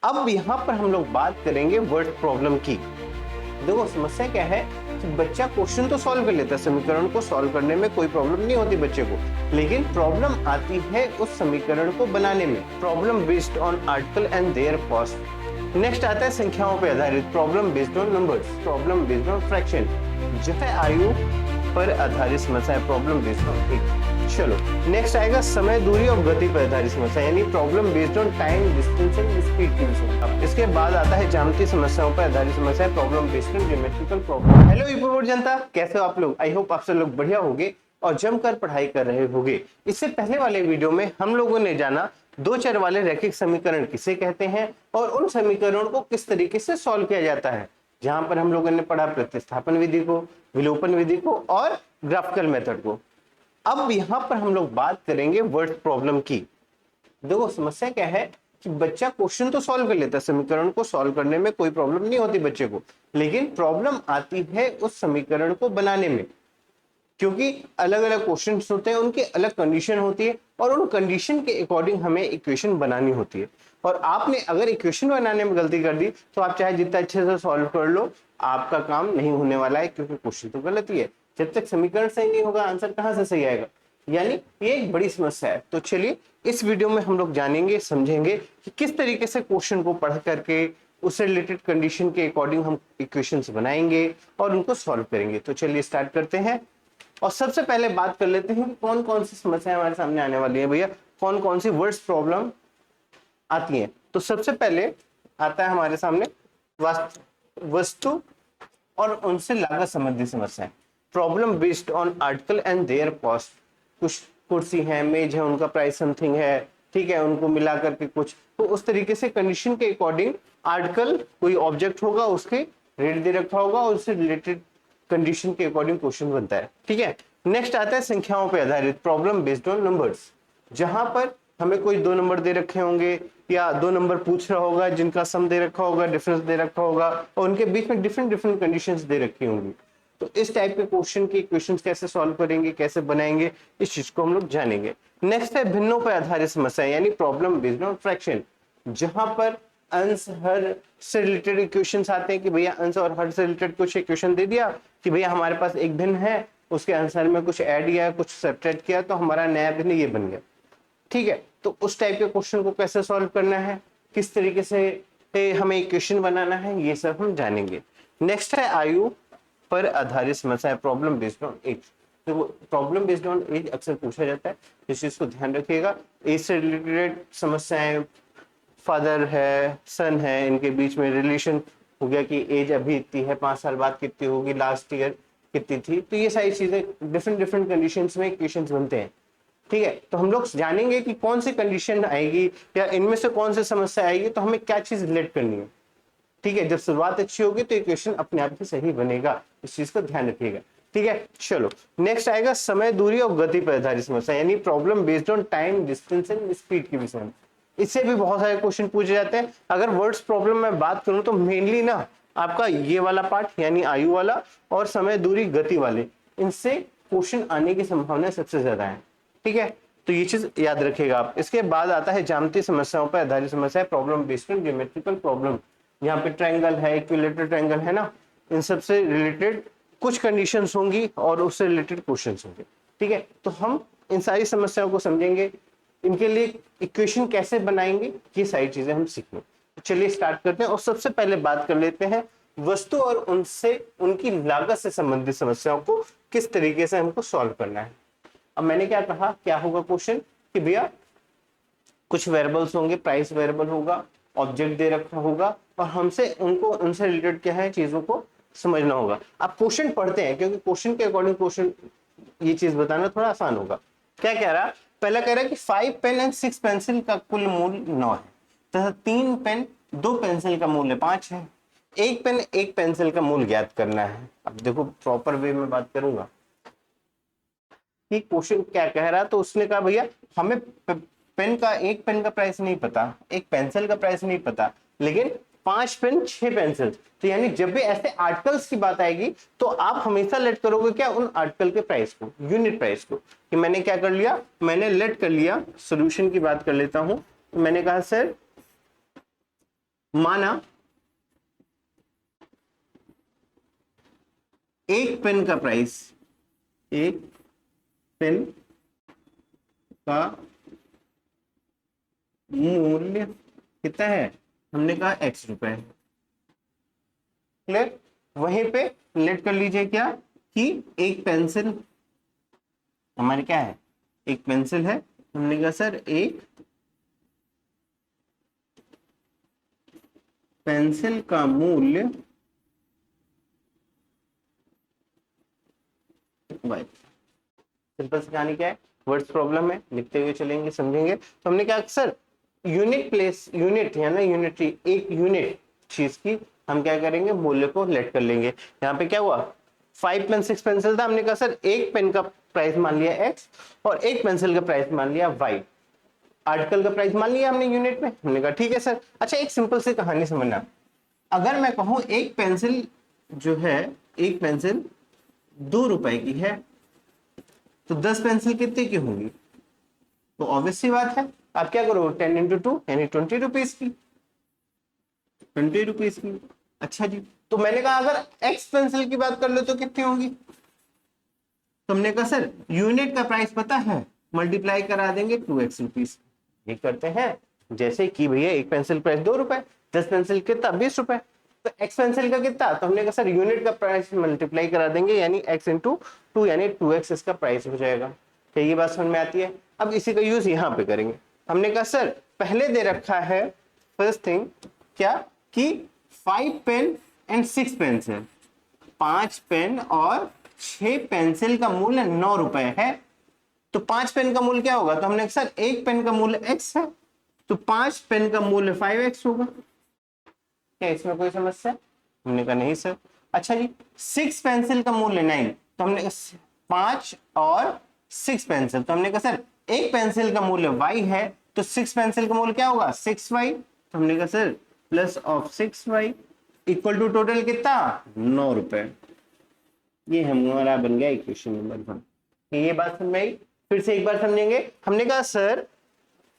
अब यहाँ पर हम लोग बात करेंगे वर्ड प्रॉब्लम की। देखो समस्या क्या है कि बच्चा क्वेश्चन तो सॉल्व कर लेता है, समीकरण को सॉल्व करने में कोई प्रॉब्लम नहीं होती बच्चे को, लेकिन प्रॉब्लम आती है उस समीकरण को बनाने में। Problem based on article and there cost. Next आता है संख्याओं पर आधारित problem based on numbers, problem based on fraction, जो है आयु पर आधारित समस्या है, प्रॉब्लम बेस्ड ऑन एज। चलो नेक्स्ट आएगा समय, दूरी और गति पर आधारित समस्या, यानी problem based on time, distance and speed की समस्या। इसके बाद आता है ज्यामितीय समस्याओं पर आधारित समस्या, problem based on geometrical problem. Hello UP जनता, कैसे हो आप लोग? आई होप आप सब लोग बढ़िया होंगे और जमकर पढ़ाई कर रहे होंगे। इससे पहले वाले वीडियो में हम लोगों ने जाना दो चर वाले रैखिक समीकरण किसे कहते हैं और उन समीकरणों को किस तरीके से सॉल्व किया जाता है, जहां पर हम लोगों ने पढ़ा प्रतिस्थापन विधि को, विलोपन विधि को और ग्राफिकल मेथड को। अब यहां पर हम लोग बात करेंगे वर्ड प्रॉब्लम की। देखो समस्या क्या है कि बच्चा क्वेश्चन तो सॉल्व कर लेता है, समीकरण को सॉल्व करने में कोई प्रॉब्लम नहीं होती बच्चे को, लेकिन प्रॉब्लम आती है उस समीकरण को बनाने में, क्योंकि अलग अलग क्वेश्चंस होते हैं, उनकी अलग कंडीशन होती है और उन कंडीशन के अकॉर्डिंग हमें इक्वेशन बनानी होती है। और आपने अगर इक्वेशन बनाने में गलती कर दी तो आप चाहे जितना अच्छे से सॉल्व कर लो, आपका काम नहीं होने वाला है, क्योंकि क्वेश्चन तो गलत ही है। जब तक समीकरण सही नहीं होगा, आंसर कहां से सही आएगा? यानी ये एक बड़ी समस्या है। तो चलिए इस वीडियो में हम लोग जानेंगे, समझेंगे कि किस तरीके से क्वेश्चन को पढ़ करके उससे रिलेटेड कंडीशन के अकॉर्डिंग हम इक्वेशंस बनाएंगे और उनको सॉल्व करेंगे। तो चलिए स्टार्ट करते हैं और सबसे पहले बात कर लेते हैं कि कौन कौन सी समस्याएं हमारे सामने आने वाली है भैया, कौन कौन सी वर्ड्स प्रॉब्लम आती हैं। तो सबसे पहले आता है हमारे सामने वस्तु और उनसे लागत संबंधी समस्याएं, problem based on article and there cost. कुछ कुर्सी है, मेज है, उनका प्राइस समथिंग है, ठीक है, उनको मिला करके कुछ, तो उस तरीके से कंडीशन के अकॉर्डिंग आर्टिकल कोई ऑब्जेक्ट होगा, उसके रेट दे रखा होगा और उससे रिलेटेड कंडीशन के अकॉर्डिंग क्वेश्चन बनता है, ठीक है। नेक्स्ट आता है संख्याओं पर आधारित प्रॉब्लम बेस्ड ऑन नंबर्स, जहां पर हमें कोई दो नंबर दे रखे होंगे या दो नंबर पूछ रहा होगा जिनका सम दे रखा होगा, डिफरेंस दे रखा होगा और उनके बीच में डिफरेंट डिफरेंट कंडीशंस दे रखी होंगी। तो इस टाइप के क्वेश्चन की इक्वेशंस कैसे सॉल्व करेंगे, कैसे बनाएंगे, इस चीज को हम लोग जानेंगे। नेक्स्ट है भिन्नों पर आधारित समस्या, यानी प्रॉब्लम बेस्ड ऑन फ्रैक्शन, जहां पर अंश हर से रिलेटेड इक्वेशंस आते हैं कि भैया अंश और हर से रिलेटेड कुछ इक्वेशन दे दिया कि भैया हमारे पास एक भिन्न है, उसके आंसर में कुछ ऐड किया, कुछ सब्ट्रैक्ट किया, तो हमारा नया भिन्न ये बन गया, ठीक है। तो उस टाइप के क्वेश्चन को कैसे सॉल्व करना है, किस तरीके से हमें इक्वेशन बनाना है, ये सब हम जानेंगे। नेक्स्ट है आयु पर आधारित समस्या, प्रॉब्लम बेस्ड ऑन एज। तो प्रॉब्लम बेस्ड ऑन एज अक्सर पूछा जाता है, इस चीज को ध्यान रखिएगा। एज से रिलेटेड समस्याएं, फादर है, सन है, इनके बीच में रिलेशन हो गया कि एज अभी इतनी है, 5 साल बाद कितनी होगी, लास्ट ईयर कितनी थी, तो ये सारी चीजें डिफरेंट डिफरेंट कंडीशंस में इक्वेशंस बनते हैं, ठीक है। तो हम लोग जानेंगे कि कौन सी कंडीशन आएगी या इनमें से कौन सी समस्या आएगी, तो हमें क्या चीज रिलेट करनी है, ठीक है। जब शुरुआत अच्छी होगी तो इक्वेशन अपने आप ही सही बनेगा, इस चीज को ध्यान रखिएगा, ठीक है। चलो नेक्स्ट आएगा समय, दूरी और गति पर आधारित समस्या, यानी problem based on time, distance and speed के विषय में। इससे भी बहुत सारे क्वेश्चन पूछे जाते हैं। अगर वर्ड्स प्रॉब्लम में बात करूं तो मेनली ना आपका ये वाला पार्ट यानी आयु वाला और समय, दूरी, गति वाले, इनसे क्वेश्चन आने की संभावना सबसे ज्यादा है, ठीक है। तो ये चीज याद रखिएगा आप। इसके बाद आता है ज्यामितीय समस्याओं पर आधारित समस्या, problem based on geometrical problem. यहाँ पे ट्रायंगल है, इक्विलेटरल ट्रायंगल है ना, इन सब से रिलेटेड कुछ कंडीशंस होंगी और उससे रिलेटेड क्वेश्चंस होंगे, ठीक है। तो हम इन सारी समस्याओं को समझेंगे, इनके लिए इक्वेशन कैसे बनाएंगे, ये सारी चीजें हम सीखेंगे। तो चलिए स्टार्ट करते हैं और सबसे पहले बात कर लेते हैं वस्तु और उनसे उनकी लागत से संबंधित समस्याओं को किस तरीके से हमको सॉल्व करना है। अब मैंने क्या कहा, क्या होगा क्वेश्चन कि भैया कुछ वेरिएबल्स होंगे, प्राइस वेरिएबल होगा, ऑब्जेक्ट दे रखा होगा और हमसे उनसे रिलेटेड क्या है चीजों को समझना होगा। आप क्वेश्चन पढ़ते हैं क्योंकि क्वेश्चन के अकॉर्डिंग क्वेश्चन ये चीज बताना थोड़ा आसान होगा। क्या कह रहा, पहला कह रहा है कि 5 पेन एंड 6 पेंसिल का कुल मूल्य 9 है तथा 3 पेन 2 पेंसिल का मूल्य 5 है। एक पेन एक पेंसिल का मूल्य ज्ञात करना है। अब देखो प्रॉपर वे में बात करूंगा कि क्वेश्चन क्या कह रहा है। तो उसने कहा भैया हमें एक पेन का प्राइस नहीं पता, एक पेंसिल का प्राइस नहीं पता, लेकिन 5 पेन 6 पेंसिल। तो यानी जब भी ऐसे आर्टिकल्स की बात आएगी तो आप हमेशा लेट करोगे क्या, उन आर्टिकल के प्राइस को, यूनिट प्राइस को। कि मैंने क्या कर लिया, मैंने लेट कर लिया, सॉल्यूशन की बात कर लेता हूं। मैंने कहा सर माना एक पेन का प्राइस, एक पेन का मूल्य कितना है, हमने कहा x रुपए। क्लियर? वहीं पे लेट कर लीजिए क्या कि एक पेंसिल हमारी क्या है, एक पेंसिल है, हमने कहा सर एक पेंसिल का मूल्य y। सिंपल सी कहानी क्या है, वर्ड्स प्रॉब्लम है, लिखते हुए चलेंगे समझेंगे। तो हमने कहा सर यूनिट प्लेस, यूनिट या ना यूनिटरी, एक यूनिट चीज की हम क्या करेंगे, मूल्य को लेट कर लेंगे। यहाँ पे क्या हुआ, 5 पेन 6 पेंसिल था, हमने कहा सर एक पेन का प्राइस मान लिया x और एक पेंसिल का प्राइस मान लिया y। आर्टिकल का प्राइस मान लिया हमने यूनिट में, हमने कहा ठीक है सर। अच्छा एक सिंपल सी कहानी समझना, अगर मैं कहूं एक पेंसिल जो है, एक पेंसिल 2 रुपए की है, तो 10 पेंसिल कितने की होंगी, तो ऑब्वियस सी बात है आप क्या करोगे 10 इंटू 2 यानी 20 रुपीज की, 20 रुपीज की। अच्छा जी, तो मैंने कहा अगर एक्स पेंसिल की बात कर लो तो कितनी होंगी, तो हमने कहा सर यूनिट का प्राइस पता है, मल्टीप्लाई करा देंगे 2x रुपीज। ये करते हैं जैसे कि भैया एक पेंसिल प्राइस 2 रुपए, 10 पेंसिल कितना 20 रुपए, तो एक्स पेंसिल का कितना, तो हमने कहा सर यूनिट का प्राइस मल्टीप्लाई करा देंगे यानी x इंटू 2 यानी 2x इसका प्राइस हो जाएगा। तो ये बात समझ में आती है। अब इसी का यूज यहाँ पे करेंगे। हमने कहा सर पहले दे रखा है फर्स्ट थिंग क्या कि 5 पेन एंड 6 पेंसिल, 5 पेन और 6 पेंसिल का मूल्य 9 रुपए है। तो 5 पेन का मूल्य क्या होगा, तो हमने सर एक पेन का मूल्य x है, तो 5 पेन का मूल्य 5x होगा। क्या इसमें कोई समस्या, हमने कहा नहीं सर। अच्छा जी 6 पेंसिल का मूल्य 9, तो हमने 5 और 6 पेंसिल, तो हमने कहा सर एक पेंसिल का मूल्य y है, तो 6 पेंसिल का मूल्य क्या होगा 6y, तो हमने कहा sir plus of 6y equal to total कितना 9 रुपए। ये हमारा बन गया इक्वेशन नंबर 1। ये बात समझ में आई, फिर से एक बार समझेंगे। हमने कहा सर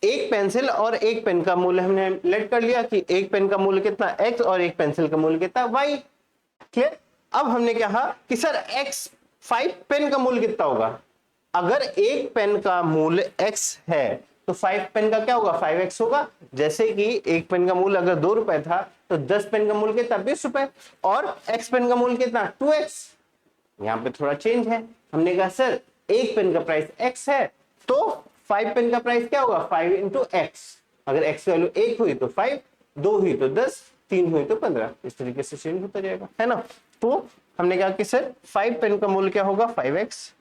एक पेंसिल और एक पेन का मूल्य हमने लेट कर लिया कि एक पेन का मूल्य कितना x और एक पेंसिल का मूल्य कितना y। क्लियर? अब हमने कहा कि सर x 5 पेन का मूल्य कितना होगा, अगर एक पेन का मूल्य x है तो 5 पेन का क्या होगा 5x होगा। जैसे कि एक पेन का मूल्य अगर 2 रुपए था तो 10 पेन का मूल्य कितना 20 रुपए और x पेन का मूल्य कितना 2x। यहाँ पे थोड़ा चेंज है, हमने कहा सर एक पेन का प्राइस x है तो 5 पेन का प्राइस क्या होगा 5 इंटू एक्स। अगर x की वैल्यू 1 हुई तो 5, 2 हुई तो 10, 3 हुई तो 15, इस तरीके से चेंज होता जाएगा, है ना। तो हमने कहा कि सर 5 पेन का मूल्य क्या होगा 5x।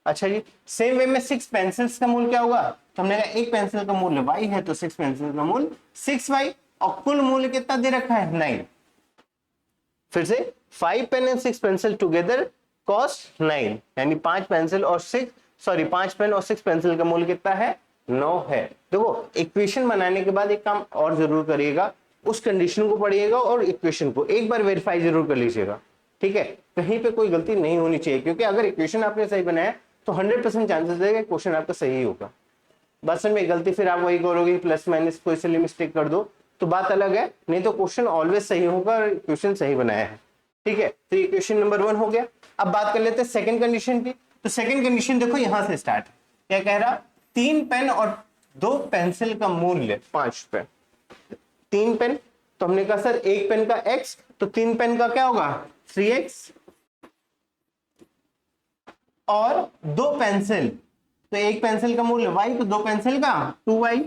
अच्छा जी सेम वे में 6 पेंसिल्स का मूल्य क्या होगा, तो हमने कहा एक पेंसिल का मूल्य y है तो 6 पेंसिल का मूल्य 6y और कुल मूल्य कितना दे रखा है 9। फिर से 5 pen and 6 pencil together cost 9 यानी 5 पेंसिल और 5 पेन और 6 पेंसिल का मूल्य कितना है 9 है। देखो इक्वेशन बनाने के बाद एक काम और जरूर करिएगा, उस कंडीशन को पढ़िएगा और इक्वेशन को एक बार वेरीफाई जरूर कर लीजिएगा, ठीक है। कहीं पे कोई गलती नहीं होनी चाहिए, क्योंकि अगर इक्वेशन आपने सही बनाया तो 100% चांसेस है कि क्वेश्चन आपका सही होगा। बस में गलती फिर आप वही करोगे प्लस माइनस कोई सी मिस्टेक कर दो तो बात अलग है, नहीं तो क्वेश्चन ऑलवेज सही होगा और क्वेश्चन सही बनाया है, ठीक है। तो ये क्वेश्चन नंबर 1 हो गया। अब बात कर लेते हैं सेकंड कंडीशन की। तो सेकंड कंडीशन देखो यहां से स्टार्ट, क्या कह रहा 3 पेन और 2 पेंसिल का मूल्य 5 रुपए। 3 पेन तो हमने कहा सर एक पेन का x तो 3 पेन का क्या होगा 3x और 2 पेंसिल तो एक पेंसिल का मूल्य y तो 2 पेंसिल का 2y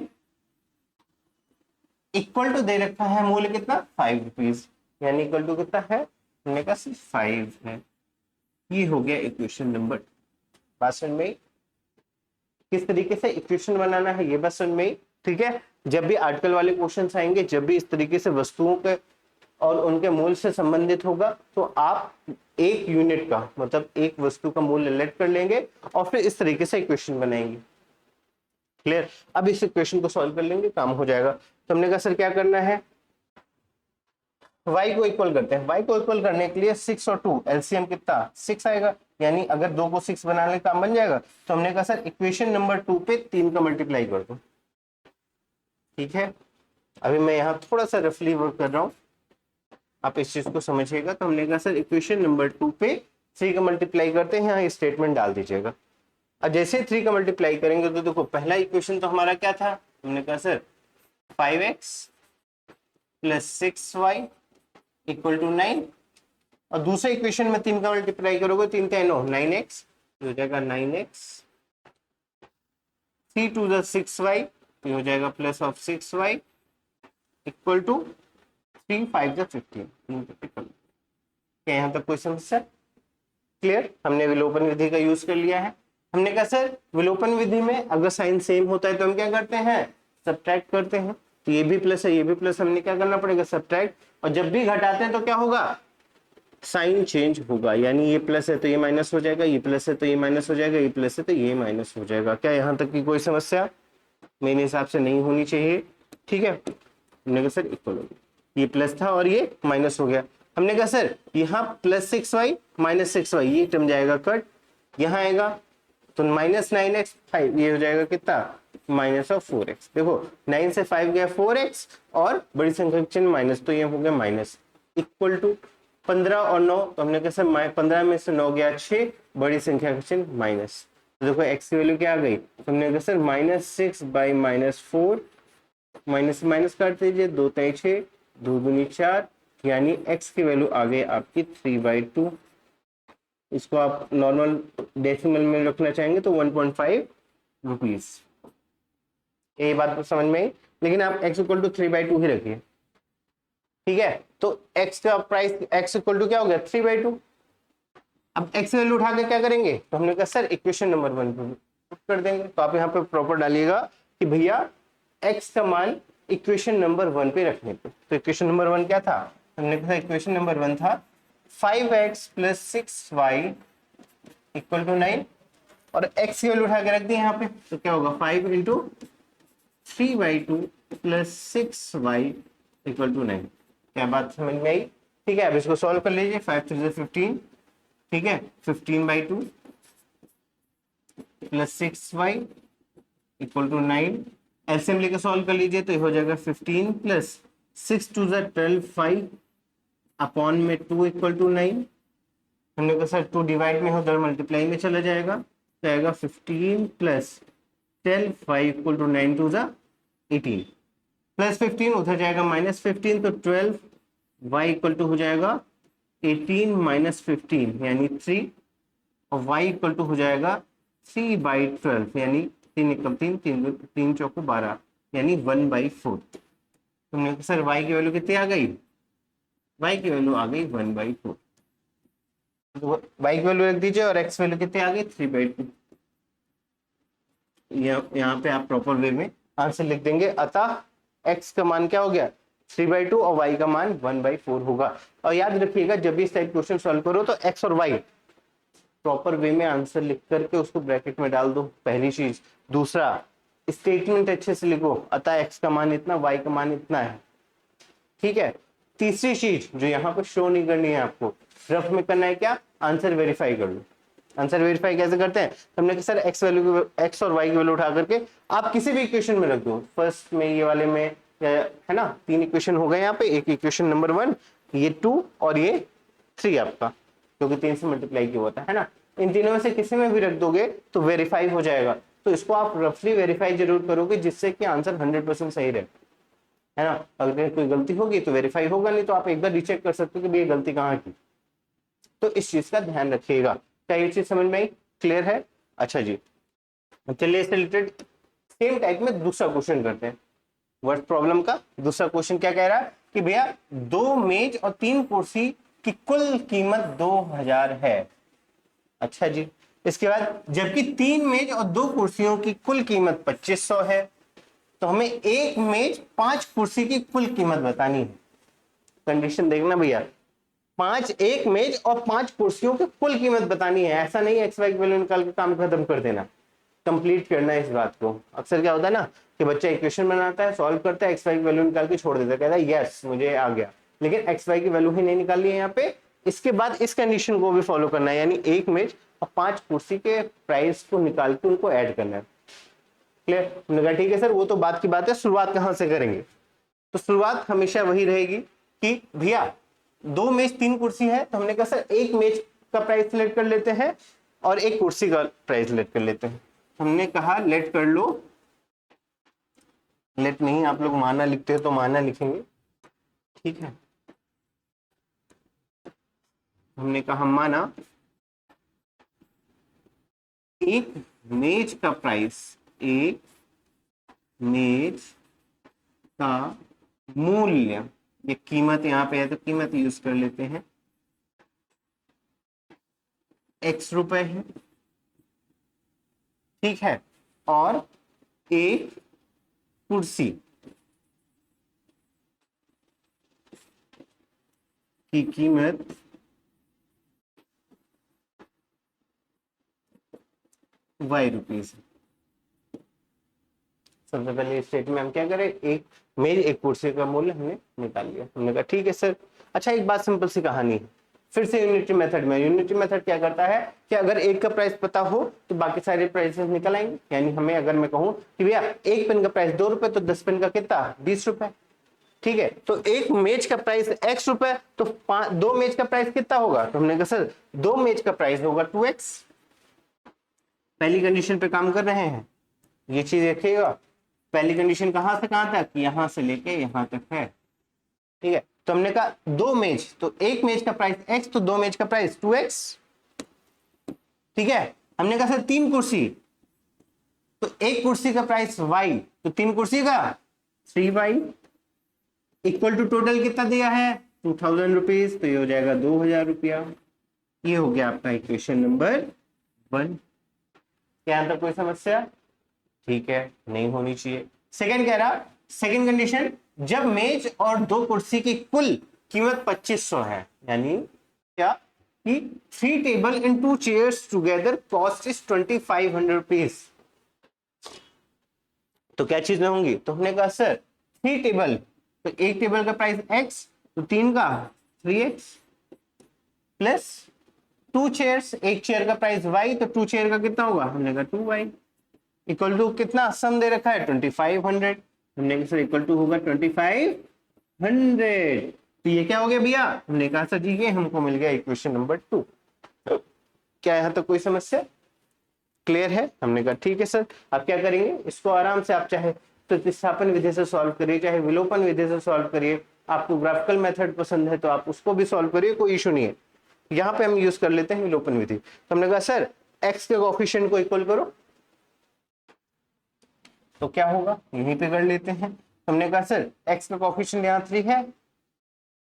इक्वल टू दे रखा है मूल्य कितना 5 रुपीज यानी इक्वल टू कितना है हमने कहा 5 है। ये हो गया इक्वेशन नंबर। बात समझ में किस तरीके से इक्वेशन बनाना है ये बात समझ में, ठीक है। जब भी आर्टिकल वाले क्वेश्चंस आएंगे, जब भी इस तरीके से वस्तुओं के और उनके मूल्य से संबंधित होगा तो आप एक यूनिट का मतलब एक वस्तु का मूल्य लेट कर लेंगे और फिर इस तरीके से इक्वेशन बनाएंगे। क्लियर? अब इस इक्वेशन को सॉल्व कर लेंगे, काम हो जाएगा। तो हमने कहा सर क्या करना है, y को इक्वल करते हैं। y को इक्वल करने के लिए 6 और 2 एलसीएम कितना 6 आएगा, यानी अगर 2 को 6 बनाने का काम बन जाएगा। तो हमने कहा सर इक्वेशन नंबर 2 पे 3 का मल्टीप्लाई कर दो, ठीक है। अभी मैं यहाँ थोड़ा सा रफली वर्क कर रहा हूँ, आप इस चीज को समझिएगा। तो हमने कहा सर इक्वेशन नंबर 2 पे 3 का मल्टीप्लाई करते हैं, यहाँ स्टेटमेंट डाल दीजिएगा। अब जैसे 3 का मल्टीप्लाई करेंगे तो देखो पहला इक्वेशन तो हमारा क्या था, हमने कहा sir 5x plus 6y equal to 9, और दूसरे इक्वेशन में 3 का मल्टीप्लाई करोगे, 3 का 9 9x हो जाएगा 9x, 3 टू द 6y हो जाएगा plus of 6y equal to 3 5 the 15। क्या यहाँ तक कोई समस्या क्लियर? हमने विलोपन विधि का यूज कर लिया है। हमने कहा सर विलोपन विधि में अगर साइन सेम होता है तो हम क्या करते हैं, सब्ट्रैक्ट करते हैं। तो ये भी प्लस है ये भी प्लस, हमने क्या करना पड़ेगा, सब्ट्रैक्ट। और जब भी घटाते हैं तो क्या होगा, साइन चेंज होगा, यानी ये प्लस है तो ये माइनस हो जाएगा, ये प्लस है तो ये माइनस हो जाएगा, ये प्लस है तो ये माइनस हो जाएगा। क्या यहाँ तक की कोई समस्या? मेरे हिसाब से नहीं होनी चाहिए। ठीक है, हमने कहा सर इक्वल हो गया, ये प्लस था और ये माइनस हो गया। हमने कहा सर यहाँ प्लस 6y माइनस 6y ये टर्म जाएगा कट, यहाँ आएगा तो माइनस 9x 5, ये हो जाएगा कितना, माइनस ऑफ 4x। देखो 9 से 5 गया 4x और बड़ी संख्या का चिन्ह माइनस, तो ये हो गया माइनस, इक्वल टू 15 और 9, तो हमने कहा सर 15 में से 9 गया 6, बड़ी संख्या का चिन्ह माइनस। तो देखो x की वैल्यू क्या आ गई, तो हमने कहा सर -6 बाई -4, माइनस माइनस काट दीजिए, 2 3 6 2 दूनी 4, यानी x की वैल्यू आ गई आपकी 3/2। इसको आप नॉर्मल डेसिमल में रखना चाहेंगे तो 1.5 रुपीज। ये बात तो समझ में आई, लेकिन आप x इक्वल टू 3/2 ही रखिए। ठीक है, तो x का प्राइस x इक्वल टू क्या हो गया, 3/2। अब x वैल्यू उठा के क्या करेंगे, तो हमने कहा सर इक्वेशन नंबर 1 पे पुट कर देंगे। तो आप यहाँ पे प्रॉपर डालिएगा कि भैया x का मान इक्वेशन नंबर 1 पे रखने पे। तो इक्वेशन नंबर 1 क्या था, हमने कहा इक्वेशन नंबर 1 था 5x plus 6y equal to 9, और x की वैल्यू उठा के रख दी यहाँ पे, तो क्या होगा 5 into 3/2 plus 6y equal to 9। क्या बात समझ में आई? ठीक है, अब इसको सॉल्व कर लीजिए, 5 3 15, ठीक है, 15/2 plus 6y equal to 9। LCM लेके सॉल्व कर लीजिए तो ये हो जाएगा 15 प्लस 6 2 12 5 अपॉन में 2 इक्वल टू 9। हमने कहा सर 2 डिवाइड में हो, उधर मल्टीप्लाई में चला जाएगा, तो आएगा 15 प्लस 12 5 इक्वल टू 9 2 18, प्लस 15 उधर जाएगा माइनस 15, तो 12 y इक्वल टू हो जाएगा 18 माइनस 15 यानी 3, और y इक्वल टू हो जाएगा 3/12 यानी 3 एकम 3 3 चौको 12 यानी 1/4। तुमने कहा सर y की वैल्यू कितनी आ गई, y की वैल्यू आ गई 1/4। तो y की वैल्यू रख दीजिए और x वैल्यू कितनी आ गई 3/2। यहाँ पे आप प्रॉपर वे में आंसर लिख देंगे। अतः x का मान क्या हो गया 3/2 और y का मान 1/4 होगा। और याद रखिएगा जब भी इस टाइप क्वेश्चन सॉल्व करो तो x और y प्रॉपर वे में आंसर लिख करके उसको ब्रैकेट में डाल दो, पहली चीज। दूसरा, स्टेटमेंट अच्छे से लिखो, अतः x का मान इतना y का मान इतना है। ठीक है, तीसरी चीज जो यहाँ पर शो नहीं करनी है आपको, रफ में करना है क्या, आंसर वेरीफाई कर लो। आंसर वेरीफाई कैसे करते हैं, हमने कहा सर x वैल्यू x और y की वैल्यू उठा करके आप किसी भी इक्वेशन में रख दो, फर्स्ट में ये वाले में, है ना, 3 इक्वेशन हो गए यहाँ पे, एक इक्वेशन नंबर 1, ये 2 और ये 3 आपका, क्योंकि 3 से मल्टीप्लाई किया होता है ना। इन तीनों में से किसी में भी रख दोगे तो वेरीफाई हो जाएगा। तो इसको आप रफली वेरीफाई जरूर करोगे जिससे कि आंसर 100% सही रहे, है ना। अगर कोई गलती होगी तो वेरीफाई होगा, नहीं तो आप एक बार रीचेक कर सकते हो कि ये गलती कहाँ की। तो इस चीज का ध्यान रखिएगा। क्या ये चीज समझ में आई, क्लियर है? अच्छा जी, चलिए इससे रिलेटेड सेम टाइप में दूसरा क्वेश्चन करते हैं। वर्ड प्रॉब्लम का दूसरा क्वेश्चन क्या कह रहा है कि भैया 2 मेज और 3 कुर्सी की कुल कीमत 2000 है। अच्छा जी, इसके बाद जबकि 3 मेज और 2 कुर्सियों की कुल कीमत 2500 है, तो हमें 1 मेज 5 कुर्सी की कुल कीमत बतानी है। कंडीशन देखना भैया, 1 मेज और 5 कुर्सियों की कुल कीमत बतानी है। ऐसा नहीं एक्स वाई की वैल्यू निकाल के काम खत्म कर देना, कंप्लीट करना है इस बात को। अक्सर क्या होता है ना कि बच्चा इक्वेशन बनाता है, सॉल्व करता है, एक्स वाई की वैल्यू निकाल के छोड़ देता है, कहता है यस मुझे आ गया, लेकिन एक्स वाई की वैल्यू ही नहीं निकाली है यहाँ पे। इसके बाद इस कंडीशन को भी फॉलो करना है, यानी 1 मेज और 5 कुर्सी के प्राइस को निकाल के उनको ऐड करना है। क्लियर? ठीक है सर, वो तो बात की बात है, शुरुआत कहां से करेंगे। तो शुरुआत हमेशा वही रहेगी कि भैया 2 मेज 3 कुर्सी है, तो हमने कहा सर एक मेज का प्राइस सिलेक्ट कर लेते हैं और एक कुर्सी का प्राइस सिलेक्ट कर लेते हैं। हमने कहा लेट कर लो, लेट नहीं, आप लोग माना लिखते हो तो माना लिखेंगे, ठीक है। हमने कहा माना एक मेज का प्राइस, एक मेज का मूल्य, ये कीमत यहां पे है तो कीमत यूज कर लेते हैं, x रुपए है, ठीक है, और एक कुर्सी की कीमत y रुपीज। सबसे पहले स्टेट में हम क्या करें, एक मेज एक कुर्सी का मूल्य हमने निकाल लिया। हमने कहा ठीक है सर। अच्छा एक बात सिंपल सी कहानी है, फिर से यूनिटी मेथड में। यूनिटी मेथड क्या करता है कि अगर एक का प्राइस पता हो तो बाकी सारे प्राइसेस निकल आएंगे। यानी हमें अगर मैं कहूं कि भैया एक पेन का प्राइस 2 रुपए, तो 10 पेन का कितना 20 रुपए, ठीक है। तो एक मेज का प्राइस x रुपए, तो 2 मेज का प्राइस कितना होगा, तो हमने कहा सर 2 मेज का प्राइस होगा 2x। पहली कंडीशन पे काम कर रहे हैं, ये चीज देखिएगा। पहली कंडीशन कहां से कहां तक, यहां से लेके यहां तक है, ठीक है। तो हमने कहा 2 मेज, तो एक मेज का प्राइस x, तो 2 मेज का प्राइस 2x, ठीक है। हमने कहा सर 3 कुर्सी, तो एक कुर्सी का प्राइस y, तो 3 कुर्सी का 3y, इक्वल टू टोटल कितना दिया है 2000 रुपीज, तो ये हो जाएगा 2000 रुपया। ये हो गया आपका इक्वेशन नंबर 1। क्या यहां तक कोई समस्या, ठीक है, नहीं होनी चाहिए। सेकंड कह रहा, सेकंड कंडीशन, जब मेज और 2 कुर्सी की कुल कीमत 2500 है, यानी क्या कि 3 table and 2 chairs together cost is 2500 rupees, तो क्या चीजें होंगी, तो हमने कहा सर 3 टेबल, तो एक टेबल का प्राइस x, तो 3 का 3x, प्लस 2 चेयर्स, एक चेयर का प्राइस y, तो 2 चेयर का कितना होगा, हमने कहा 2y, इक्वल टू कितना सम दे रखा है 2500, हमने कहा सर इक्वल टू होगा 2500। तो ये क्या हो गया भैया, हमने कहा सर ठीक है, हमको मिल गया इक्वेशन नंबर 2। क्या यहां तक कोई समस्या, क्लियर है। हमने कहा ठीक है सर। आप क्या करेंगे, इसको आराम से आप चाहे प्रतिस्थापन विधि से सॉल्व करिए, चाहे विलोपन विधि से सॉल्व करिए, आपको ग्राफिकल मेथड पसंद है तो आप उसको भी सॉल्व करिए, कोई इशू नहीं है। यहाँ पे हम यूज कर लेते हैं विलोपन विधि। तो हमने कहा सर x के कोएफिशिएंट को इक्वल करो, तो क्या होगा यहीं पे कर लेते हैं। तो हमने कहा सर x का कोएफिशिएंट यहाँ 3 है,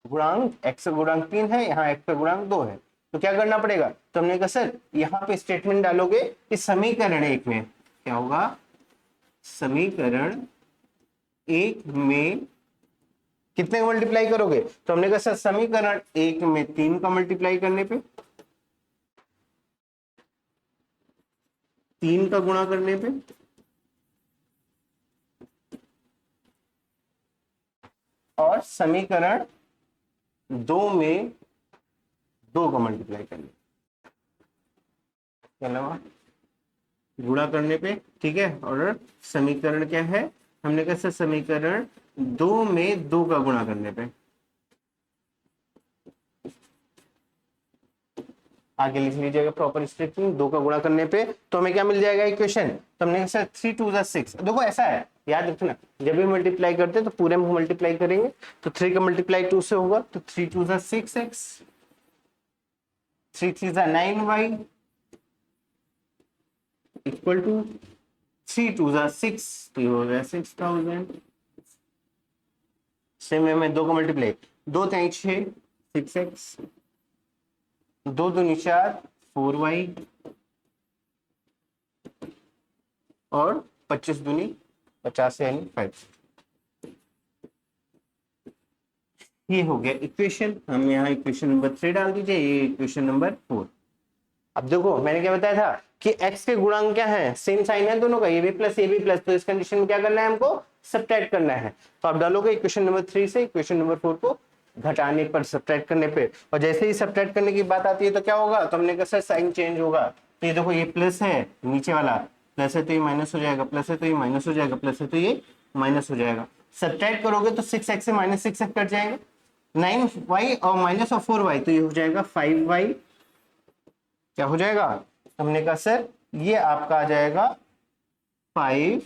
गुणांक x का गुणांक 3 है, यहाँ x का गुणांक 2 है, तो क्या करना पड़ेगा, तो हमने कहा सर यहाँ पे स्टेटमेंट डालोगे कि समीकरण 1 में क्या होगा, समीकरण 1 में कितने का मल्टीप्लाई करोगे, तो हमने कहा सर समीकरण 1 में 3 का मल्टीप्लाई करने पे, 3 का गुणा करने पे, और समीकरण 2 में 2 का मल्टीप्लाई करने के अलावा गुणा करने पे, ठीक है। और समीकरण क्या है, हमने कहा सर समीकरण 2 में 2 का गुणा करने पे, आगे लिख लीजिएगा प्रॉपर स्टेटमेंट, 2 का गुणा करने पे तो हमें क्या मिल जाएगा इक्वेशन। तो हमने कहा सर 3 2 6, देखो ऐसा है, याद रखना जब भी मल्टीप्लाई करते हैं तो पूरे में मल्टीप्लाई करेंगे, तो 3 का मल्टीप्लाई 2 से होगा, तो 3 2 6x, 3 3 9y, इक्वल टू 3 2 6, तो हो गया 6000। सेम में 2 का मल्टीप्लाई, 2 3 6 6x, 2 2 4 4y, और 25 दूनी 50 यानी 5। ये हो गया इक्वेशन। हम यहाँ इक्वेशन नंबर 3 डाल दीजिए, ये इक्वेशन नंबर 4। अब देखो मैंने क्या बताया था कि x के गुणांक क्या है, सेम साइन है दोनों का, ये भी प्लस ये भी प्लस, तो इस कंडीशन में क्या करना है हमको, सब्ट्रैक्ट करना है। तो आप डालोगे इक्वेशन नंबर 3 से इक्वेशन नंबर 4 को घटाने पर, सब्ट्रैक्ट करने पे, और जैसे ही सब्ट्रैक्ट करने की बात आती है तो क्या होगा, तो हमने कहा सर साइन चेंज होगा। तो ये देखो ये प्लस है, नीचे वाला प्लस है तो ये माइनस हो जाएगा, प्लस है तो ये माइनस हो जाएगा, प्लस है तो ये माइनस हो जाएगा। सब्ट्रैक्ट करोगे तो 6x से -6x कट जाएगा, 9y और माइनस और 4y, तो ये हो जाएगा 5y। क्या हो जाएगा? हमने कहा सर ये आपका आ जाएगा 5y,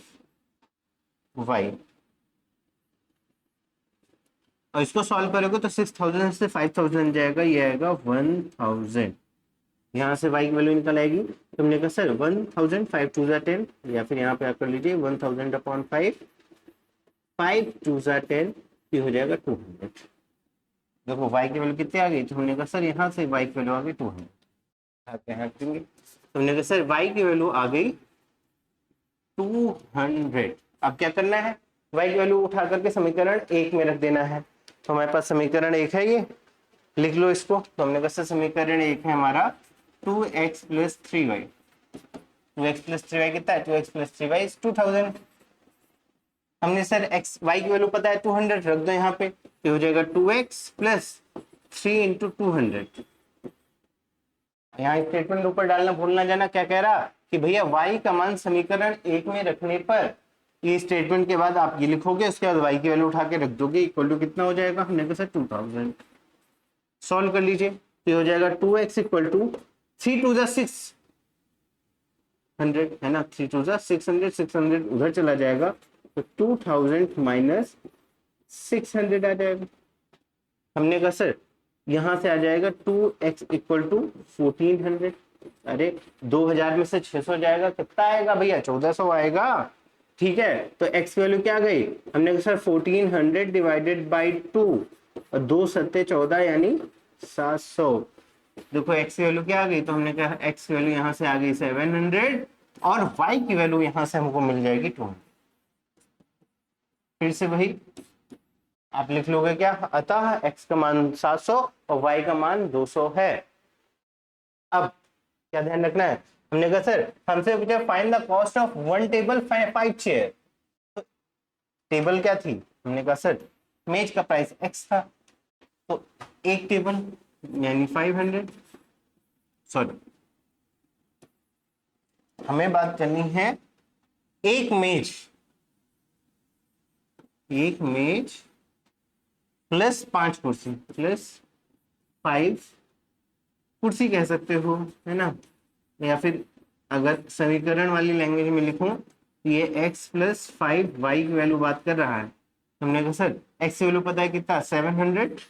और इसको सॉल्व करोगे तो 6000 से 5000 जाएगा, ये आएगा 1000। यहाँ से y की वैल्यू निकल आएगी। तो हमने कहा सर 1000, 5 2 10, या फिर यहाँ पे आप कर लीजिए 1000 अपॉन 5, 5 2 10, ये हो जाएगा 200। देखो y की वैल्यू कितनी आ गई? तो हमने कहा सर यहाँ से y की वैल्यू आ गई 200। तो हमने कहा सर y की वैल्यू आ गई 200। अब क्या करना है? y की वैल्यू उठा करके समीकरण 1 में रख देना है। तो हमारे पास समीकरण 1 है, ये लिख लो इसको। तो हमने कहा सर समीकरण 1 है हमारा 2x + 3y। 2x + 3y कितना है? 2x + 3y is 2000। हमने सर x y की वैल्यू पता है 200, रख दो यहाँ पे, ये हो जाएगा 2x + 3 × 200। यहाँ स्टेटमेंट ऊपर डालना भूलना जाना। क्या कह रहा कि भैया y का मान समीकरण 1 में रखने पर ये स्टेटमेंट के बाद आप ये लिखोगे, उसके बाद y की वैल्यू उठा के रख दोगे, इक्वल टू कितना हो जाएगा? हमने कहा सर 2000। सॉल्व कर लीजिए, तो हो जाएगा 2x = 3 2 600 है ना, 3 2 600, 600 उधर चला जाएगा, तो 2000 - 600 आ जाएगा। हमने कहा सर यहां से आ जाएगा 2x = 1400। अरे 2000 में से 600 जाएगा, कितना आएगा भैया? 1400 आएगा। ठीक है, तो x की वैल्यू क्या आ गई? हमने कहा सर 1400 डिवाइडेड बाई 2, और 2 7 14 यानी 700। देखो x की वैल्यू क्या आ गई? तो हमने कहा x की वैल्यू यहां से आ गई 700, और y की वैल्यू यहां से हमको मिल जाएगी 200। फिर से वही आप लिख लोगे क्या? अतः x का मान 700 और y का मान 200 है। अब क्या ध्यान रखना है? हमने कहा सर हमसे पूछा find the cost of 1 table 5 chair. तो टेबल क्या थी? हमने कहा सर मेज का प्राइस x था, तो एक टेबल यानी 500। सॉरी, हमें बात करनी है एक मेज प्लस 5 कुर्सी, प्लस 5 कुर्सी कह सकते हो, है ना। या फिर अगर समीकरण वाली लैंग्वेज में लिखूं, ये x + 5y की वैल्यू बात कर रहा है। हमने कहा सर x की वैल्यू पता है कितना? 700,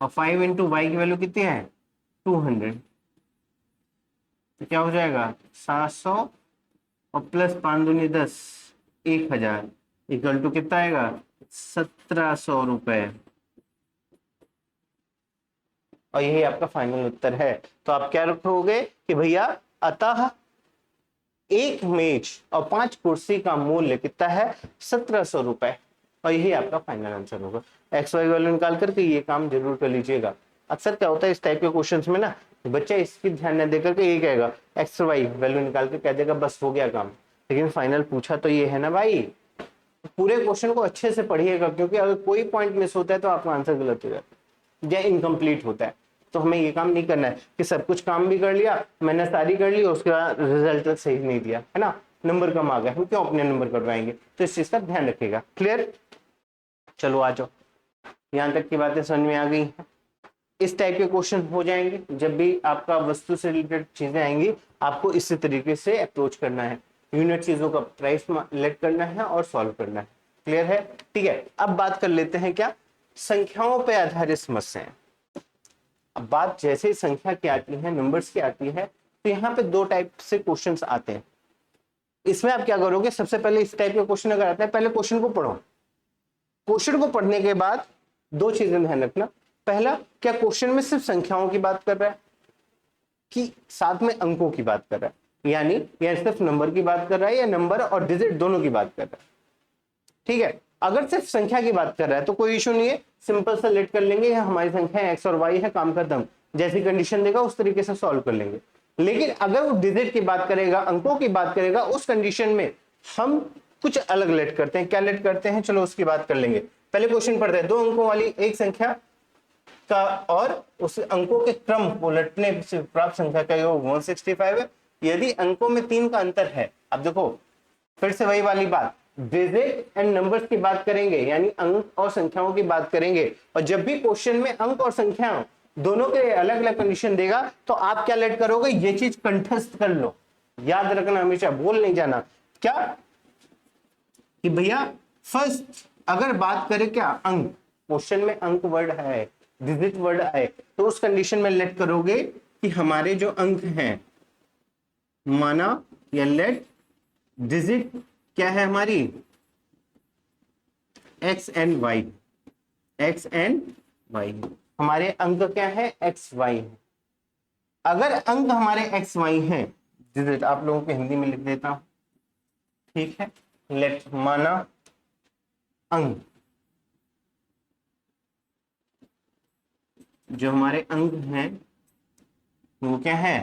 और 5 × y की वैल्यू कितनी है? 200। तो क्या हो जाएगा? 700 और प्लस 5 दूनी 10, 1000 इक्वल टू कितना आएगा? 1700 रुपए। और यही आपका फाइनल उत्तर है। तो आप क्या रखोगे कि भैया अतः एक मेज और 5 कुर्सी का मूल्य कितना है? 1700 रुपए। और यही आपका फाइनल आंसर होगा। एक्स वाई वैल्यू निकाल करके ये काम जरूर कर लीजिएगा। अक्सर क्या होता है इस टाइप के क्वेश्चंस में ना, बच्चा इसकी ध्यान न देकर के ये कहेगा एक्स वाई वैल्यू निकाल के कह देगा बस हो गया काम। लेकिन फाइनल पूछा तो ये है ना भाई, पूरे क्वेश्चन को अच्छे से पढ़िएगा, क्योंकि अगर कोई पॉइंट मिस होता है तो आपका आंसर गलत हो जाता है या इनकम्प्लीट होता है। तो हमें ये काम नहीं करना है कि सब कुछ काम भी कर लिया, मैंने सारी कर ली, उसके बाद रिजल्ट सही नहीं दिया, है ना, नंबर कम आ गया, हम क्यों अपने नंबर करवाएंगे। तो इस चीज का ध्यान रखिएगा। क्लियर? चलो आ जाओ, यहाँ तक की बातें समझ में आ गई हैं। इस टाइप के क्वेश्चन हो जाएंगे जब भी आपका वस्तु से रिलेटेड चीजें आएंगी, आपको इसी तरीके से अप्रोच करना है। यूनिट चीजों का प्राइस लेट करना है और सॉल्व करना है। क्लियर है? ठीक है, अब बात कर लेते हैं क्या, संख्याओं पर आधारित समस्याएं। अब बात जैसे ही संख्या की आती है, नंबर्स की आती है, तो यहाँ पे दो टाइप से क्वेश्चंस आते हैं। इसमें आप क्या करोगे, सबसे पहले इस टाइप के क्वेश्चन अगर आता है, पहले क्वेश्चन को पढ़ो। क्वेश्चन को पढ़ने के बाद दो चीजें ध्यान रखना। पहला, क्या क्वेश्चन में सिर्फ संख्याओं की बात कर रहा है कि साथ में अंकों की बात कर रहा है, यानी या सिर्फ नंबर की बात कर रहा है या नंबर और डिजिट दोनों की बात कर रहा है। ठीक है, अगर सिर्फ संख्या की बात कर रहा है तो कोई इशू नहीं है, सिंपल सा लेट कर लेंगे, हमारी संख्या एक्स और वाई है, काम खत्म। जैसी कंडीशन देगा उस तरीके से सॉल्व कर लेंगे। लेकिन अगर वो डिजिट की बात करेगा, अंकों की बात करेगा, उस कंडीशन में हम कुछ अलग लेट करते हैं। क्या लेट करते हैं, चलो उसकी बात कर लेंगे। पहले क्वेश्चन पढ़ते हैं। दो अंकों वाली एक संख्या का और उस अंकों के क्रम को उलटने से प्राप्त संख्या का योग 165 है। यदि अंकों में 3 का अंतर है, अब देखो फिर से वही वाली बात, डिजिट एंड नंबर्स की बात करेंगे, यानी अंक और संख्याओं की बात करेंगे, और जब भी क्वेश्चन में अंक और संख्याओं दोनों के अलग अलग कंडीशन देगा तो आप क्या लेट करोगे, ये चीज कंठस्थ कर लो, याद रखना, हमेशा भूल नहीं जाना। क्या कि भैया फर्स्ट अगर बात करें क्या अंक, क्वेश्चन में अंक वर्ड है, डिजिट वर्ड है, तो उस कंडीशन में लेट करोगे कि हमारे जो अंक हैं, माना या लेट डिजिट क्या है हमारी, x and y, x and y, हमारे अंक क्या है, एक्स वाई है। अगर अंक हमारे एक्स वाई हैं, डिजिट आप लोगों को हिंदी में लिख देता हूं, ठीक है, लेट माना अंक, जो हमारे अंक हैं वो क्या है,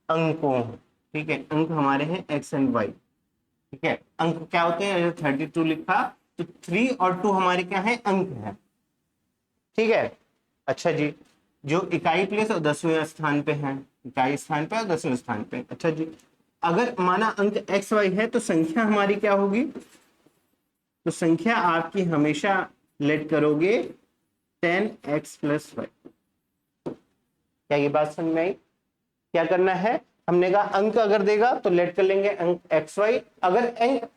अंकों, ठीक है, अंक हमारे हैं एक्स एंड वाई, ठीक है, अंक क्या होते हैं, 32 लिखा तो 3 और 2 हमारे क्या है, अंक है, ठीक है। अच्छा जी, जो इकाई प्लेस और 10वें स्थान पे है, इकाई स्थान पे और 10वें स्थान पे, अच्छा जी, अगर माना अंक एक्स वाई है तो संख्या हमारी क्या होगी, तो संख्या आपकी हमेशा लेट करोगे 10x प्लस वाई। क्या ये बात समझ में आई? क्या करना है, हमने कहा अंक अगर देगा तो लेट कर लेंगे अंक एक्स वाई, अगर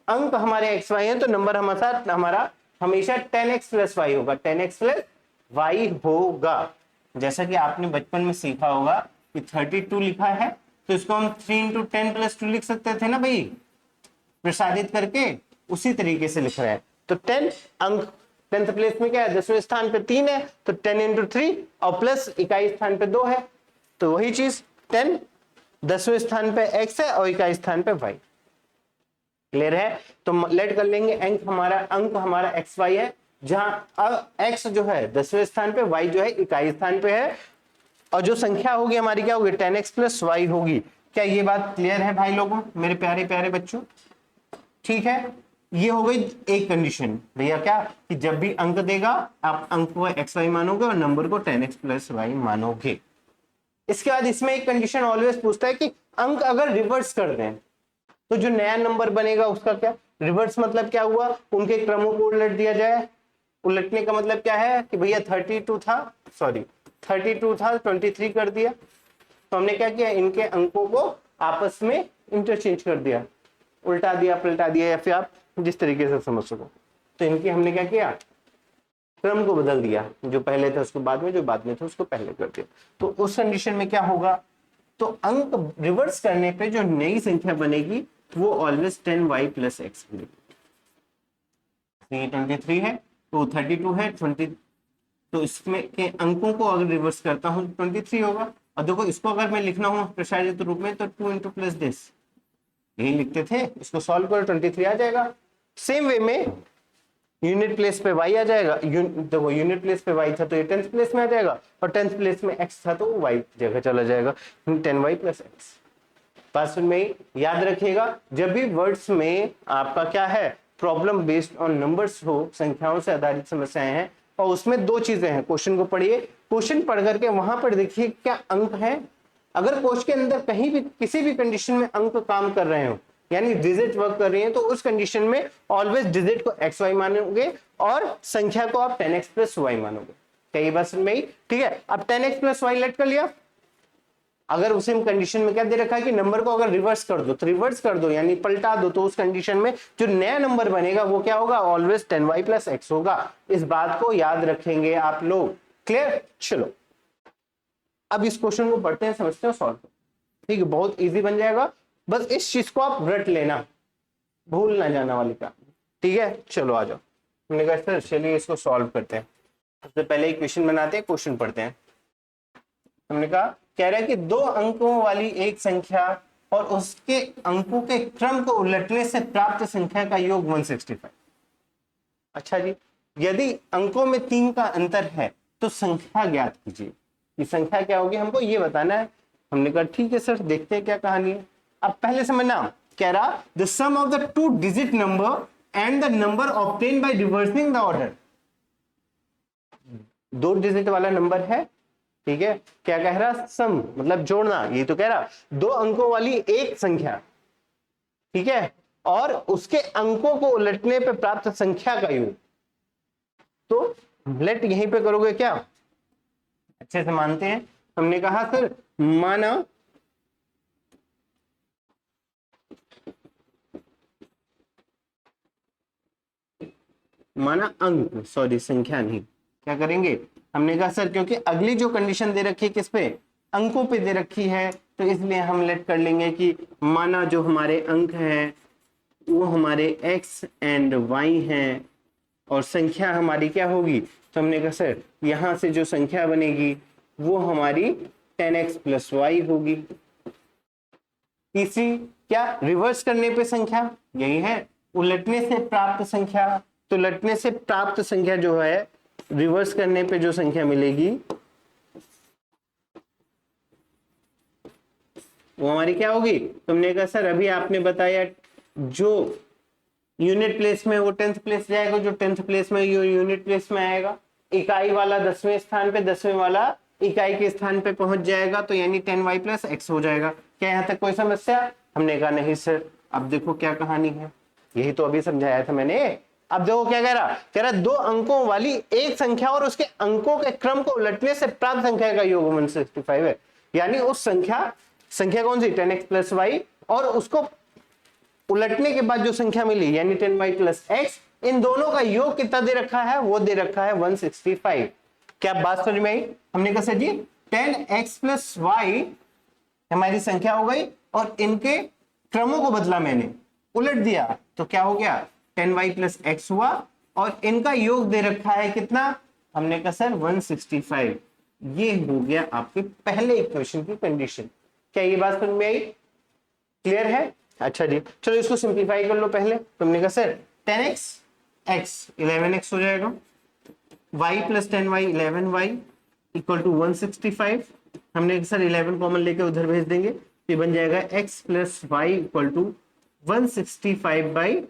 अंक हमारे एक्स वाई है तो नंबर हमारा हमेशा 10x प्लस वाई होगा, 10x प्लस वाई होगा। जैसा कि आपने बचपन में सीखा होगा कि 32 लिखा है तो इसको हम 3 इंटू 10 प्लस 2 लिख सकते थे ना भाई, प्रसारित करके, उसी तरीके से लिख रहे हैं। तो 10 अंक 10th प्लेस में क्या है, 10वें स्थान पे 3 है, तो 10 इंटू 3 और प्लस इकाई स्थान पे 2 है, तो वही चीज 10 10वें स्थान पे x है और इकाई स्थान पे y। क्लियर है? तो लेट कर लेंगे अंक हमारा एक्स वाई है, जहां x जो है 10वें स्थान पे, y जो है इकाई स्थान पे है, और जो संख्या होगी हमारी क्या होगी, 10x प्लस वाई होगी। क्या ये बात क्लियर है भाई लोगों, मेरे प्यारे प्यारे बच्चों? ठीक है, ये हो गई एक कंडीशन भैया, क्या कि जब भी अंक देगा आप अंक को एक्स वाई मानोगे और नंबर को 10x प्लस वाई मानोगे। इसके बाद इसमें एक कंडीशन ऑलवेज पूछता है कि अंक अगर रिवर्स कर दें तो जो नया नंबर बनेगा उसका क्या, रिवर्स मतलब क्या हुआ, उनके क्रमों को उलट दिया जाए। उलटने का मतलब क्या है कि भैया 32 था 23 कर दिया, तो हमने क्या किया, इनके अंकों को आपस में इंटरचेंज कर दिया, उल्टा दिया, पलटा दिया, या फिर आप जिस तरीके से समझ सको। तो इनकी हमने क्या किया, क्रम को बदल दिया, जो पहले था उसको बाद में, जो बाद में था उसको पहले कर दिया। तो उस कंडीशन में क्या होगा, तो अंक रिवर्स करने पे जो नई संख्या बनेगी वो ऑलवेज 10y प्लस एक्स बनेगी। 23 है तो 32 है 20, तो इसमें के अंकों को अगर रिवर्स करता हूं तो 23 होगा। और देखो इसको अगर मैं लिखना हूं प्रसारित रूप में तो 2 इंटू प्लस दिस, यही लिखते थे, इसको सॉल्व करो 23 आ जाएगा। सेम वे में यूनिट प्लेस पे y आ जाएगा, देखो यूनिट प्लेस पे y था तो ये 10th प्लेस में आ जाएगा, और 10th प्लेस में x था तो y जगह चला जाएगा, 10y प्लस एक्स। पास में याद रखिएगा, जब भी वर्ड्स में आपका क्या है, प्रॉब्लम बेस्ड ऑन नंबर्स हो, संख्याओं से आधारित समस्याएं हैं, और उसमें दो चीजें हैं, क्वेश्चन को पढ़िए, क्वेश्चन पढ़ करके वहां पर देखिए क्या अंक है। अगर क्वेश्चन के अंदर कहीं भी किसी भी कंडीशन में अंक काम कर रहे हो, यानी डिजिट वर्क कर रही है, तो उस कंडीशन में ऑलवेज डिजिट को एक्स वाई मानोगे और संख्या को आप 10x प्लस वाई मानोगे। क्या ये बात समझ में आई? ठीक है, अब 10x प्लस वाई लेट कर लिया, अगर उसी कंडीशन में क्या दे रखा है कि नंबर को अगर रिवर्स कर दो, तो रिवर्स कर दो यानी पलटा दो, तो उस कंडीशन में जो नया नंबर बनेगा वो क्या होगा, ऑलवेज 10y प्लस एक्स होगा। इस बात को याद रखेंगे आप लोग। क्लियर? चलो अब इस क्वेश्चन को पढ़ते हैं, समझते हैं, सॉल्व। ठीक है, बहुत इजी बन जाएगा, बस इस चीज को आप रट लेना, भूल ना जाना वाली का। ठीक है, चलो आ जाओ। हमने कहा सर चलिए इसको सॉल्व करते हैं। सबसे पहले एक क्वेश्चन बनाते हैं, क्वेश्चन पढ़ते हैं। हमने कहा, कह रहा है कि 2 अंकों वाली एक संख्या और उसके अंकों के क्रम को उलटने से प्राप्त संख्या का योग 165। अच्छा जी, यदि अंकों में 3 का अंतर है तो संख्या ज्ञात कीजिए। ये संख्या क्या होगी हमको ये बताना है। हमने कहा ठीक है सर, देखते हैं क्या कहानी है। अब पहले समझना, कह रहा the sum of the 2 digit number and the number obtain by reversing the order. 2 digit वाला नंबर है, ठीक है, क्या कह रहा, सम मतलब जोड़ना, ये तो कह रहा 2 अंकों वाली एक संख्या, ठीक है, और उसके अंकों को उलटने पे प्राप्त संख्या का योग। तो लेट यहीं पे करोगे क्या, अच्छे से मानते हैं। हमने कहा सर माना अंक, सॉरी संख्या नहीं, क्या करेंगे, हमने कहा सर क्योंकि अगली जो कंडीशन दे रखी है किस पे, अंकों पे दे रखी है, तो इसलिए हम लेट कर लेंगे कि माना जो हमारे अंक हैं वो हमारे x एंड y हैं और संख्या हमारी क्या होगी, तो हमने कहा सर यहां से जो संख्या बनेगी वो हमारी 10x प्लस वाई होगी। तीसरी क्या, रिवर्स करने पे संख्या, यही है उलटने से प्राप्त संख्या। तो उलटने से प्राप्त संख्या जो है, रिवर्स करने पे जो संख्या मिलेगी वो हमारी क्या होगी। तुमने कहा सर अभी आपने बताया जो यूनिट प्लेस में वो 10th प्लेस जाएगा, जो 10th प्लेस में यूनिट प्लेस में आएगा, इकाई वाला 10वें स्थान पे, 10वें वाला इकाई के स्थान पे पहुंच जाएगा, तो यानी 10y प्लस एक्स हो जाएगा। क्या यहां तक कोई समस्या, हमने कहा नहीं सर। अब देखो क्या कहानी है, यही तो अभी समझाया था मैंने। अब देखो क्या कह रहा दो अंकों वाली एक संख्या और उसके अंकों के क्रम को उलटने से प्राप्त संख्या का योग 165 है। यानी उस संख्या कौन सी, 10x प्लस वाई, और उसको उलटने के बाद जो संख्या मिली यानी 10y प्लस एक्स, इन दोनों का योग कितना दे रखा है, वो दे रखा है 165। क्या बात समझ में आई। हमने कहा सर जी 10x प्लस वाई हमारी संख्या हो गई और इनके क्रमों को बदला मैंने, उलट दिया, तो क्या हो गया 10y प्लस एक्स हुआ और इनका योग दे रखा है कितना, हमने कहा सर 165। ये हो गया आपके पहले इक्वेशन की कंडीशन। क्या ये बात समझ में आई, क्लियर है। अच्छा जी चलो इसको सिंप्लीफाई कर लो पहले। तुमने कहा सर 10x x 11x हो जाएगा, y plus 10y 11y equal to 165। हमने सर 11 कॉमन लेके उधर भेज देंगे, ये बन जाएगा x plus y equal to 165 by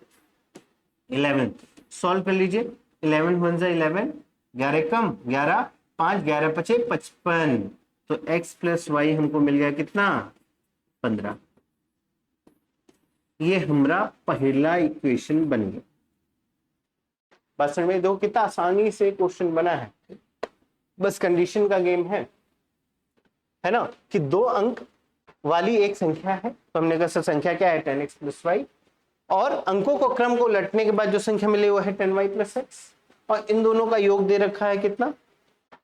11। Solve कर लीजिए, 11 वन जा 11, 11 कम 11, 5 11 पचे 55, तो x प्लस वाई हमको मिल गया कितना 15। ये हमारा पहला इक्वेशन बन गया। बस में दो कितना आसानी से क्वेश्चन बना है, बस कंडीशन का गेम है ना, कि दो अंक वाली एक संख्या है, तो हमने कहा सर संख्या क्या है 10x प्लस वाई, और अंकों को क्रम को उलटने के बाद जो संख्या मिले वो है 10y प्लस एक्स, और इन दोनों का योग दे रखा है कितना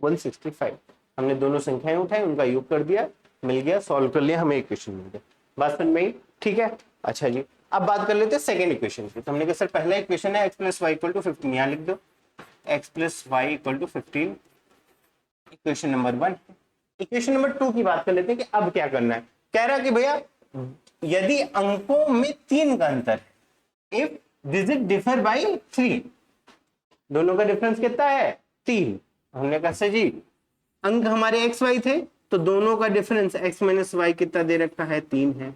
165। हमने दोनों संख्याएं उठाई, उनका योग कर दिया, मिल गया, सॉल्व कर लिया, हमें इक्वेशन मिल गया। बात समझ में आई, ठीक है। अच्छा जी अब बात कर लेते हैं सेकेंड इक्वेशन की। तो हमने कहा सर पहला इक्वेशन है x plus y equal to 15, यहाँ लिख दो x plus y equal to 15, equation number 1। Equation number 2 की बात कर लेते हैं कि अब क्या करना है। कह रहा है कि भैया यदि अंकों में 3 का अंतर है, इफ डिजिट डिफर बाई 3, दोनों का डिफरेंस कितना है 3। हमने कहा सर जी अंक हमारे एक्स वाई थे, तो दोनों का डिफरेंस x माइनस वाई कितना दे रखा है 3 है,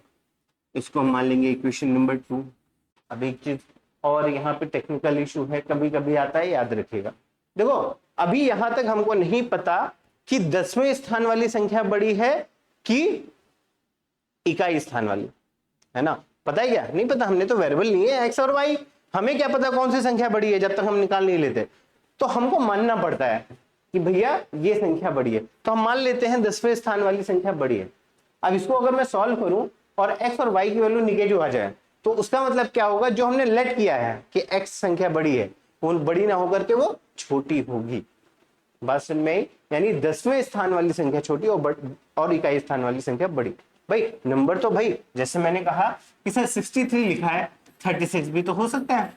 इसको हम मान लेंगे इक्वेशन नंबर 2। अब एक चीज और यहाँ पे टेक्निकल इशू है, कभी कभी आता है, याद रखिएगा। देखो अभी यहां तक हमको नहीं पता कि 10वें स्थान वाली संख्या बड़ी है कि इकाई स्थान वाली, है ना, पता है क्या, नहीं पता, हमने तो वेरिएबल नहीं है x और y, हमें क्या पता कौन सी संख्या बड़ी है जब तक हम निकाल नहीं लेते। तो हमको मानना पड़ता है कि भैया ये संख्या बड़ी है, तो हम मान लेते हैं 10वें स्थान वाली संख्या बड़ी है। अब इसको अगर मैं सॉल्व करूं और x और y की वैल्यू निगेटिव आ जाए, तो उसका मतलब क्या होगा, जो हमने लेट किया है कि x संख्या बड़ी है, वो बड़ी ना होकर के वो छोटी होगी। बात समझ में आई, यानी 10वें स्थान वाली संख्या छोटी और इकाई स्थान वाली संख्या बड़ी। भाई नंबर तो भाई जैसे मैंने कहा कि सर 63 लिखा है, 36 भी तो हो सकता है।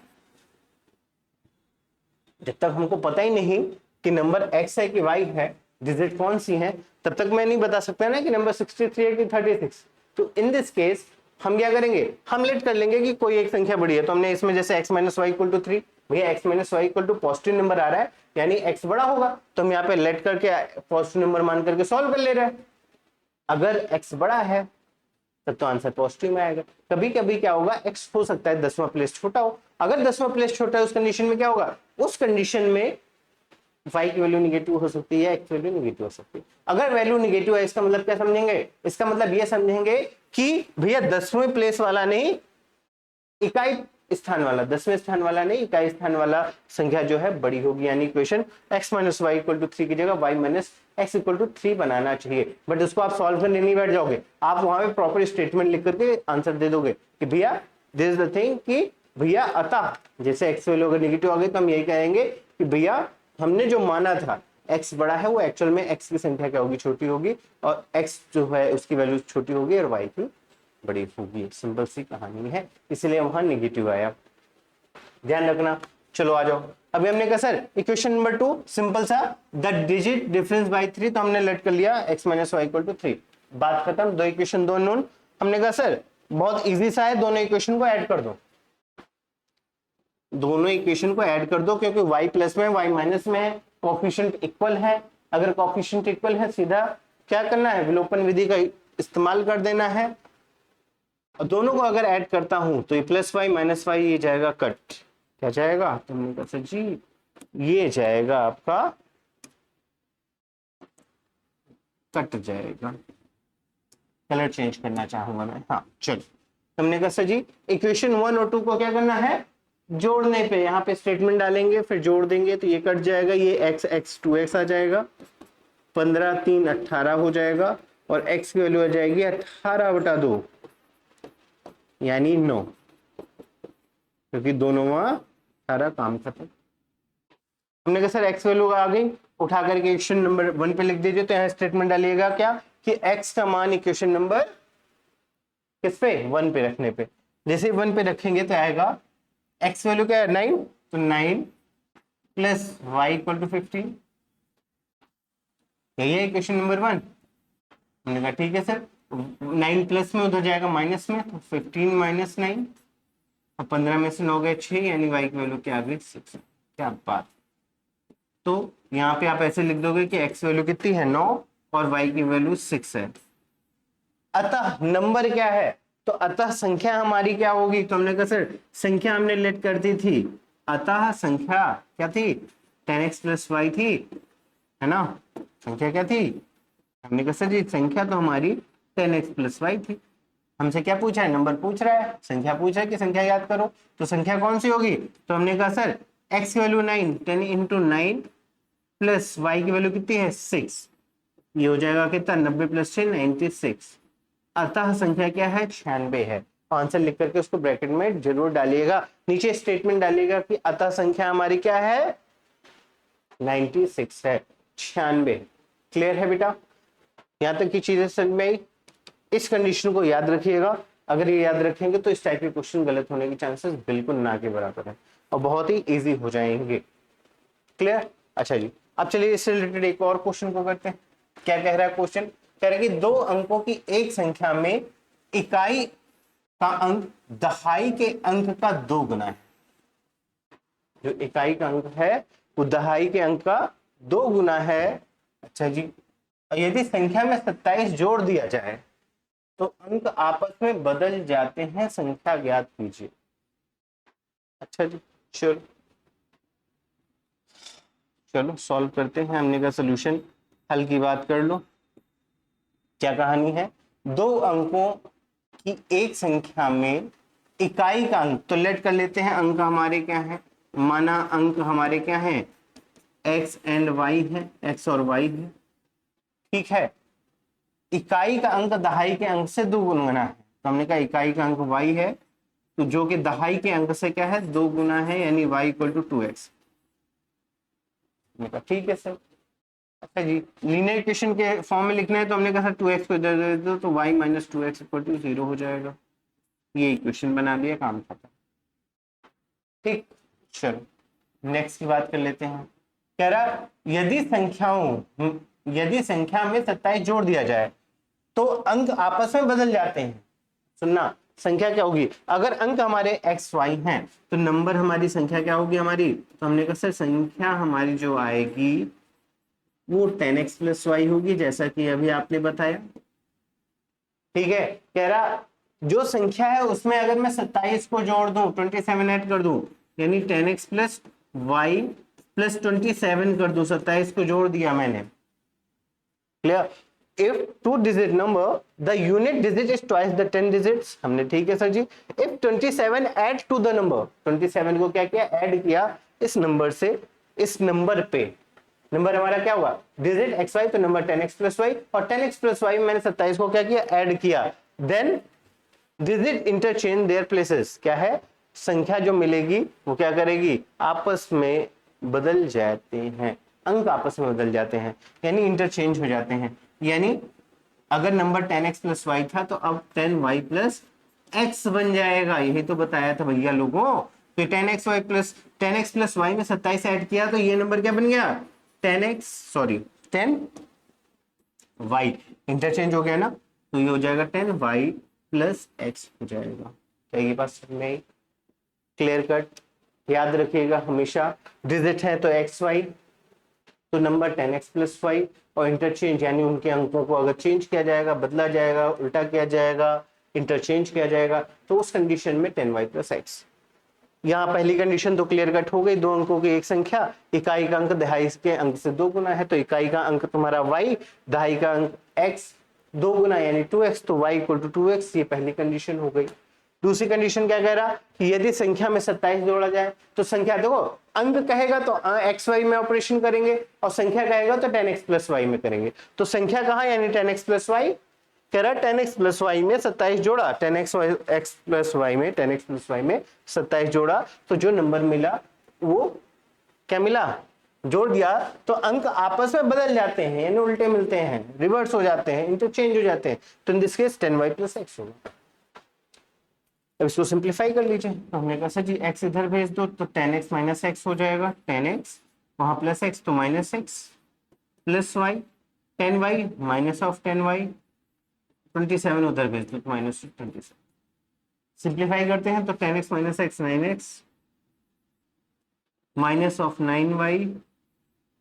जब तक हमको पता ही नहीं कि नंबर x है कि y है, डिजिट कौन सी है, तब तक मैं नहीं बता सकता ना कि नंबर 63 है कि 36। तो इन दिस केस हम क्या करेंगे, हम लेट कर लेंगे कि कोई एक संख्या बड़ी है। तो हमने इसमें जैसे x minus y equal to 3, भैया x minus y equal to positive number आ रहा है, यानी x बड़ा होगा, तो हम यहाँ पे लेट करके पॉजिटिव नंबर मान करके सॉल्व कर ले रहे हैं। अगर x बड़ा है तब तो आंसर पॉजिटिव में आएगा। कभी कभी क्या होगा, x हो सकता है 10वां प्लेस छोटा हो, अगर 10वां प्लेस छोटा है उस कंडीशन में क्या होगा, उस कंडीशन में y की वैल्यू निगेटिव हो सकती है, x वैल्यू निगेटिव हो सकती है। अगर वैल्यू निगेटिव है इसका मतलब क्या समझेंगे, इसका मतलब ये समझेंगे कि भैया 10वें प्लेस वाला नहीं इकाई स्थान वाला, 10वें स्थान वाला नहीं, इकाई स्थान वाला संख्या जो है बड़ी होगी, यानी equation x minus y equal to 3 की जगह y minus x equal to 3 बनाना चाहिए। बट उसको आप सॉल्व करने नहीं बैठ जाओगे, आप वहां पे प्रॉपर स्टेटमेंट लिख करके आंसर दे दोगे कि भैया दिस इज द थिंग, कि भैया अतः जैसे x वैल्यू अगर नेगेटिव आ गई तो हम यही कहेंगे कि भैया हमने जो माना था x बड़ा है, वो एक्चुअल में x की संख्या क्या होगी, छोटी होगी, और x जो है उसकी वैल्यू छोटी होगी और y की बड़ी होगी। सिंपल सी कहानी है, इसलिए वहां नेगेटिव आया, ध्यान रखना। चलो आ जाओ, अभी हमने कहा सर इक्वेशन नंबर 2 सिंपल सा, द डिजिट डिफरेंस बाय 3, तो हमने लेट कर लिया x minus y equal to 3, बात खत्म। दो इक्वेशन दो नोन, हमने कहा सर बहुत इजी सा है, दोनों इक्वेशन को ऐड कर दो, दोनों इक्वेशन को ऐड कर दो, क्योंकि y प्लस में y माइनस में है, कोफिशिएंट इक्वल है। अगर कोफिशिएंट इक्वल है सीधा क्या करना है, विलोपन विधि का इस्तेमाल कर देना है, और दोनों को अगर ऐड करता हूं तो ये प्लस वाई माइनस वाई ये जाएगा कट, क्या जाएगा, तुमने कहा सर जी ये जाएगा आपका कट जाएगा, कलर चेंज करना चाहूंगा मैं, हाँ चलो। तुमने कहा सर जी इक्वेशन 1 और 2 को क्या करना है, जोड़ने पे यहाँ पे स्टेटमेंट डालेंगे, फिर जोड़ देंगे तो ये कट जाएगा, ये x x 2x आ जाएगा, 15 3 18 हो जाएगा, और x की वैल्यू आ जाएगी 18/2 यानी 9, क्योंकि दोनों वहां 18 काम खत्म। हमने कहा सर x वैल्यू आ गई, उठा करके इक्वेशन नंबर 1 पे लिख दीजिए, तो यहाँ स्टेटमेंट डालिएगा क्या कि x का मान इक्वेशन नंबर किस पे 1 पे रखने पे, जैसे 1 पे रखेंगे तो आएगा x वैल्यू क्या है 9, तो 9 प्लस y इक्वल टू 15, यही है इक्वेशन नंबर 1। हमने कहा ठीक है सर, 9 प्लस में उधर जाएगा माइनस में, तो 15 माइनस 9, और 15 में से 9 गए 6, यानी y की वैल्यू क्या आ गई 6, क्या बात। तो यहाँ पे आप ऐसे लिख दोगे कि x वैल्यू कितनी है 9 और y की वैल्यू 6 है। अतः नंबर क्या है, तो अतः संख्या हमारी क्या होगी, तो हमने कहा सर संख्या हमने लेट कर दी थी, अतः संख्या क्या थी 10x प्लस वाई थी, है ना, संख्या क्या थी, हमने कहा सर जी संख्या तो हमारी 10x प्लस वाई थी। हमसे क्या पूछा है, नंबर पूछ रहा है, संख्या पूछ रहा है कि संख्या याद करो, तो संख्या कौन सी होगी, तो हमने कहा सर x की वैल्यू 9, 10 इंटू 9 प्लस y की वैल्यू कितनी है 6, ये हो जाएगा कितना 90 प्लस 6 96। अतः संख्या क्या है 96 है। आंसर लिख करके उसको ब्रैकेट में जरूर डालिएगा, नीचे स्टेटमेंट डालिएगा कि अतः संख्या हमारी क्या है 96 है, 96। क्लियर है बेटा, यहां तक की चीजें समझ में आई। इस कंडीशन को याद रखिएगा, अगर ये याद रखेंगे तो इस टाइप के क्वेश्चन गलत होने की चांसेस बिल्कुल ना के बराबर है, और बहुत ही इजी हो जाएंगे। क्लियर, अच्छा जी, अब चलिए इससे रिलेटेड एक और क्वेश्चन को करते हैं। क्या कह रहा है क्वेश्चन, कह रहा है कि 2 अंकों की एक संख्या में इकाई का अंक दहाई के अंक का 2 गुना है। जो इकाई का अंक है वो दहाई के अंक का 2 गुना है। अच्छा जी, यदि संख्या में 27 जोड़ दिया जाए तो अंक आपस में बदल जाते हैं, संख्या ज्ञात कीजिए। अच्छा जी, चलो चलो सॉल्व करते हैं। हमने का सोल्यूशन हल की बात कर लो। क्या कहानी है, 2 अंकों की एक संख्या में इकाई का अंक, तो लेट कर लेते हैं अंक हमारे क्या है, माना अंक हमारे क्या है x एंड y है, x और y है, ठीक है। इकाई का अंक दहाई के अंक से 2 गुना है, तो हमने कहा इकाई का अंक y है, तो जो कि दहाई के अंक से क्या है 2 गुना है, यानी y इक्वल टू 2x। ठीक है सर। अच्छा जी, लीनियर इक्वेशन के फॉर्म में लिखना है तो हमने कहा 2x को इधर दे दो तो y minus 2x equal to 0 हो जाएगा। ये इक्वेशन बना दिया, काम खत्म। ठीक, चलो नेक्स्ट की बात कर लेते हैं। कह रहा यदि संख्या में 27 जोड़ दिया जाए तो अंक आपस में बदल जाते हैं। सुनना, संख्या क्या होगी, अगर अंक हमारे x y हैं तो नंबर हमारी संख्या क्या होगी हमारी, तो हमने कहा सर संख्या हमारी जो आएगी वो 10x प्लस वाई होगी, जैसा कि अभी आपने बताया। ठीक है, कह रहा जो संख्या है उसमें अगर मैं 27 को जोड़ दूं, 27 ऐड कर दूं, यानी 10x प्लस वाई प्लस 27 कर दूं, 27 को जोड़ दिया मैंने। Clear, if two digit number the unit digit is twice the 10 digits, हमने ठीक है sir ji. if 27 add to the number, 27 को क्या किया, ऐड किया इस नंबर से इस नंबर पे, नंबर हमारा क्या हुआ डिजिट एक्स वाई, तो नंबर 10x प्लस वाई, और 10x प्लस वाई मैंने 27 को क्या किया, ऐड किया, then digit interchange their places, क्या है संख्या जो मिलेगी वो क्या करेगी, आपस में बदल जाते हैं, अंक आपस में बदल जाते हैं, यानी इंटरचेंज हो जाते हैं। यानी अगर नंबर 10x प्लस वाई था तो अब 10y प्लस x बन जाएगा, यही तो बताया था भैया लोगों। तो 10x प्लस वाई में 27 ऐड किया तो ये नंबर क्या बन गया 10y, इंटरचेंज हो गया ना, तो ये हो जाएगा 10y प्लस x हो जाएगा। क्या ये बात समझ में आई, क्लियर कट। याद रखिएगा हमेशा डिजिट है तो एक्स वाई, तो नंबर 10x प्लस वाई, और इंटरचेंज यानी उनके अंकों को अगर चेंज किया जाएगा, बदला जाएगा, उल्टा किया जाएगा, इंटरचेंज किया जाएगा, तो उस कंडीशन में 10y प्लस एक्स। यहाँ पहली कंडीशन तो क्लियर कट हो गई, दो अंकों की एक संख्या, इकाई का अंक दहाई के अंक से 2 गुना है, तो इकाई का अंक तुम्हारा y, दहाई का अंक x, 2 गुना यानी 2x, तो y इक्वल टू 2x, ये पहली कंडीशन हो गई। दूसरी कंडीशन क्या कह रहा कि यदि संख्या में 27 जोड़ा जाए तो संख्या देखो, अंक कहेगा तो एक्स वाई में ऑपरेशन करेंगे, और संख्या कहेगा तो 10x प्लस वाई में करेंगे। तो संख्या कहाँ यानी 10x प्लस वाई, कह रहा 10x प्लस वाई में 27 जोड़ा, 10x प्लस वाई में 10x प्लस वाई में 27 जोड़ा, तो जो नंबर मिला वो क्या मिला, जोड़ दिया, तो अंक आपस में बदल जाते हैं, यानी उल्टे मिलते हैं, रिवर्स हो जाते हैं, इंटरचेंज हो जाते हैं, तो in this case 10y plus x होगा। अब इसको सिंप्लीफाई कर लीजिए, तो हमने कहा सर जी x इधर भेज दो तो 10x माइनस एक्स हो जाएगा, 10x वहां प्लस x तो minus x plus y, 10y minus of 10y, 27 उधर भेज दो तो माइनस 27। सिंप्लीफाई करते हैं तो 10x minus x 9x minus of 9y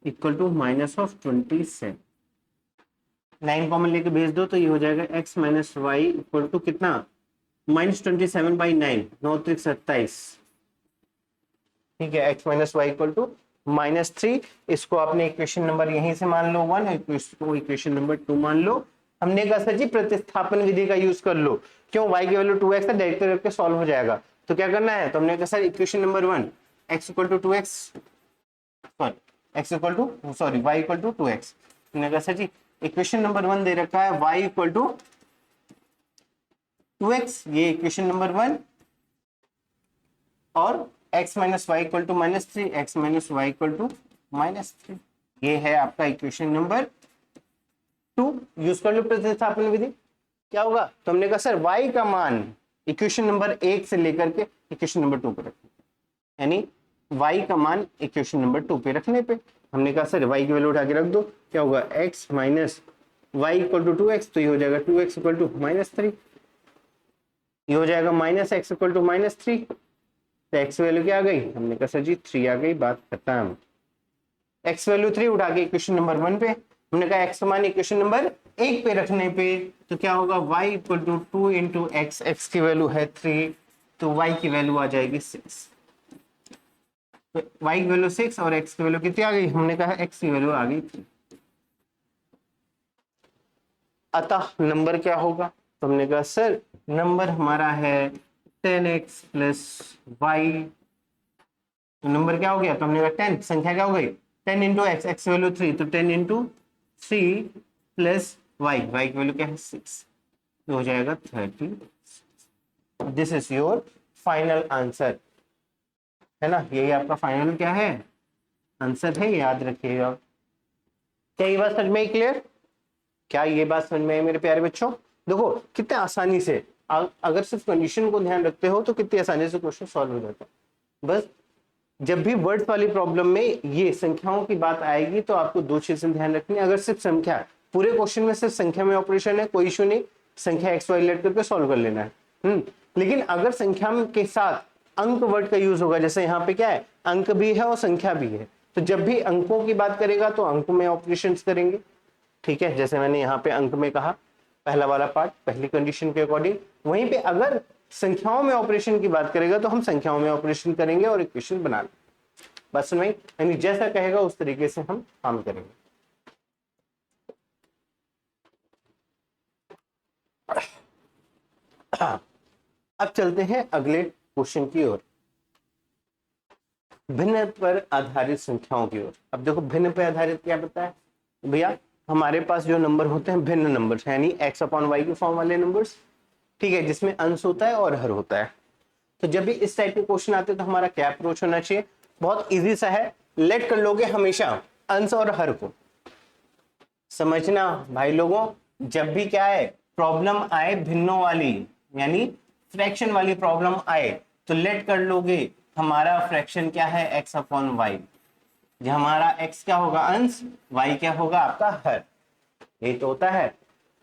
equal to minus of 27। 9 common लेके भेज दो तो ये हो जाएगा x minus y equal to कितना -27/9, 9 त्रिक 27, ठीक है, x minus y equal to -3। इसको आपने इक्वेशन नंबर यहीं से मान लो 1, इसको इक्वेशन नंबर 2 मान लो। हमने कहा सर जी प्रतिस्थापन विधि का यूज कर लो, क्यों y की वैल्यू 2x है, डायरेक्ट करके सॉल्व हो जाएगा। तो क्या करना है, तो हमने कहा sir equation number 1 x equal to 2x, sorry y equal to 2x। हमने कहा सर जी इक्वेशन नंबर 1 दे रखा है y इक्वल टू 2x, ये इक्वेशन नंबर 1, और x minus y equal to -3, x minus y equal to -3, ये है आपका इक्वेशन नंबर 2। यूज कर लो प्रतिस्थापन विधि, क्या होगा, तो हमने कहा सर y का मान इक्वेशन नंबर 1 से लेकर के इक्वेशन नंबर 2 पे रखना, यानी y का मान इक्वेशन नंबर 2 पे रखने पे हमने कहा सर y की वैल्यू उठा के रख दो, क्या होगा x minus y equal to 2x, तो ये हो जाएगा 2x इक्वल टू -3, ये हो जाएगा -x इक्वल टू -3, तो x वैल्यू क्या आ गई, हमने कहा सर जी 3 आ गई, बात खत्म। x वैल्यू 3 उठा के इक्वेशन नंबर 1 पे, हमने कहा x का मान इक्वेशन नंबर 1 पे रखने पे तो क्या होगा y equal to 2 into x, x की वैल्यू है 3, तो y की वैल्यू आ जाएगी 6, तो y की वैल्यू 6 और x की वैल्यू कितनी आ गई, हमने कहा x की वैल्यू आ गई 3। अतः नंबर क्या होगा, तो हमने कहा सर नंबर हमारा है 10x प्लस वाई, तो नंबर क्या हो गया, तो हमने कहा 10, संख्या क्या हो गई 10 इंटू एक्स, एक्स वैल्यू 3, तो 10 इंटू 3 प्लस वाई, वाई की वैल्यू क्या है 6, तो हो जाएगा 30। This is your final answer, है ना, यही आपका फाइनल क्या है आंसर है, याद रखिएगा। क्या ये बात समझ में क्लियर, क्या ये बात समझ में आई मेरे प्यारे बच्चों। देखो कितने आसानी से, अगर सिर्फ कंडीशन को ध्यान रखते हो तो कितनी आसानी से क्वेश्चन सॉल्व हो जाता है। बस जब भी वर्ड्स वाली प्रॉब्लम में ये संख्याओं की बात आएगी तो आपको दो चीजें ध्यान रखनी है। अगर सिर्फ संख्या, पूरे क्वेश्चन में सिर्फ संख्या में ऑपरेशन है, कोई इशू नहीं, संख्या एक्स वाई लेट करके सॉल्व कर लेना है। लेकिन अगर संख्या के साथ अंक वर्ड का यूज होगा, जैसे यहाँ पे क्या है, अंक भी है और संख्या भी है, तो जब भी अंकों की बात करेगा तो अंक में ऑपरेशंस करेंगे, ठीक है, जैसे मैंने यहाँ पे अंक में कहा पहला वाला पार्ट, पहली कंडीशन के अकॉर्डिंग। वहीं पे अगर संख्याओं में ऑपरेशन की बात करेगा तो हम संख्याओं में ऑपरेशन करेंगे और इक्वेशन बना लेंगे। बस में यानी जैसा कहेगा उस तरीके से हम काम करेंगे। अब चलते हैं अगले क्वेश्चन की ओर, भिन्न पर आधारित संख्याओं की ओर। अब देखो भिन्न पर आधारित क्या पता है भैया, हमारे पास जो नंबर होते हैं भिन्न नंबर्स, यानी x अपॉन वाई के फॉर्म वाले नंबर्स, ठीक है, जिसमें अंश होता है और हर होता है। तो जब भी इस टाइप के क्वेश्चन आते हैं तो हमारा क्या अप्रोच होना चाहिए? बहुत इजी सा है, लेट कर लोगे हमेशा अंश और हर को। समझना भाई लोगों, जब भी क्या है प्रॉब्लम आए भिन्नों वाली, यानी फ्रैक्शन वाली प्रॉब्लम आए, तो लेट कर लोगे हमारा फ्रैक्शन क्या है x अपॉन वाई। हमारा x क्या होगा अंश, y क्या होगा आपका हर। ये तो होता है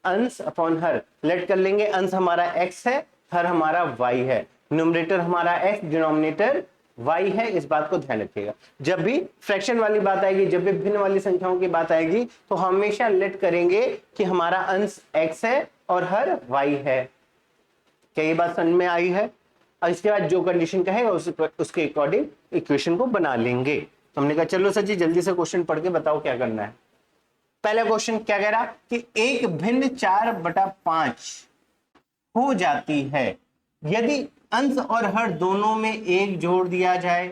अंश अपॉन हर, लेट कर लेंगे अंश हमारा x है, हर हमारा y है, न्यूमरेटर हमारा x, डिनोमिनेटर y है। इस बात को ध्यान रखिएगा, जब भी फ्रैक्शन वाली बात आएगी, जब भी भिन्न वाली संख्याओं की बात आएगी, तो हमेशा लेट करेंगे कि हमारा अंश x है और हर y है। क्या ये बात समझ में आई है? और इसके बाद जो कंडीशन कहेगा उसके अकॉर्डिंग इक्वेशन को बना लेंगे। तो हमने कहा चलो सर जी जल्दी से क्वेश्चन पढ़ के बताओ क्या करना है। पहला क्वेश्चन क्या कह रहा कि एक भिन्न 4/5 हो जाती है यदि अंश और हर दोनों में एक जोड़ दिया जाए।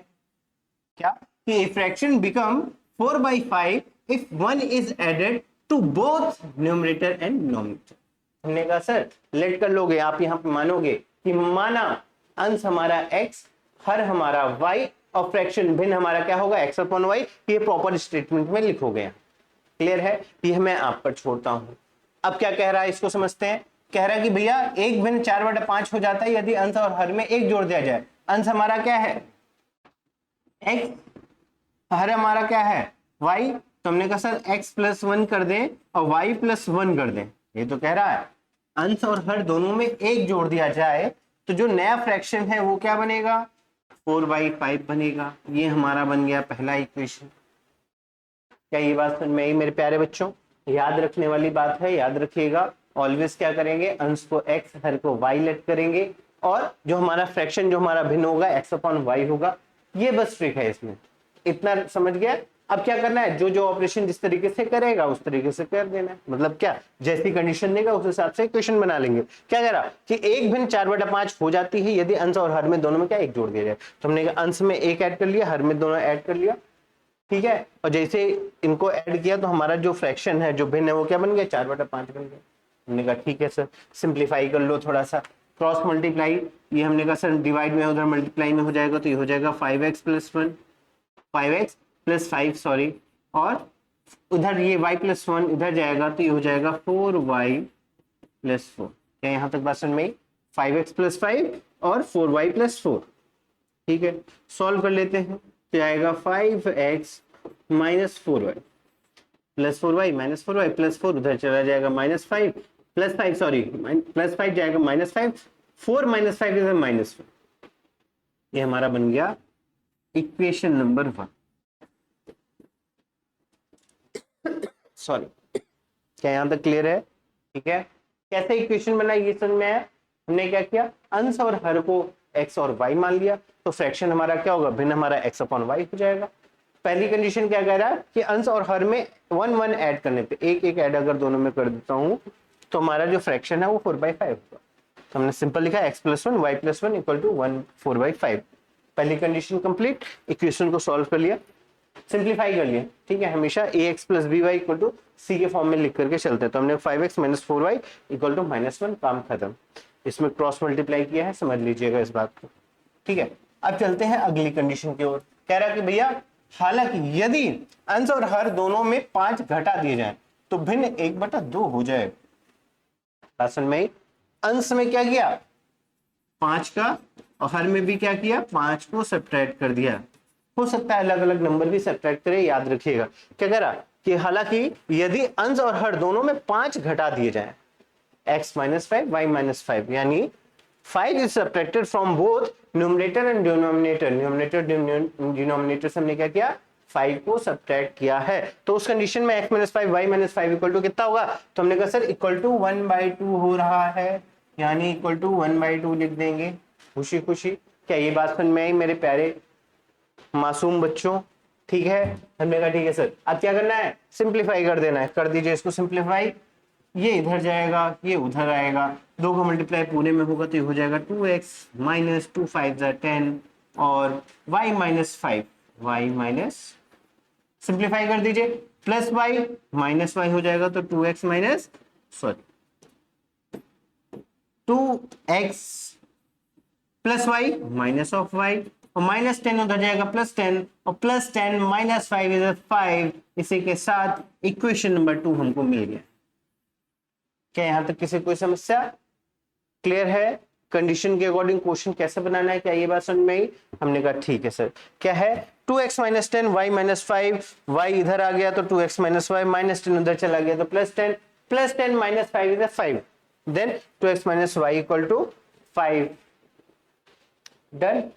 क्या कि fraction become 4/5 if 1 is added to both numerator and denominator. हमने कहा सर लेट कर लोगे आप, यहां पे मानोगे कि माना अंश हमारा x, हर हमारा y और फ्रैक्शन भिन्न हमारा क्या होगा x अपॉन y। ये प्रॉपर स्टेटमेंट में लिखोगे। क्लियर है? ये मैं आप पर छोड़ता हूं। अब क्या कह रहा है इसको समझते हैं। कह रहा है कि भैया एक भिन्न 4/5 हो जाता है यदि अंश और हर में एक जोड़ दिया जाए। अंश हमारा क्या है x, हर हमारा क्या है y। तो हमने कहा सर x प्लस 1 कर दें और y प्लस 1 कर दें। ये तो कह रहा है अंश और हर दोनों में एक जोड़ दिया जाए तो जो नया फ्रैक्शन है वो क्या बनेगा 4/5 बनेगा। ये हमारा बन गया पहला इक्वेशन। क्या ये बात समझ में आई मेरे प्यारे बच्चों? याद रखने वाली बात है, याद रखिएगा। ऑलवेज क्या करेंगे, अंश को x, हर को y लेट करेंगे और जो हमारा फ्रैक्शन जो हमारा भिन्न होगा x अपॉन y होगा। ये बस ट्रिक है इसमें, इतना समझ गया। अब क्या करना है, जो जो ऑपरेशन जिस तरीके से करेगा उस तरीके से कर देना है। मतलब क्या, जैसी कंडीशन देगा उस हिसाब से इक्वेशन बना लेंगे। क्या कह रहा कि एक भिन्न 4/5 हो जाती है यदि अंश और हर में दोनों में क्या एक जोड़ दिया जाए। तो हमने अंश में एक ऐड कर लिया, हर में दोनों ऐड कर लिया, ठीक है। और जैसे इनको ऐड किया तो हमारा जो फ्रैक्शन है जो भिन्न है वो क्या बन गया 4/5 बन गया। हमने कहा ठीक है सर, सिंप्लीफाई कर लो थोड़ा सा, क्रॉस मल्टीप्लाई। ये हमने कहा सर डिवाइड में उधर मल्टीप्लाई में हो जाएगा तो ये हो जाएगा 5x plus 1, 5x plus 5 sorry, और उधर ये y प्लस 1 इधर जाएगा तो ये हो जाएगा 4y प्लस 4। क्या यहां तक बात समझ में आई? 5x प्लस 5 और 4y प्लस 4, ठीक है। सॉल्व कर लेते हैं तो आएगा 5x minus 4y plus 4y minus 4y plus 4 उधर चला जाएगा -5 प्लस 5 सॉरी प्लस 5 जाएगा -5, 4 माइनस 5 इधर -4। ये हमारा बन गया इक्वेशन नंबर 1। सॉरी, क्या यहां तक क्लियर है? ठीक है। कैसे इक्वेशन बना ये समझ में आया? हमने क्या किया, अंश और हर को x और y मान लिया तो फ्रैक्शन हमारा क्या होगा, भिन्न हमारा x अपॉन y हो जाएगा। पहली कंडीशन क्या कह रहा है कि अंश और हर में 1 1 ऐड करने पे, एक एक ऐड अगर दोनों में कर देता हूं तो हमारा जो फ्रैक्शन है वो 4/5 होगा। तो हमने सिंपल लिखा x plus 1 y plus 1 equal to 1 4/5। पहली कंडीशन कंप्लीट, इक्वेशन को सॉल्व कर लिया, सिंप्लीफाई कर लिया, ठीक है। हमेशा ax plus by equal to c के फॉर्म में लिख करके चलते हैं। तो हमने 5x minus 4y equal to -1, काम खत्म। इसमें क्रॉस मल्टीप्लाई किया है, समझ लीजिएगा इस बात को, ठीक है। अब चलते हैं अगली कंडीशन की ओर। कह रहा है कि भैया हालांकि यदि अंश और हर दोनों में 5 घटा दिए जाए तो भिन्न 1/2 हो जाए। राशन में अंश में क्या किया 5 का और हर में भी क्या किया 5 को सब्ट्रैक्ट कर दिया। हो सकता है अलग अलग नंबर भी सब्ट्रैक्ट करें, याद रखिएगा। क्या कह रहा कि हालांकि यदि अंश और हर दोनों में 5 घटा दिए जाए, x minus 5 y minus 5, यानी 5 is subtracted from both numerator and denominator। Numerator denominator से हमने क्या किया 5 को सब्ट्रैक्ट किया है। तो उस कंडीशन में x minus 5 y minus 5 equal to कितना होगा? तो हमने कहा सर इक्वल टू 1/2 हो रहा है, यानी इक्वल टू 1/2 लिख देंगे खुशी खुशी। क्या ये बात समझ में आई मेरे प्यारे मासूम बच्चों? ठीक है, हमने कहा ठीक है सर। अब क्या करना है, सिंप्लीफाई कर देना है। कर दीजिए इसको सिंप्लीफाई। ये इधर जाएगा, ये उधर आएगा, दो का मल्टीप्लाई पूरे में होगा तो ये हो जाएगा 2x माइनस 2 5 10 और y minus 5, y minus, simplify कर दीजिए, प्लस y माइनस y हो जाएगा तो 2x minus, sorry 2x plus y minus of y, और माइनस 10 उधर जाएगा प्लस 10, और प्लस 10 माइनस 5 इज 5। इसी के साथ इक्वेशन नंबर 2 हमको मिल गया। क्या यहां तक किसी कोई समस्या क्लियर है? कंडीशन के अकॉर्डिंग क्वेश्चन कैसे बनाना है, क्या ये बात समझ में आई? हमने कहा ठीक है सर। क्या है? 2x minus 10 y minus 5, y इधर आ गया तो 2x माइनस y, माइनस 10 उधर चला गया तो plus 10, plus 10 minus 5 is 5, then 2x minus y equal to 5। Done?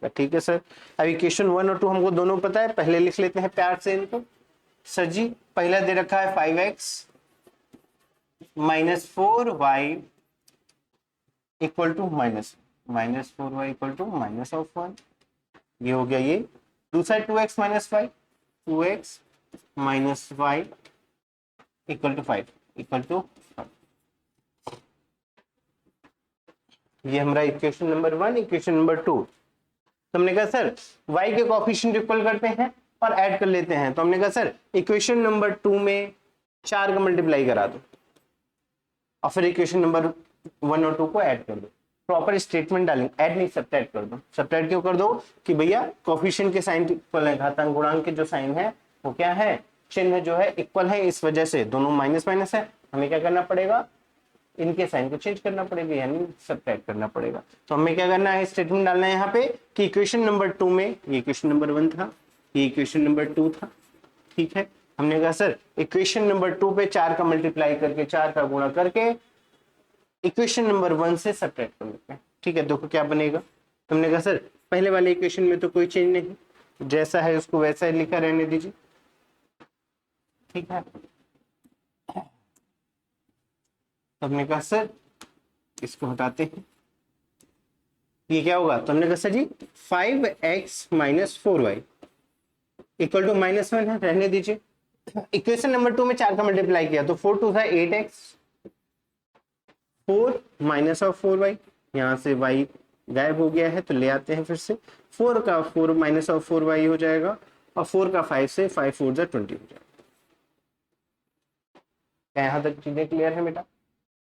ठीक है सर। अब इक्वेशन 1 और 2 हमको दोनों पता है, पहले लिख लेते हैं प्यार से इनको। सर जी पहला दे रखा है 5x minus 4y equal to minus 4y equal to minus of 1, ये हो गया ये। दूसरा 2x minus 5, 2x minus y equal to 5 equal to, ये हमारा इक्वेशन नंबर 1। इक्वेशन नंबर 2 तो हमने कहा सर y के कोएफिशिएंट इक्वल करते हैं और ऐड कर लेते हैं, तो हमने कहा सर इक्वेशन नंबर 2 में 4 का मल्टीप्लाई करा दो और फिर इक्वेशन नंबर 1 और 2 को ऐड कर दो। प्रॉपर स्टेटमेंट डालेंगे, ऐड नहीं सब्ट्रैक्ट कर दो। सब्ट्रैक्ट क्यों कर दो? कि भैया कोएफिशिएंट के साइन इक्वल है, घातांक गुणांक के जो साइन है वो क्या है, चिन्ह जो है इक्वल है, इस वजह से दोनों माइनस माइनस है, हमें क्या करना पड़ेगा, इनके साइन को चेंज करना पड़ेगा, यानी सब्ट्रैक्ट करना पड़ेगा। तो हमें क्या करना है, स्टेटमेंट डालना है यहाँ पे कि इक्वेशन नंबर 2 में, ये इक्वेशन नंबर 1 था, ये इक्वेशन नंबर 2 था, ठीक है। हमने कहा सर इक्वेशन नंबर 2 पे 4 का मल्टीप्लाई करके, 4 का गुणा करके इक्वेशन नंबर 1 से सब्ट्रैक्ट कर लेते हैं, ठीक है। देखो क्या बनेगा। हमने कहा सर पहले वाले इक्वेशन में तो कोई चेंज नहीं, जैसा है उसको वैसा ही लिखा रहने दीजिए, ठीक है। तो हमने कहा सर इसको हटाते हैं, ये क्या होगा, तो हमने कहा sir ji 5x minus 4y equal to minus 1 है, रहने दीजिए। इक्वेशन नंबर 2 में 4 का मल्टीप्लाई किया तो 4 2 था 8x, 4 माइनस ऑफ 4y, यहां से y गायब हो गया है तो ले आते हैं फिर से, 4 का 4 माइनस ऑफ 4y हो जाएगा, और 4 का 5 से 5 4 20 हो जाएगा। क्या यहां तक चीजें क्लियर है बेटा?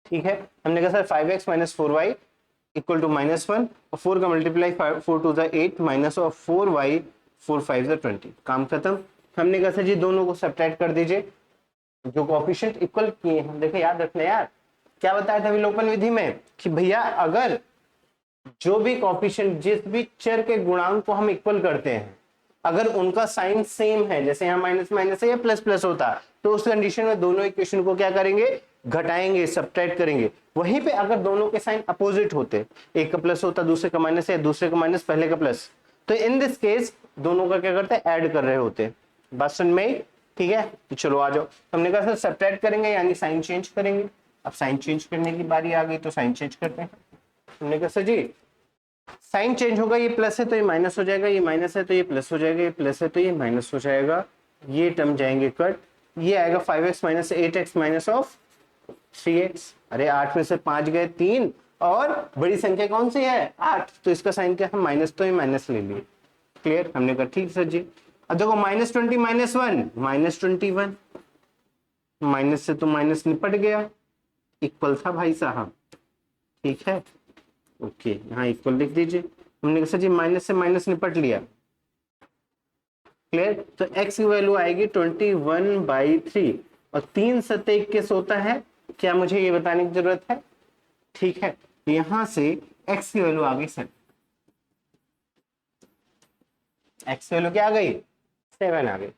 ठीक है। हमने कहा sir 5x minus 4y equal to minus 1, और 4 का मल्टीप्लाई 4 2 8 माइनस ऑफ 4y 4 5 20, काम खत्म। हमने कहा सर जी दोनों को सब्ट्रैक्ट कर दीजिए, जो कोएफिशिएंट इक्वल किए हैं, देखो याद रखना यार, क्या बताया था विलोपन विधि में कि भैया अगर जो भी कोएफिशिएंट, जिस भी चर के गुणांक को हम इक्वल करते हैं, अगर उनका साइन सेम है, जैसे यहाँ माइनस माइनस है या प्लस प्लस होता, तो उस कंडीशन में दोनों इक्वेशन को क्या करेंगे, घटाएंगे, सब्ट्रैक्ट करेंगे। वहीं पे अगर दोनों के साइन अपोजिट होते, एक का प्लस होता दूसरे का माइनस है, दूसरे का माइनस पहले का प्लस, तो इन दिस केस दोनों का क्या करते हैं, ऐड कर रहे होते। बात समझ में, ठीक है। तो चलो आ जाओ, हमने कहा सर सब्ट्रैक्ट करेंगे यानी साइन चेंज करेंगे। अब साइन चेंज करने की बारी आ गई तो साइन चेंज करते हैं। हमने कहा सर जी साइन चेंज होगा, ये प्लस है तो ये माइनस हो जाएगा, ये माइनस है तो ये प्लस हो जाएगा, ये प्लस है तो ये माइनस हो जाएगा, ये टर्म जाएंगे कट, ये आएगा 5x minus 8x minus of 3x। अरे 8 में से 5 गए 3, और बड़ी संख्या कौन सी है 8, तो इसका साइन क्या है माइनस, तो ये माइनस ले लिए। क्लियर? हमने कहा ठीक सर जी। अब देखो माइनस 20 माइनस 1 माइनस 21, माइनस से तो माइनस निपट गया, इक्वल था भाई साहब, ठीक है। ओके यहाँ इक्वल लिख दीजिए। हमने कहा सर जी माइनस से माइनस निपट लिया, क्लियर। तो x की वैल्यू आएगी 21/3, और 3 सत्ते 21 होता है, क्या मुझे ये बताने की जरूरत है? ठीक है। तो यहां से x की वैल्यू आ गई सर, x की वैल्यू क्या आ गई, 7 आ गई।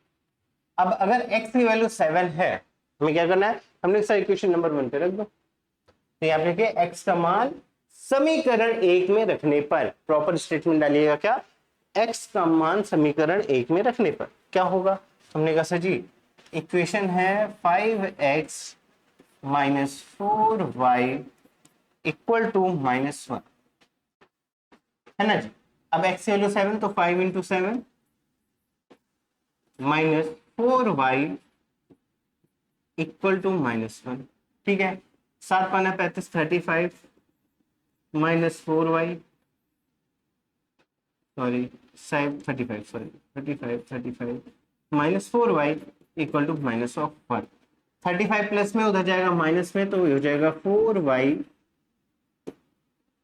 अब अगर x की वैल्यू 7 है, हमें क्या करना है, हमने सर इक्वेशन नंबर 1 पे रख दो, तो यहाँ पे क्या x का मान समीकरण 1 में रखने पर, प्रॉपर स्टेटमेंट डालिएगा, क्या x का मान समीकरण 1 में रखने पर क्या होगा। हमने कहा सर जी इक्वेशन है 5x minus 4y equal to minus 1, है ना जी। अब x की वैल्यू 7 तो 5 into 7 minus 4y equal to minus 1, ठीक है, 7 पाना 35, 35 minus 4y, sorry 35 sorry 35 minus 4y equal to minus of 1। 35 plus में उधर जाएगा माइनस में, तो हो जाएगा 4y,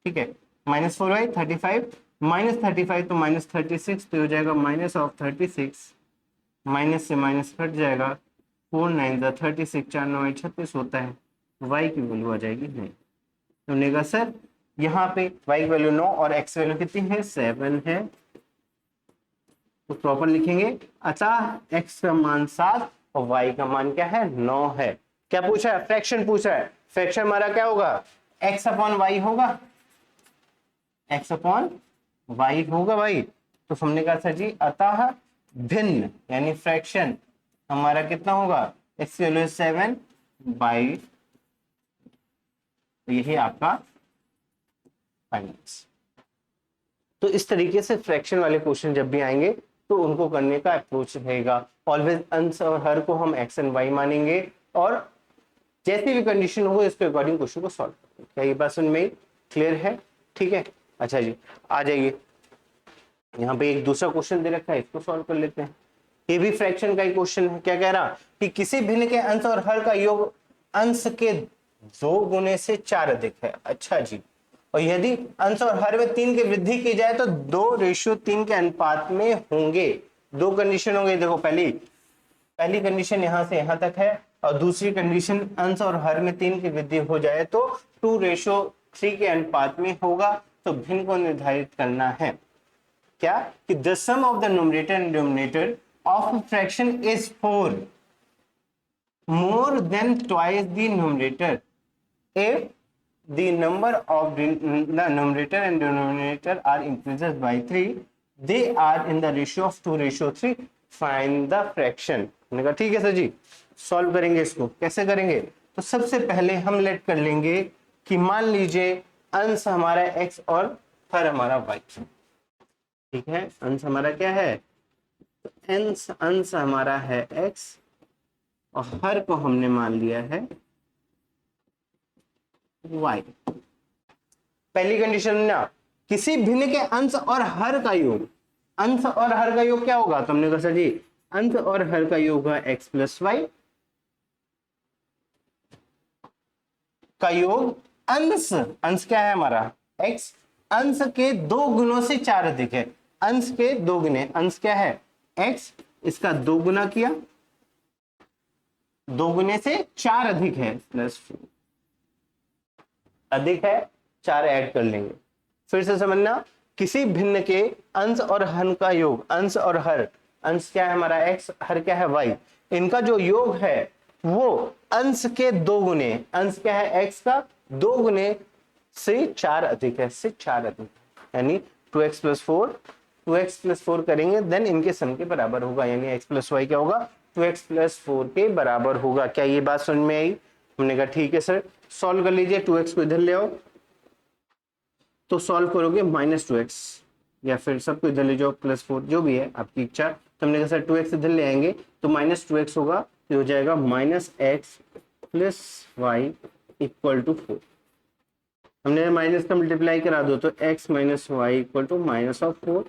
ठीक है, माइनस 4y, 35 माइनस 35 तो माइनस 36, तो हो जाएगा माइनस ऑफ 36, माइनस से माइनस कट जाएगा, 4 9 36, 4 9 36 होता है, y की वैल्यू आ जाएगी 9। तो हमने कहा सर यहाँ पे y की वैल्यू 9 और x वैल्यू कितनी है 7 है, तो प्रॉपर लिखेंगे, अतः x का मान 7 और y का मान क्या है 9 है। क्या पूछा है, फ्रैक्शन पूछा है, फ्रैक्शन हमारा क्या होगा x अपॉन y होगा, x अपॉन y होगा भाई। तो हमने कहा सर जी अतः भिन्न यानी फ्रैक्शन हमारा कितना होगा, x की वैल्यू 7 बाई, तो यही आपका फाइनल्स। तो इस तरीके से फ्रैक्शन वाले क्वेश्चन जब भी आएंगे तो उनको करने का अप्रोच रहेगा, ऑलवेज अंश और हर को हम x एंड y मानेंगे और जैसी भी कंडीशन हो इसके अकॉर्डिंग क्वेश्चन को सॉल्व करेंगे। क्या ये बात सुन में क्लियर है, ठीक है। अच्छा जी आ जाइए, यहाँ पे एक दूसरा क्वेश्चन दे रखा है, इसको सॉल्व कर लेते हैं। ये भी फ्रैक्शन का ही क्वेश्चन है। क्या कह रहा कि किसी भिन्न के अंश और हर का योग अंश के 2 गुने से 4 अधिक है। अच्छा जी, और यदि अंश और हर में 3 की वृद्धि की जाए तो 2:3 के अनुपात में होंगे। 2 कंडीशन होंगे, देखो पहली कंडीशन यहां से यहां तक है और दूसरी कंडीशन अंश और हर में 3 की वृद्धि हो जाए तो 2:3 के अनुपात में होगा। तो भिन्न को निर्धारित करना है क्या कि the sum of the numerator and denominator of fraction is 4 more than twice the numerator if the number of the numerator and denominator are increases by 3, they are in the ratio of 2:3, find the fraction। मैंने कहा ठीक है sir जी, solve करेंगे इसको। कैसे करेंगे, तो सबसे पहले हम लेट कर लेंगे कि मान लीजिए अंश हमारा x और हर हमारा y, ठीक है। अंश हमारा क्या है, तो अंश हमारा है x और हर को हमने मान लिया है y। पहली कंडीशन ना, किसी भिन्न के अंश और हर का योग, अंश और हर का योग क्या होगा, तो हमने कहा सर जी अंश और हर का योग है x प्लस वाई का योग अंश क्या है हमारा x, अंश के 2 गुणों से 4 अधिक है। अंश के 2 गुने, अंश क्या है x, इसका 2 गुना किया, 2 गुने से 4 अधिक है प्लस 4, अधिक है 4 ऐड कर लेंगे। फिर से समझना, किसी भिन्न के अंश और हर का योग, अंश और हर, अंश क्या है हमारा x, हर क्या है y, इनका जो योग है वो अंश के 2 गुने, अंश क्या है x का 2 गुने से 4 अधिक है, से 4 अधिक, यानी 2x प्लस 4, 2x प्लस 4 करेंगे देन इनके सम के बराबर होगा, यानी x प्लस वाई क्या होगा 2x प्लस 4 के बराबर होगा। क्या ये बात समझ में आई, हमने कहा ठीक है सर। सॉल्व कर लीजिए, 2x को इधर ले आओ तो सॉल्व करोगे -2x, या फिर सबको इधर ले जाओ +4, जो भी है आपकी इच्छा। तो हमने कहा सर 2x इधर ले आएंगे तो -2x होगा, तो हो जाएगा -x plus y equal to 4। हमने माइनस का मल्टीप्लाई करा दो तो x minus y equal to -4,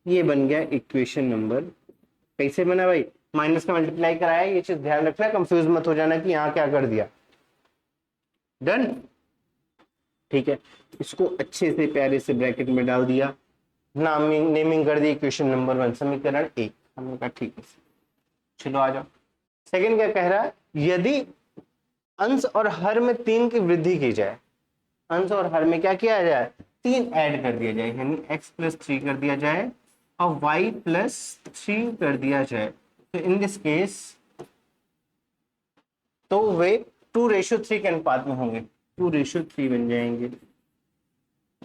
ये बन गया इक्वेशन नंबर। कैसे बना भाई, माइनस का मल्टीप्लाई कराया, ये चीज ध्यान रखना, कंफ्यूज मत हो जाना कि यहाँ क्या कर दिया। डन, ठीक है। इसको अच्छे से प्यारे से ब्रैकेट में डाल दिया, नेमिंग कर दी इक्वेशन नंबर 1, समीकरण 1। हमने कहा ठीक है, चलो आ जाओ। सेकंड क्या कह रहा है, यदि अंश और हर में 3 की वृद्धि की जाए, अंश और हर में क्या किया जाए 3 ऐड कर दिया जाए, यानी x प्लस 3 कर दिया जाए और y प्लस 3 कर दिया जाए, तो इन दिस केस तो वे 2:3 के अनुपात में होंगे, 2:3 बन जाएंगे।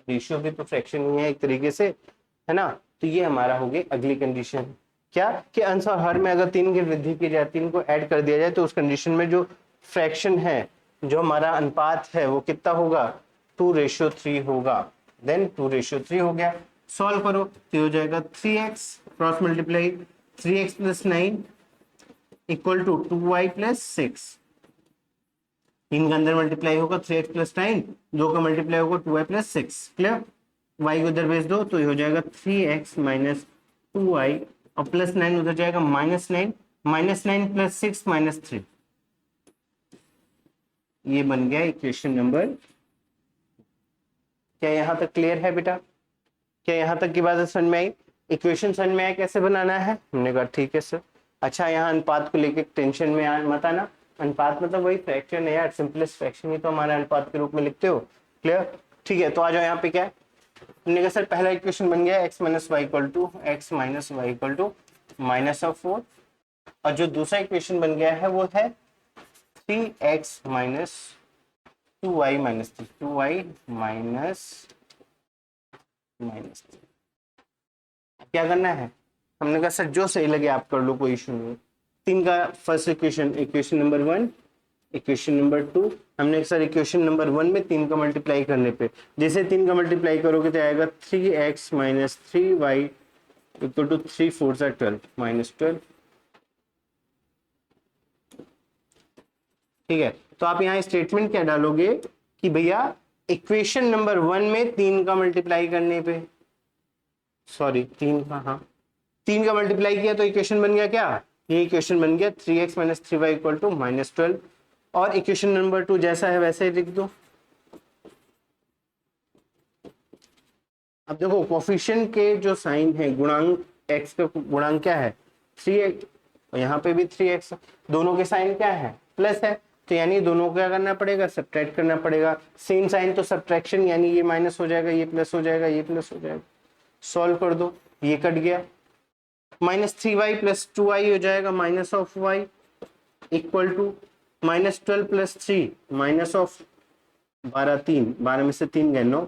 रेशियो भी तो फ्रैक्शन ही है एक तरीके से, है ना। तो ये हमारा हो गई अगली कंडीशन, क्या कि अंश और हर में अगर 3 की वृद्धि की जाए, 3 को ऐड कर दिया जाए, तो उस कंडीशन में जो फ्रैक्शन है, जो हमारा अनुपात है वो कितना होगा 2:3 होगा। देन 2:3 हो गया, सॉल्व करो तो हो जाएगा 3x cross multiply 3x plus 9 equal to 2y plus 6। 3 का अंदर मल्टीप्लाई होगा 3x प्लस 9, 2 का मल्टीप्लाई होगा 2y प्लस 6। क्लियर? y को उधर भेज दो तो ये हो जाएगा 3x माइनस 2y और प्लस 9 उधर जाएगा -9, -9 प्लस 6 -3। ये बन गया इक्वेशन नंबर। क्या यहां तक क्लियर है बेटा? क्या यहां तक की बात समझ में आई? इक्वेशन समझ में आया कैसे बनाना है? हमने कहा ठीक है सर। अच्छा, यहाँ अनुपात को लेके टेंशन में मत आना। अनुपात मतलब वही फ्रैक्शन है यार, सिंपलेस्ट फ्रैक्शन ही तो हमारा अनुपात के रूप में लिखते हो। क्लियर? ठीक है, तो आ जाओ यहाँ पे। क्या है? हमने कहा सर पहला इक्वेशन बन गया x minus y equal to -4, और जो दूसरा इक्वेशन बन गया है वो है 3x minus 2y minus 2y minus -3। क्या करना है? हमने कहा सर जो सही लगे आप कर लो, कोई इशू नहीं। 3 का first equation number 1, equation number 2। हमने सर इक्वेशन नंबर 1 में 3 का मल्टीप्लाई करने पे, जैसे 3 का मल्टीप्लाई करोगे तो आएगा 3x minus 3y equal to 3 4 12 -12। ठीक है, तो आप यहाँ स्टेटमेंट क्या डालोगे कि भैया इक्वेशन नंबर 1 में 3 का मल्टीप्लाई करने पे, सॉरी 3 का, हाँ 3 का मल्टीप्लाई किया तो इक्वेशन बन गया क्या? ये इक्वेशन बन गया 3x minus 3y equal to -12। और इक्वेशन नंबर 2 जैसा है वैसे ही लिख दो। अब देखो कोफिशिएंट के जो साइन है, गुणांक x का गुणांक क्या है? 3x, और यहाँ पे भी 3x, दोनों के साइन क्या है? प्लस है, तो यानी दोनों को क्या करना पड़ेगा? सब्ट्रैक्ट करना पड़ेगा। सेम साइन तो सब्ट्रैक्शन, यानी ये माइनस हो जाएगा, ये प्लस हो जाएगा, ये प्लस हो जाएगा। सॉल्व कर दो, ये कट गया। -3y प्लस 2y हो जाएगा minus of y equal to -12 plus 3 minus of 12, 3 12 में से 3 गए 9।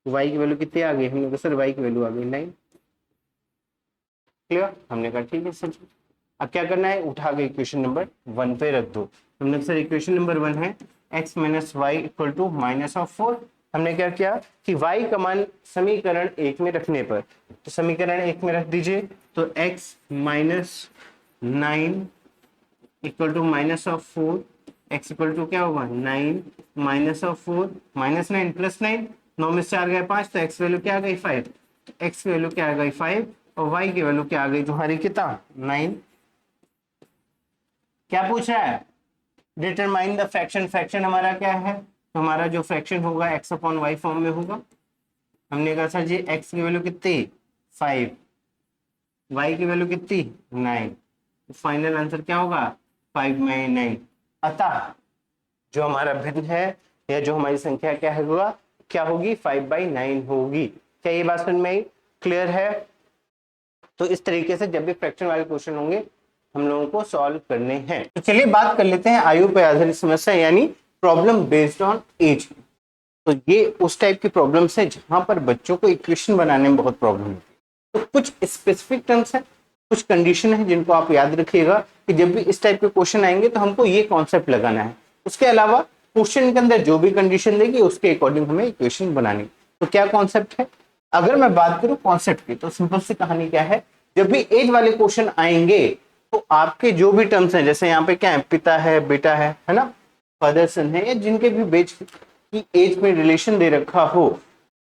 y की वैल्यू कितनी आ गई? हमने कहा सर y की वैल्यू आ गई 9। क्लियर? हमने कहा ठीक है सर। अब क्या करना है? उठा के इक्वेशन नंबर 1 पे रख दो। हमने कहा सर इक्वेशन नंबर 1 है x minus y equal to -4। हमने क्या किया कि y का मान समीकरण 1 में रखने पर, तो समीकरण 1 में रख दीजिए, तो x minus 9 equal to -4, x equal to क्या होगा? 9 -4 -9 प्लस 9, 9 में से 4 गए 5, तो x वैल्यू क्या आ गई? 5। x की वैल्यू क्या आ गई? 5, और y की वैल्यू क्या आ गई तुम्हारी? कितना? 9। क्या पूछ रहा है? Determine the fraction. फ्रैक्शन हमारा क्या है? तो हमारा जो फ्रैक्शन होगा x अपॉन वाई फॉर्म में होगा। हमने कहा सर जी x की वैल्यू कितनी? 5, y की वैल्यू कितनी? 9। फाइनल आंसर क्या होगा? 5 में 9। अतः जो हमारा भिन्न है या जो हमारी संख्या क्या होगा, क्या होगी? 5/9 होगी। क्या ये बात समझ में आई? क्लियर है? तो इस तरीके से जब भी फ्रैक्शन वाले क्वेश्चन होंगे हम लोगों को सॉल्व करने हैं। तो चलिए बात कर लेते हैं आयु पर आधारित समस्या, यानी प्रॉब्लम बेस्ड ऑन एज। तो ये उस टाइप की प्रॉब्लम है जहां पर बच्चों को इक्वेशन बनाने में बहुत प्रॉब्लम होती है। तो कुछ स्पेसिफिक टर्म्स है, कुछ कंडीशन है जिनको आप याद रखिएगा कि जब भी इस टाइप के क्वेश्चन आएंगे तो हमको ये कॉन्सेप्ट लगाना है। उसके अलावा क्वेश्चन के अंदर जो भी कंडीशन देगी उसके अकॉर्डिंग हमें इक्वेशन बनानी। तो क्या कॉन्सेप्ट है? अगर मैं बात करूं कॉन्सेप्ट की, तो सिंपल सी कहानी क्या है, जब भी एज वाले क्वेश्चन आएंगे तो आपके जो भी टर्म्स हैं, जैसे यहाँ पे क्या है, पिता है, बेटा है ना, फादर सन है, या जिनके भी बेच की एज में रिलेशन दे रखा हो,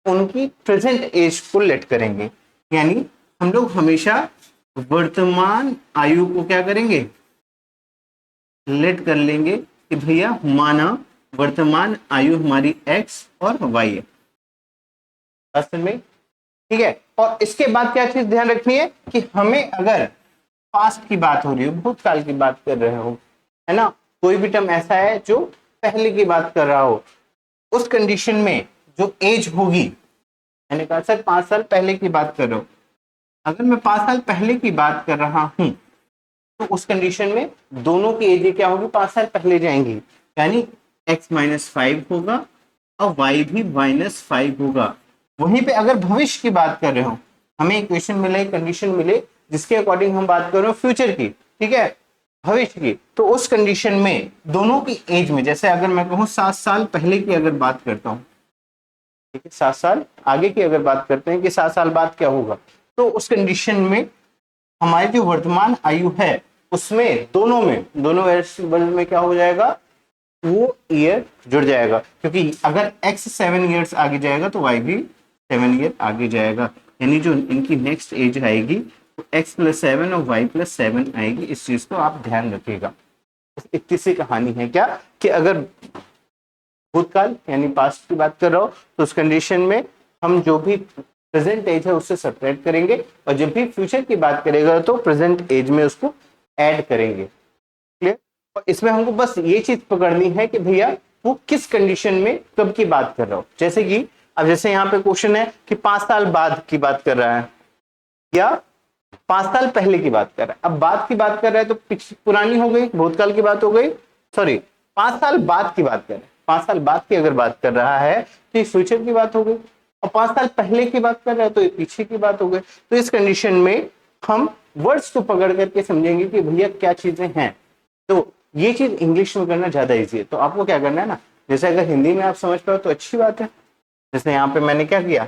उनकी प्रेजेंट एज को लेट करेंगे। यानी हम लोग हमेशा वर्तमान आयु को क्या करेंगे? लेट कर लेंगे कि भैया माना वर्तमान आयु हमारी x और y है। असल में ठीक है। और इसके बाद क्या चीज ध्यान रखनी है कि हमें अगर पास्ट की बात हो रही हो, भूतकाल की बात कर रहे हो, है ना, कोई भी टर्म ऐसा है जो पहले की बात कर रहा हो, उस कंडीशन में जो एज होगी, मैंने कहा सर 5 साल पहले की बात कर रहा हूं, अगर मैं 5 साल पहले की बात कर रहा हूं तो उस कंडीशन में दोनों की एज क्या होगी? 5 साल पहले जाएंगी, यानी x -5 होगा और y भी -5 होगा। वहीं पे अगर भविष्य की बात कर रहे हो, हमें इक्वेशन मिले, कंडीशन मिले जिसके अकॉर्डिंग हम बात कर रहे हो फ्यूचर की, ठीक है, भविष्य की, तो उस कंडीशन में दोनों की एज में, जैसे अगर मैं कहूँ 7 साल पहले की अगर बात करता हूँ, ठीक है, 7 साल आगे की अगर बात करते हैं कि 7 साल बाद क्या होगा, तो उस कंडीशन में हमारी जो वर्तमान आयु है उसमें दोनों वेरिएबल में क्या हो जाएगा? वो ईयर जुड़ जाएगा, क्योंकि अगर x 7 ईयर्स आगे जाएगा तो y भी 7 ईयर आगे जाएगा, यानी जो इनकी नेक्स्ट एज आएगी तो x + 7 और y + 7 आएगी। इस चीज को आप ध्यान रखिएगा। इतनी सी कहानी है क्या कि अगर भूतकाल यानी पास्ट की बात कर रहा हो तो उस कंडीशन में हम जो भी प्रेजेंट एज है उससे सब्ट्रैक्ट करेंगे, और जब भी फ्यूचर की बात करेगा तो प्रेजेंट एज में उसको ऐड करेंगे। क्लियर? और इसमें हमको बस ये चीज पकड़नी है कि भैया वो किस कंडीशन में कब की बात कर रहा हो। जैसे कि अब जैसे यहाँ पे क्वेश्चन है कि 5 साल बाद की बात कर रहा है या 5 साल पहले की बात कर रहा है। अब बात की बात कर रहा है तो पुरानी हो गई, भूतकाल की बात हो गई, सॉरी 5 साल बाद की बात कर रहा है, 5 साल बाद की अगर बात कर रहा है तो ये फ्यूचर की बात हो गई, और 5 साल पहले की बात कर रहा है तो ये पीछे की बात हो गई। तो इस कंडीशन में हम वर्ड्स को पकड़ करके समझेंगे कि भैया क्या चीजें हैं। तो ये चीज इंग्लिश में करना ज्यादा इजी है। तो आपको क्या करना है ना, जैसे अगर हिंदी में आप समझ पाओ तो अच्छी बात है। जैसे यहाँ पे मैंने क्या किया,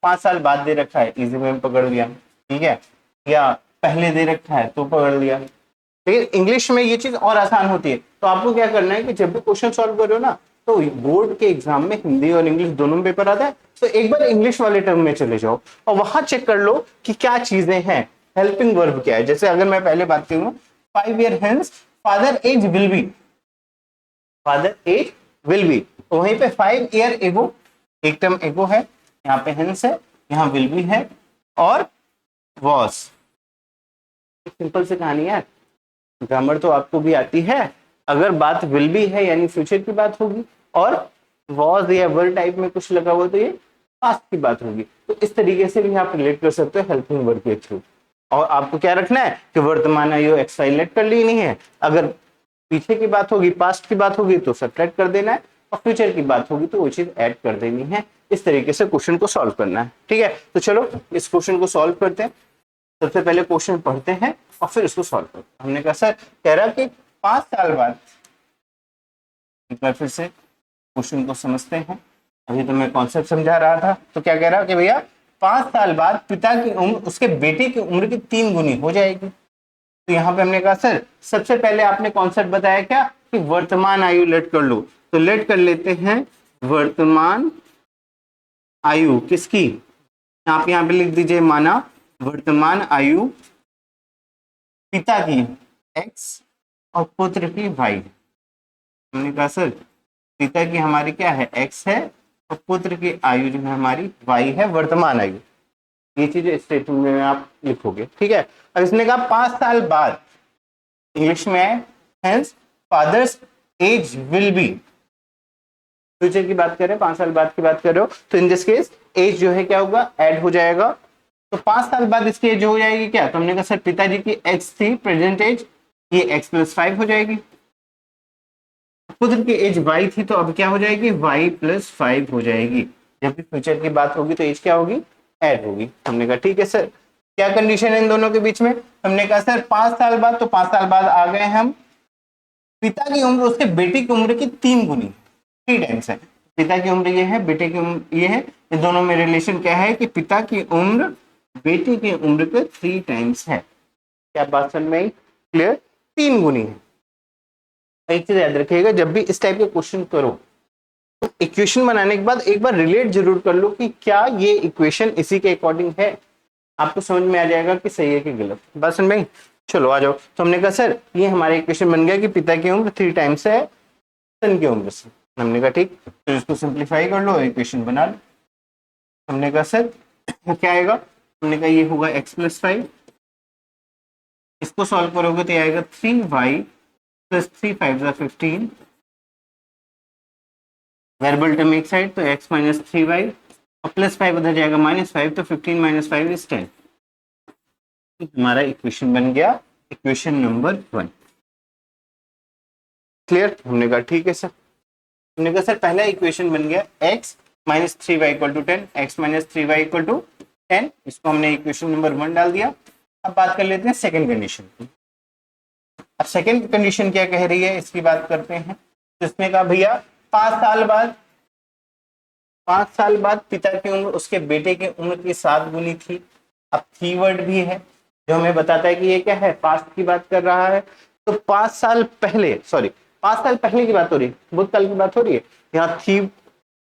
5 साल बाद दे रखा है, इजी में पकड़ लिया, ठीक है, या पहले दे रखा है तो पकड़ लिया। लेकिन इंग्लिश में ये चीज और आसान होती है। तो आपको क्या करना है कि जब भी क्वेश्चन सॉल्व कर रहे हो ना, तो बोर्ड के एग्जाम में हिंदी और इंग्लिश दोनों में पेपर आता है, तो एक बार इंग्लिश वाले टर्म में चले जाओ और वहां चेक कर लो कि क्या चीजें हैं, हेल्पिंग वर्ब क्या है। जैसे अगर मैं पहले बात करूँ 5 year hence father age will be, father age will be, तो वहीं पे 5 ईयर एगो, एक टर्म एगो है, यहाँ पे हेंस है, यहाँ विल बी है, और वॉज। सिंपल से कहानी है, ग्रामर तो आपको भी आती है। अगर बात विल बी है यानी फ्यूचर की बात होगी, और वॉज या वर टाइप में कुछ लगा हुआ तो ये पास्ट की बात होगी। तो इस तरीके से भी आप रिलेट कर सकते हो हेल्पिंग वर्ब के थ्रू। और आपको क्या रखना है कि वर्तमान आयु एक्स वाई लेट कर लेनी है, अगर पीछे की बात होगी, पास्ट की बात होगी तो सब्ट्रैक्ट कर देना है, और फ्यूचर की बात होगी तो वो चीज ऐड कर देनी है। इस तरीके से क्वेश्चन को सॉल्व करना है, ठीक है। तो चलो इस क्वेश्चन को सॉल्व करते हैं। सबसे पहले क्वेश्चन पढ़ते हैं और फिर इसको सॉल्व करते हैं। हमने कहा सर कह रहा कि 5 साल बाद, एक बार फिर से क्वेश्चन को समझते हैं। अभी तो मैं कॉन्सेप्ट समझा रहा था। तो क्या कह रहा कि भैया 5 साल बाद पिता की उम्र उसके बेटे की उम्र की 3 गुनी हो जाएगी। तो यहाँ पे हमने कहा सर सबसे पहले आपने कॉन्सेप्ट बताया क्या कि वर्तमान आयु लेट कर लो, तो लेट कर लेते हैं वर्तमान आयु किसकी, आप यहाँ पे लिख दीजिए माना वर्तमान आयु पिता की x और पुत्र की y। हमने कहा सर पिता की हमारी क्या है x है, और पुत्र की आयु जो है हमारी y है, वर्तमान आयु। ये चीज स्टेटमेंट में आप लिखोगे, ठीक है। अब इसने कहा 5 साल बाद, इंग्लिश में है hence father's age will B, future की बात कर रहे हैं, 5 साल बाद की बात कर रहे हो, तो इन दिस केस एज जो है क्या होगा, ऐड हो जाएगा। तो 5 साल बाद इसकी एज हो जाएगी क्या, तो हमने कहा सर पिताजी की एक्स थी प्रेजेंट एज, ये x + 5 हो जाएगी। पुत्र की एज y थी तो अब क्या हो जाएगी, y + 5 हो जाएगी। जब भी फ्यूचर की बात होगी तो एज क्या होगी, ऐड होगी। हमने कहा ठीक है सर, क्या कंडीशन है इन दोनों के बीच में, हमने कहा सर 5 साल बाद, तो 5 साल बाद आ गए हम, पिता की उम्र उसके बेटे की उम्र की 3 गुनी, 3 टाइम्स है। पिता की उम्र ये है, बेटे की उम्र ये है, इन दोनों में रिलेशन क्या है कि पिता की उम्र बेटे की उम्र के 3 टाइम्स है। क्या बात समझ में आई, क्लियर, 3 गुनी है। एक चीज याद रखिएगा, जब भी इस टाइप के क्वेश्चन करो तो इक्वेशन बनाने के बाद एक बार रिलेट जरूर कर लो कि क्या ये इक्वेशन इसी के अकॉर्डिंग है, आपको समझ में आ जाएगा कि सही है कि गलत। बात समझ में आई, चलो आ जाओ। तो हमने कहा सर ये हमारा इक्वेशन बन गया कि पिता की उम्र 3 टाइम्स है सन की उम्र से। हमने कहा ठीक, तो इसको सिंप्लीफाई कर लो, इक्वेशन बना लो। हमने कहा सर क्या आएगा, हमने कहा ये होगा x + 5, इसको सॉल्व करोगे तो ये आएगा 3y + 3 5 = 15, वेरिएबल टर्म एक साइड तो x - 3y, और +5 उधर जाएगा -5, तो 15 - 5 = 10। हमारा इक्वेशन बन गया इक्वेशन नंबर 1। क्लियर, हमने कहा ठीक है सर। हमने कहा सर पहला इक्वेशन बन गया x - 3y = 10, x - 3y = 10, इसको हमने इक्वेशन नंबर 1 डाल दिया। अब बात कर लेते हैं सेकंड कंडीशन की। अब सेकंड कंडीशन क्या कह रही है इसकी बात करते हैं। तो इसमें कहा भैया 5 साल बाद, 5 साल बाद पिता की उम्र उसके बेटे की उम्र की 7 गुनी थी। अब कीवर्ड भी है जो हमें बताता है कि ये क्या है, पास्ट की बात कर रहा है। तो 5 साल पहले, सॉरी 5 साल पहले की बात हो रही है, भूतकाल की बात हो रही है। यहाँ थी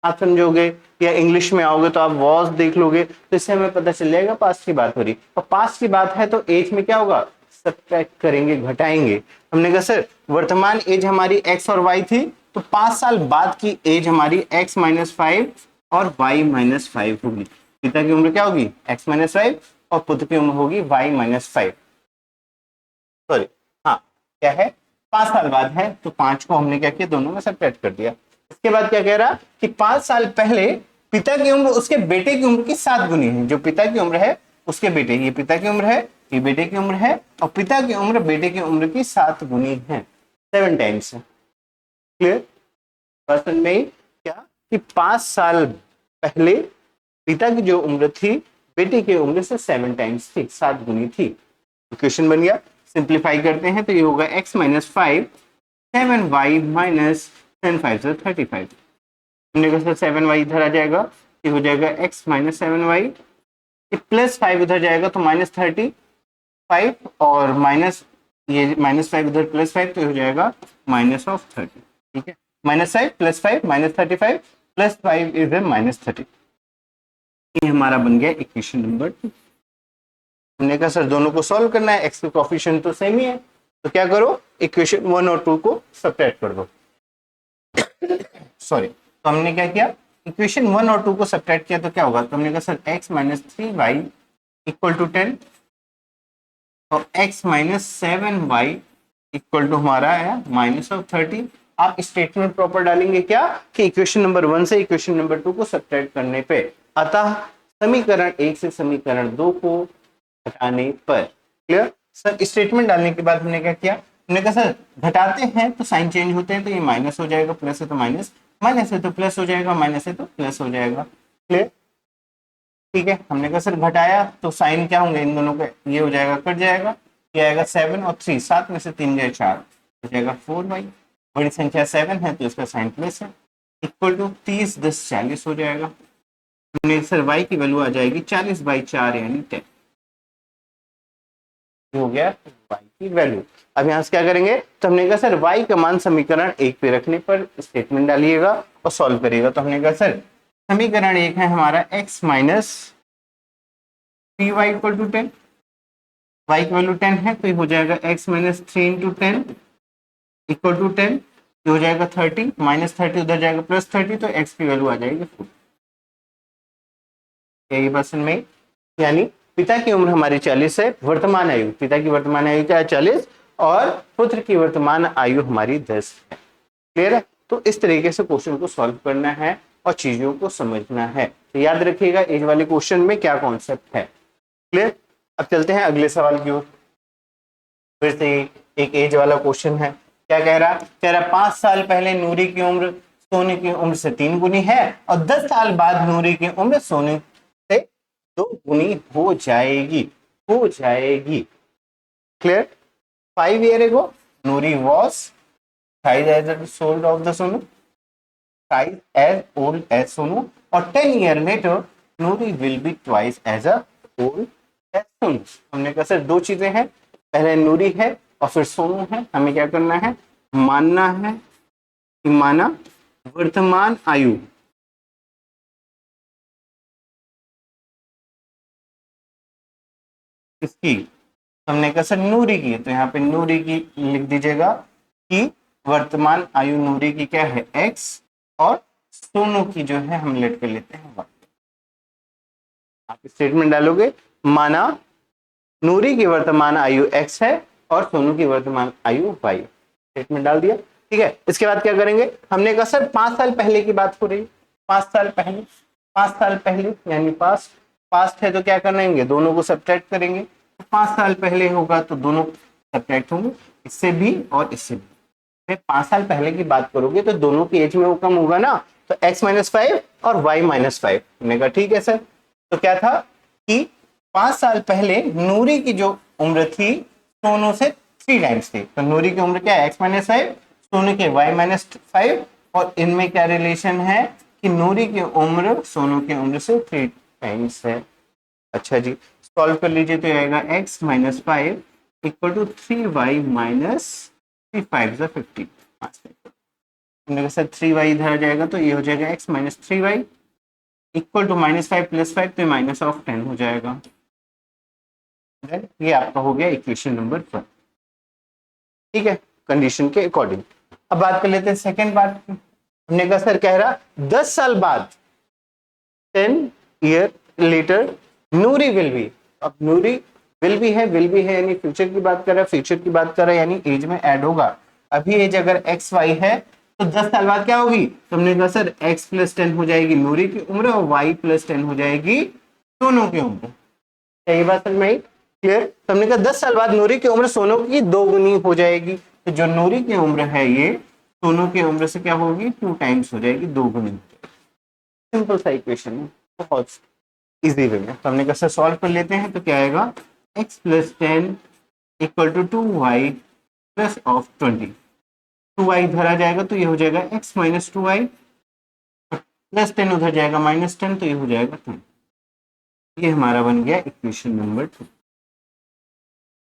आप समझोगे या इंग्लिश में आओगे तो आप वॉज देख लोगे, तो इससे हमें पता चल जाएगा पास्ट की बात हो रही। और पास्ट की बात है तो एज में क्या होगा, सब्ट्रैक्ट करेंगे, घटाएंगे। हमने कहा सर वर्तमान एज हमारी एक्स और वाई थी, तो 5 साल बाद की एज हमारी एक्स माइनस 5 और वाई माइनस 5 होगी। पिता की उम्र क्या होगी, एक्स माइनस 5 और पुत्र की उम्र होगी वाई माइनस 5। सॉरी, हाँ क्या है, 5 साल बाद है तो 5 को हमने क्या किया, दोनों में सब्ट्रैक्ट कर दिया। इसके बाद क्या कह रहा कि 5 साल पहले पिता की उम्र उसके बेटे की उम्र की 7 गुनी है। जो पिता की उम्र है उसके बेटे, ये पिता की उम्र है, ये बेटे की उम्र है, और पिता की उम्र बेटे की उम्र की 7 गुनी है, 7 टाइम्स है। क्लियर, पर्सन में क्या कि 5 साल पहले पिता की जो उम्र थी बेटे की उम्र से 7 टाइम्स थी, 7 गुनी थी। इक्वेशन बन गया। सिंप्लीफाई करते हैं तो ये होगा x माइनस 5 7y माइनस 10 5 35। हमने कहा 7y इधर आ जाएगा, ये हो जाएगा x माइनस 7y, प्लस 5 उधर जाएगा तो माइनस 35, और माइनस ये माइनस 5 उधर प्लस 5 तो हो जाएगा माइनस ऑफ 30। ठीक है, minus 5 plus 5 minus 35 plus 5 is minus 30। ये हमारा बन गया इक्वेशन नंबर 2। हमने कहा सर दोनों को सॉल्व करना है, एक्स के कोएफिशिएंट तो सेम ही है, तो क्या करो इक्वेशन 1 और 2 को सब्ट्रैक्ट कर दो। सॉरी, तो हमने क्या किया, इक्वेशन 1 और 2 को सब्ट्रैक्ट किया तो क्या होगा, तो हमने कहा sir x minus 3y equal to 10 और x minus 7y equal to हमारा है माइनस ऑफ 30। आप स्टेटमेंट प्रॉपर डालेंगे क्या कि इक्वेशन नंबर 1 से इक्वेशन नंबर 2 को सब्ट्रैक्ट करने पे, अतः समीकरण 1 से समीकरण 2 को घटाने पर। क्लियर सर, स्टेटमेंट डालने के बाद हमने क्या किया, हमने कहा सर घटाते हैं तो साइन चेंज होते हैं, तो ये माइनस हो जाएगा, प्लस है तो माइनस, माइनस है तो प्लस हो जाएगा, माइनस है तो प्लस हो जाएगा। क्लियर, ठीक है। हमने कहा सर घटाया तो साइन क्या होंगे इन दोनों के, ये हो जाएगा कट जाएगा, ये आएगा 7 और 3, 7 में से 3 गए 4, हो जाएगा 4y। बड़ी संख्या 7 है तो इसका साइन प्लस है, इक्वल टू 30 10 40 हो जाएगा। हमने सर y की वैल्यू आ जाएगी 40/4 यानी 10 हो गया y की वैल्यू। अब यहां से क्या करेंगे, तो हमने कहा सर y का मान समीकरण 1 पे रखने पर स्टेटमेंट डालिएगा और सॉल्व करिएगा। तो हमने कहा सर समीकरण 1 है हमारा x minus 3y equal to 10, y की वैल्यू 10 है तो ये हो जाएगा x minus 3 into 10 equal to 10, ये हो जाएगा 30, माइनस 30 उधर जाएगा प्लस 30, तो x की वैल्यू आ जाएगी 4। यही बस में, यानी पिता की उम्र हमारी 40 है, वर्तमान आयु, पिता की वर्तमान आयु क्या है 40, और पुत्र की वर्तमान आयु हमारी 10 है। क्लियर है, तो इस तरीके से क्वेश्चन को सॉल्व करना है और चीजों को समझना है। तो याद रखिएगा एज वाले क्वेश्चन में क्या कॉन्सेप्ट है। क्लियर, अब चलते हैं अगले सवाल की ओर। फिर से एक एज वाला क्वेश्चन है, क्या कह रहा, 5 साल पहले नूरी की उम्र सोने की उम्र से 3 गुनी है और 10 साल बाद नूरी की उम्र सोने से 2 गुनी हो जाएगी, हो जाएगी। Clear, 5 years ago Nuri was thrice as old of the Sonu, thrice as old as Sonu, और 10 years later Nuri will be twice as old as Sonu। हमने कहा सर दो चीजें हैं, पहले नूरी है और फिर सोनू है। हमें क्या करना है, मानना है कि माना वर्तमान आयु किसकी, हमने कहा सर नूरी की, तो यहाँ पे नूरी की लिख दीजिएगा कि वर्तमान आयु नूरी की क्या है x, और सोनू की जो है हम लेट कर लेते हैं y। आप स्टेटमेंट डालोगे, माना नूरी की वर्तमान आयु x है और सोनू की वर्तमान आयु y। स्टेटमेंट डाल दिया, ठीक है। इसके बाद क्या करेंगे, हमने कहा सर 5 साल पहले की बात हो रही, 5 साल पहले, 5 साल पहले यानी पास्ट, पास्ट है तो क्या करेंगे, दोनों को सब्ट्रैक्ट करेंगे। 5 साल पहले होगा तो दोनों सब्ट्रैक्ट होंगे, इससे भी और इससे भी। 5 साल पहले की बात करोगे तो दोनों की एज में वो कम होगा ना, तो x माइनस 5 और y माइनस 5। हमने कहा ठीक है सर, तो क्या था कि 5 साल पहले नूरी की जो उम्र थी सोनू से 3 टाइम्स थी, तो नूरी की उम्र क्या है x माइनस 5, सोनू के y माइनस 5, और इनमें क्या रिलेशन है कि नूरी की उम्र सोनू की उम्र से 3 टाइम्स है। अच्छा जी, सॉल्व कर लीजिए तो आएगा x minus 5 equal to 3y minus 3 5 50, हमने कहा सर 3y इधर आ जाएगा तो ये हो जाएगा x minus 3y equal to -5 + 5 तो माइनस ऑफ 10 हो जाएगा। ये आपका हो गया इक्वेशन नंबर 1। ठीक है, कंडीशन के अकॉर्डिंग। अब बात कर लेते हैं सेकंड पार्ट की। हमने कहा सर कह रहा 10 साल बाद 10 year later Noori will be. अब नूरी विल बी है यानी फ्यूचर की बात कर रहा है, फ्यूचर की बात कर रहा है यानी एज में ऐड होगा। अभी एज अगर एक्स वाई है तो 10 साल बाद क्या होगी, तो हमने कहा सर x + 10 हो जाएगी नूरी की उम्र और y + 10 हो जाएगी सोनू की उम्र। यही बात समझ में आई, क्लियर। तो हमने कहा 10 साल बाद नूरी की उम्र सोनू की 2 गुनी हो जाएगी, तो जो नूरी की उम्र है ये सोनू की उम्र से क्या होगी 2 टाइम्स हो जाएगी, 2 गुनी। सिंपल सा इक्वेशन है, बहुत इजी वे में। तो हमने कहा सर सॉल्व कर लेते हैं, तो क्या आएगा x + 10 = 2y + 20। 2y इधर आ जाएगा तो ये हो जाएगा x - 2y + 10 उधर जाएगा -10 तो ये हो जाएगा 10। ये हमारा बन गया इक्वेशन नंबर 2।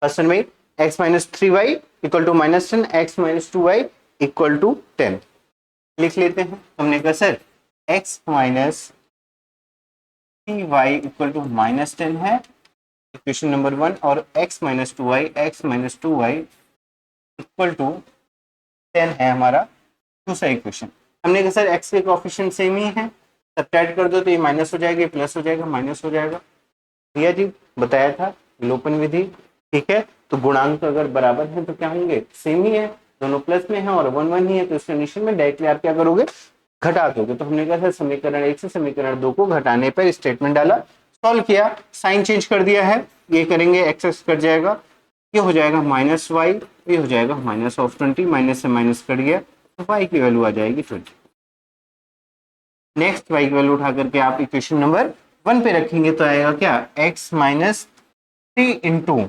क्वेश्चन में x - 3y = -10 x - 2y = 10 लिख लेते हैं। हमने कहा सर x - 3y = -10 है इक्वेशन नंबर 1 और x - 2y = 10 है हमारा दूसरा इक्वेशन। हमने कहा सर x के कोएफिशिएंट सेम ही है, सब्ट्रैक्ट कर दो तो ये माइनस हो जाएगा, प्लस हो जाएगा, माइनस हो जाएगा। भैया जी बताया था लोपन विधि, ठीक है। तो गुणांक अगर बराबर है तो क्या होंगे, सेम ही है, दोनों प्लस में है और 1 1 ही है, तो इस कंडीशन में डायरेक्टली आप क्या करोगे, घटा दोगे। तो हमने कहा सर समीकरण 1 से समीकरण 2 को घटाने पर स्टेटमेंट डाला, सॉल्व किया, साइन चेंज कर दिया है, ये करेंगे एक्स कट जाएगा, ये हो जाएगा -y, ये हो जाएगा -20, माइनस से माइनस कट गया तो y की वैल्यू आ जाएगी 20। नेक्स्ट y की वैल्यू उठा करके आप इक्वेशन नंबर 1 पे रखेंगे तो आएगा क्या x - 3 ×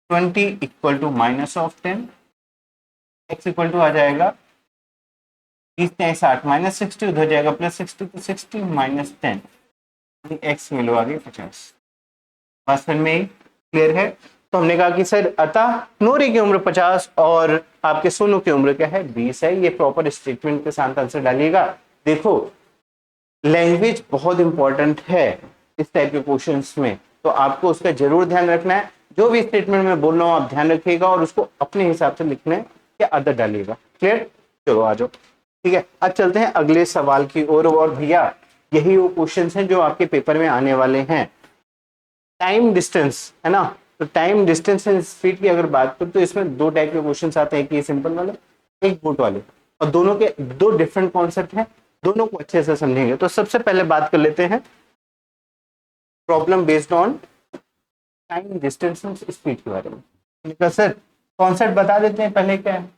20 = -10, x = आ जाएगा 30 × 60 -60 उधर जाएगा +60 तो 60 - 10, x वैल्यू आ गई 50। बात में क्लियर है। तो हमने कहा कि सर अतः नूरी की उम्र 50 और आपके सोनू की उम्र क्या है 20 है। ये प्रॉपर स्टेटमेंट के साथ आंसर डालिएगा। देखो लैंग्वेज बहुत इंपॉर्टेंट है इस टाइप के क्वेश्चंस में, तो आपको उसका जरूर ध्यान रखना है। जो भी स्टेटमेंट में बोल रहा हूँ आप ध्यान रखिएगा और उसको अपने हिसाब से लिखना है या आदत डालिएगा। क्लियर, चलो आ जाओ। ठीक है, अब चलते हैं अगले सवाल की ओर। और भैया यही वो क्वेश्चंस हैं जो आपके पेपर में आने वाले हैं। टाइम डिस्टेंस है ना, तो टाइम डिस्टेंस एंड स्पीड की अगर बात करूं तो इसमें 2 टाइप के क्वेश्चंस आते हैं, एक ये सिंपल वाले, एक बोट वाले, और दोनों के 2 डिफरेंट कॉन्सेप्ट हैं, दोनों को अच्छे से समझेंगे। तो सबसे पहले बात कर लेते हैं problem based on time distance and speed के बारे में। सर कॉन्सेप्ट बता देते हैं पहले क्या है,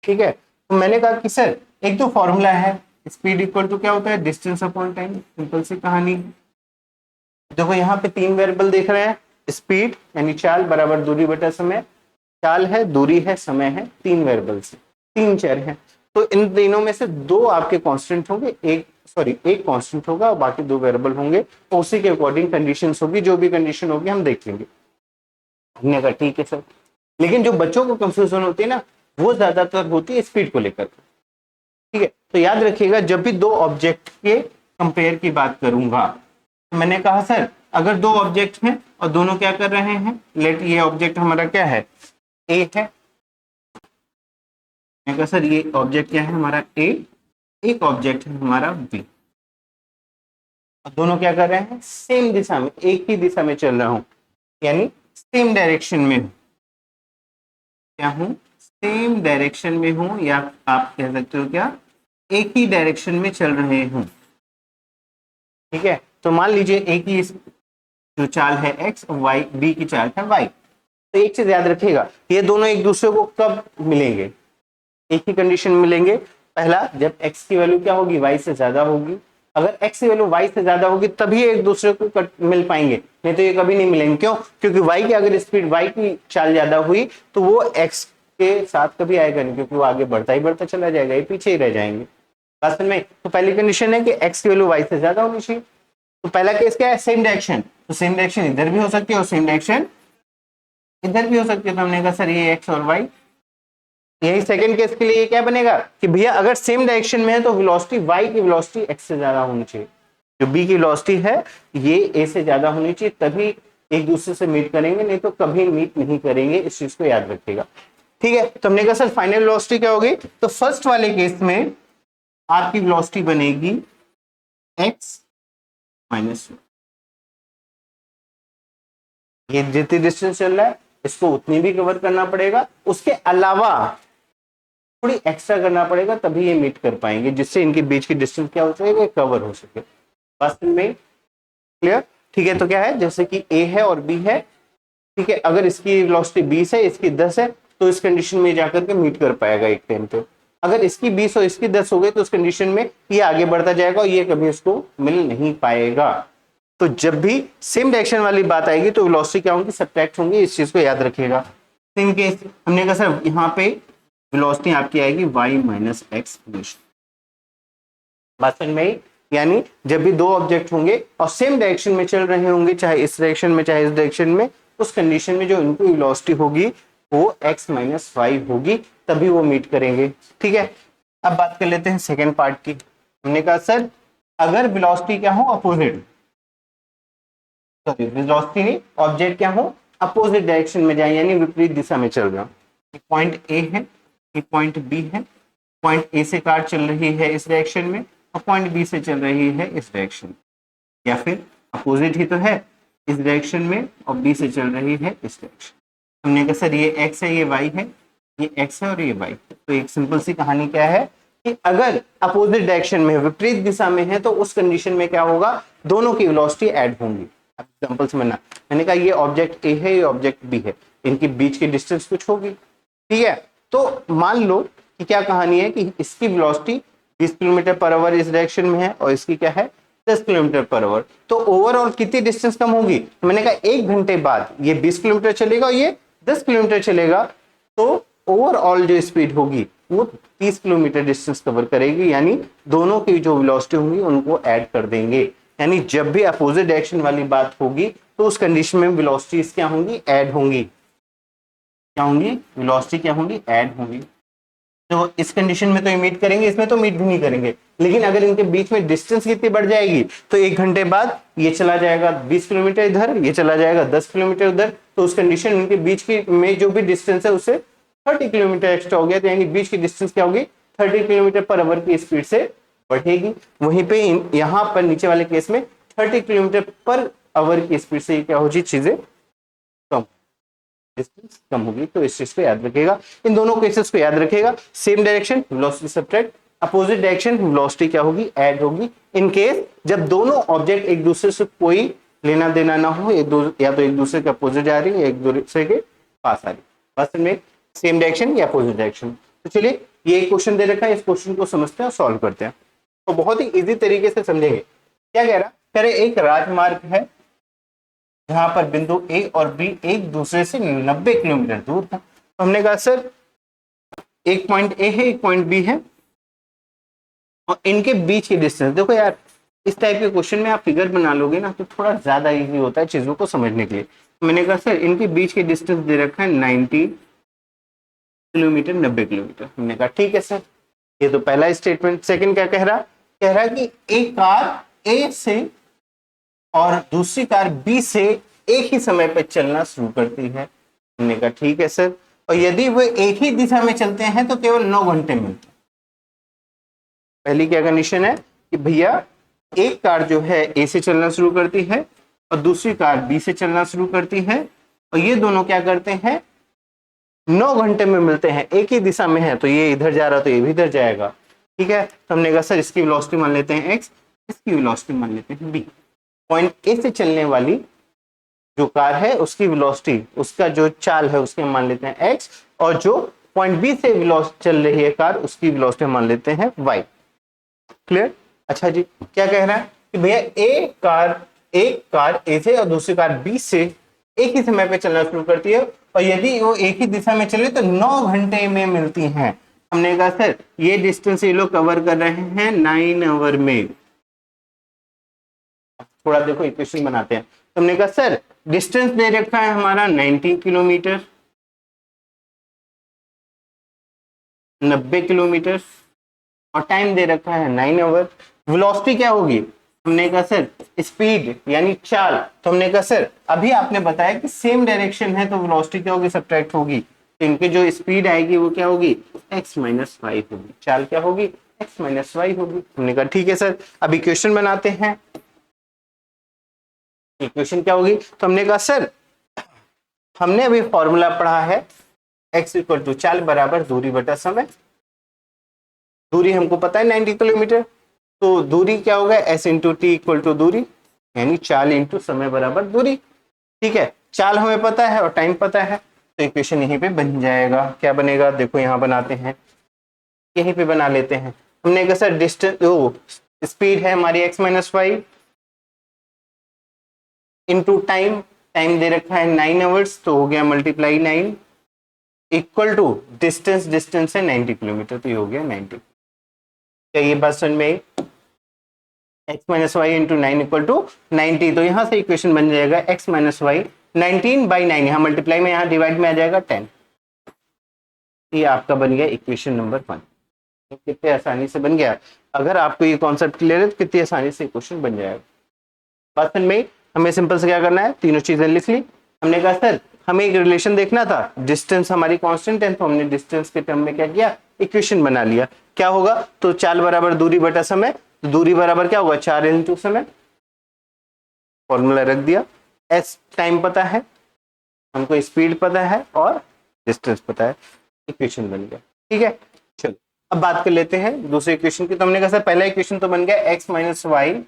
ठीक है। तो मैंने कहा कि सर एक तो फॉर्मूला है, स्पीड इक्वल टू क्या होता है डिस्टेंस अपॉन टाइम, सिंपल सी कहानी। देखो यहाँ पे 3 वेरिएबल देख रहे हैं, स्पीड यानी चाल बराबर दूरी बटा समय, चाल है, दूरी है, समय है, 3 वेरिएबल्स, 3 चर हैं। तो इन तीनों में से 2 आपके कांस्टेंट होंगे, एक कांस्टेंट होगा और बाकी 2 वेरिएबल होंगे, तो उसी के अकॉर्डिंग कंडीशंस होगी, जो भी कंडीशन होगी हम देख लेंगे। हमने कहा ठीक है सर, लेकिन जो बच्चों को कंफ्यूजन होती है ना वो ज्यादातर होती है स्पीड को लेकर, ठीक है। तो याद रखिएगा जब भी 2 ऑब्जेक्ट के कंपेयर की बात करूंगा, मैंने कहा सर अगर 2 ऑब्जेक्ट हैं और दोनों क्या कर रहे हैं, लेट ये ऑब्जेक्ट हमारा क्या है ए है, मैंने कहा सर ये ऑब्जेक्ट क्या है हमारा ए, एक ऑब्जेक्ट है हमारा बी, और दोनों क्या कर रहे हैं सेम दिशा में, एक ही दिशा में चल रहा हूं, यानी सेम डायरेक्शन में हूं, क्या हूं सेम डायरेक्शन में हूं, या आप कह सकते हो क्या एक ही डायरेक्शन में चल रहे हूं, ठीक है। तो मान लीजिए ए की जो चाल है x और y, b की चाल है y। तो एक चीज याद रखिएगा, ये दोनों एक दूसरे को कब मिलेंगे, एक ही कंडीशन में मिलेंगे। पहला जब x की वैल्यू क्या होगी y से ज्यादा होगी, अगर x की वैल्यू y से ज्यादा होगी तभी एक दूसरे को मिल पाएंगे, नहीं तो ये कभी नहीं मिलेंगे। क्यों, क्योंकि y की अगर स्पीड y की चाल ज्यादा हुई तो वो x के साथ कभी आएगा नहीं, क्योंकि वो आगे बढ़ता ही बढ़ता चला जाएगा, ये पीछे ही रह जाएंगे। बात में तो पहली कंडीशन है कि x की वैल्यू y से ज्यादा होनी चाहिए। तो पहला केस क्या है सेम डायरेक्शन, तो सेम डायरेक्शन इधर भी हो सकती है और सेम डायरेक्शन इधर भी हो सकती है। तो हमने कहा सर ये x और y यही सेकंड केस के लिए ये क्या बनेगा कि भैया अगर सेम डायरेक्शन में है तो वेलोसिटी y की वेलोसिटी x से ज्यादा होनी चाहिए, जो b की वेलोसिटी है ये a से ज्यादा होनी चाहिए, तभी एक दूसरे से मीट करेंगे, नहीं तो कभी मीट नहीं करेंगे, इस चीज को याद रखिएगा। ठीक है, तो हमने कहा सर फाइनल वेलोसिटी क्या होगी, तो फर्स्ट वाले केस में आपकी वेलोसिटी बनेगी x माइनस, ये जितनी डिस्टेंस चल रहा है इसको उतनी भी कवर करना पड़ेगा, उसके अलावा थोड़ी एक्स्ट्रा करना पड़ेगा, तभी ये मीट कर पाएंगे, जिससे इनके बीच की डिस्टेंस क्या हो सके, कवर हो सके। बस में क्लियर। ठीक है, तो क्या है, जैसे कि a है और b है, ठीक है, अगर इसकी वेलोसिटी 20 है, इसकी 10 है, तो इस कंडीशन में जाकर के मीट कर पाएगा एक टाइम पे। अगर इसकी 20 और इसकी 10 हो गई तो उस कंडीशन में ये आगे बढ़ता जाएगा और ये कभी इसको मिल नहीं पाएगा। तो जब भी सेम डायरेक्शन वाली बात आएगी तो वेलोसिटी क्या होंगी, सब्ट्रैक्ट होंगी, इस चीज को याद रखिएगा। सेम केस हमने कहा सर यहाँ पे वेलोसिटी आपकी आएगी y माइनस एक्स, बात समझ में आई? यानी जब भी दो ऑब्जेक्ट होंगे और सेम डायरेक्शन में चल रहे होंगे, चाहे इस डायरेक्शन में चाहे इस डायरेक्शन में, उस कंडीशन में जो इनकी वेलोसिटी होगी वो x माइनस वाई होगी, तभी वो मीट करेंगे। ठीक है, अब बात कर लेते हैं सेकेंड पार्ट की। हमने कहा सर अगर वेलोसिटी क्या हो, अपोजिट, सॉरी वेलोसिटी नहीं, ऑब्जेक्ट क्या हो, अपोजिट डायरेक्शन में जाए, यानी विपरीत दिशा में चल रहा, पॉइंट ए है, ये पॉइंट बी है, पॉइंट ए से कार चल रही है इस डायरेक्शन में और पॉइंट बी से चल रही है इस डायरेक्शन, या फिर अपोजिट ही तो है, इस डायरेक्शन में और बी से चल रही है इस डायरेक्शन। हमने कहा सर ये x है, ये y है, ये x है और ये y। तो एक सिंपल सी कहानी क्या है कि अगर अपोजिट डायरेक्शन में, विपरीत दिशा में है, तो उस कंडीशन में क्या होगा, दोनों की वेलोसिटी ऐड होंगी। एग्जांपल समझना, मैंने कहा ये ऑब्जेक्ट ए है, ये ऑब्जेक्ट बी है, इनके बीच की डिस्टेंस कुछ होगी। ठीक है, तो मान लो कि क्या कहानी है कि इसकी वेलोसिटी 20 किलोमीटर पर आवर इस डायरेक्शन में है और इसकी क्या है 10 किलोमीटर पर आवर, तो ओवरऑल कितनी डिस्टेंस कम होगी, तो मैंने कहा 1 घंटे बाद ये 20 किलोमीटर चलेगा और ये 10 किलोमीटर चलेगा, तो ओवरऑल जो स्पीड होगी वो 30 किलोमीटर डिस्टेंस कवर करेगी, यानी दोनों की जो वेलोसिटी होंगी उनको ऐड कर देंगे। यानी जब भी अपोजिट डायरेक्शन वाली बात होगी तो उस कंडीशन में वेलोसिटीज क्या होंगी, ऐड होंगी, क्या होंगी, वेलोसिटी क्या होंगी, ऐड होंगी। तो इस कंडीशन में तो ये मीट करेंगे, इसमें तो मीट भी नहीं करेंगे, लेकिन अगर इनके बीच में डिस्टेंस कितनी बढ़ जाएगी, तो 1 घंटे बाद ये चला जाएगा 20 किलोमीटर इधर, ये चला जाएगा 10 किलोमीटर उधर, तो उस कंडीशन इनके बीच की में जो भी डिस्टेंस है उससे 30 किलोमीटर एक्स्ट्रा हो गया, तो यानी बीच की डिस्टेंस क्या होगी, 30 किलोमीटर पर आवर की स्पीड से बढ़ेगी। वहीं पे यहाँ पर नीचे वाले केस में 30 किलोमीटर पर आवर की स्पीड से क्या हो जी, चीजें कम, डिस्टेंस कम होगी। तो इस चीज को याद रखिएगा, इन दोनों केसेस को याद रखिएगा, same direction velocity subtract, opposite direction velocity क्या होगी, ऐड होगी। इन केस जब दोनों ऑब्जेक्ट एक दूसरे से कोई लेना देना ना हो, या तो एक दूसरे के अपोजिट जा रही है, एक दूसरे के पास आ रही, बस में सेम डायरेक्शन या अपोजिट डायरेक्शन। तो चलिए ये एक क्वेश्चन दे रखा है, इस क्वेश्चन को समझते हैं और सॉल्व करते हैं, तो बहुत ही इजी तरीके से समझेंगे। क्या कह रहा, कह रहे एक राजमार्ग है जहां पर बिंदु ए और बी एक दूसरे से 90 किलोमीटर दूर था। तो हमने कहा सर एक पॉइंट ए है, एक पॉइंट बी है और इनके बीच की डिस्टेंस, देखो यार इस टाइप के क्वेश्चन में आप फिगर बना लोगे ना तो थोड़ा ज्यादा इजी होता है चीजों को समझने के लिए। तो मैंने कहा सर इनके बीच की डिस्टेंस दे रखा है 90 किलोमीटर, 90 किलोमीटर। हमने कहा ठीक है सर, ये तो पहला स्टेटमेंट। सेकंड क्या कह रहा, कह रहा कि एक कार ए से और दूसरी कार बी से एक ही समय पर चलना शुरू करती है। हमने कहा ठीक है सर, और यदि वो एक ही दिशा में चलते हैं तो केवल 9 घंटे मिलते हैं। पहली क्या कंडीशन है कि भैया एक कार जो है ए से चलना शुरू करती है और दूसरी कार बी से चलना शुरू करती है, और ये दोनों क्या करते हैं 9 घंटे में मिलते हैं, एक ही दिशा में है, तो ये इधर जा रहा तो ये भी इधर जाएगा। ठीक है, तो हमने कहा सर इसकी वेलोसिटी मान लेते हैं x, इसकी वेलोसिटी मान लेते हैं b। पॉइंट ए से चलने वाली जो कार है उसकी वेलोसिटी, उसका जो चाल है उसके मान लेते हैं x, और जो पॉइंट बी से वेलोसिटी चल रही है कार उसकी वेलोसिटी मान लेते हैं y। क्लियर? अच्छा जी, क्या कह रहा है कि भैया एक कार ए से और दूसरी कार बी से एक ही समय पे चलना शुरू करती है, और यदि वो एक ही दिशा में चले तो 9 घंटे में मिलती हैं। हमने कहा सर ये डिस्टेंस ये लोग कवर कर रहे हैं 9 आवर में। थोड़ा देखो इक्वेशन बनाते हैं। तो हमने कहा सर डिस्टेंस दे रखा है हमारा 90 किलोमीटर, 90 किलोमीटर और टाइम दे रखा है 9 आवर। वेलोसिटी क्या होगी, हमने कहा सर स्पीड यानी चाल, तो हमने कहा सर अभी आपने बताया कि सेम डायरेक्शन है तो वेलोसिटी क्या होगी, सब्ट्रैक्ट होगी, तो इनकी जो स्पीड आएगी वो क्या होगी, x माइनस वाई होगी, चाल क्या होगी, x माइनस वाई होगी। हमने कहा ठीक है सर, अब इक्वेशन बनाते हैं। इक्वेशन क्या होगी, तो हमने कहा सर हमने अभी फॉर्मूला पढ़ा है x इक्वल टू चाल बराबर दूरी बटा समय। दूरी हमको पता है 90 किलोमीटर, तो दूरी क्या होगा, s into t equal to दूरी, यानी चाल इंटू समय बराबर दूरी। ठीक है, चाल हमें पता है और टाइम पता है, तो इक्वेशन यहीं पे बन जाएगा। क्या बनेगा, देखो यहां बनाते हैं, यहीं पे बना लेते हैं। हमने कहा सर डिस्टेंस स्पीड है हमारी x minus y into time, time दे रखा है 9 आवर्स, तो हो गया multiply 9 equal to distance, distance है 90 किलोमीटर, तो ये हो गया 90। क्या ये बात समझ में आई, x minus y into 9 equal to 90, तो यहां से इक्वेशन बन जाएगा x माइनस वाई 19 बाई 9, यहाँ मल्टीप्लाई में यहाँ डिवाइड में आ जाएगा 10। ये आपका बन गया इक्वेशन नंबर 1। तो कितने आसानी से बन गया, अगर आपको ये कॉन्सेप्ट क्लियर है तो कितनी आसानी से क्वेश्चन बन जाएगा। बात समझ में, हमें सिंपल से क्या करना है, तीनों चीजें लिख ली। हमने कहा सर हमें एक रिलेशन देखना था, डिस्टेंस हमारी कांस्टेंट है, तो हमने डिस्टेंस के टर्म में क्या किया, इक्वेशन बना लिया। क्या होगा, तो चाल बराबर दूरी बटा समय, दूरी बराबर क्या होगा, 4 इंटू समय, फॉर्मूला रख दिया। एस टाइम पता है हमको, स्पीड पता है और डिस्टेंस पता है, इक्वेशन बन गया। ठीक है, चलो अब बात कर लेते हैं दूसरे इक्वेशन की। तो हमने कहा सर पहला इक्वेशन तो बन गया x minus y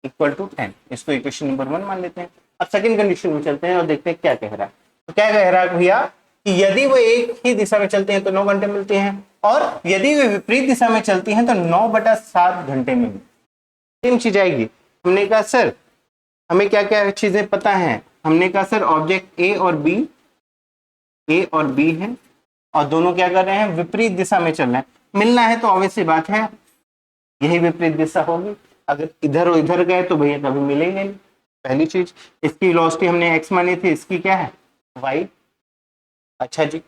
equal to 10, इसको इक्वेशन नंबर 1 मान लेते हैं। अब सेकंड कंडीशन में चलते हैं और देखते हैं क्या कह रहा है। तो क्या कह रहा है भैया कि यदि वो एक ही दिशा में चलते हैं तो 9 घंटे मिलते हैं, और यदि वे विपरीत दिशा में चलती हैं तो 9/7 घंटे में सेम चीज आएगी। हमने कहा सर हमें क्या क्या चीजें पता है, हमने कहा सर ऑब्जेक्ट ए और बी है और दोनों क्या कर रहे हैं, विपरीत दिशा में चल रहे हैं, मिलना है तो ऑब्वियस सी बात है यही विपरीत दिशा होगी। अगर इधर और इधर गए तो भैया कभी मिलेंगे नहीं, पहली चीज। इसकी वेलोसिटी हमने x मानी थी, इसकी क्या है y। अच्छा जी,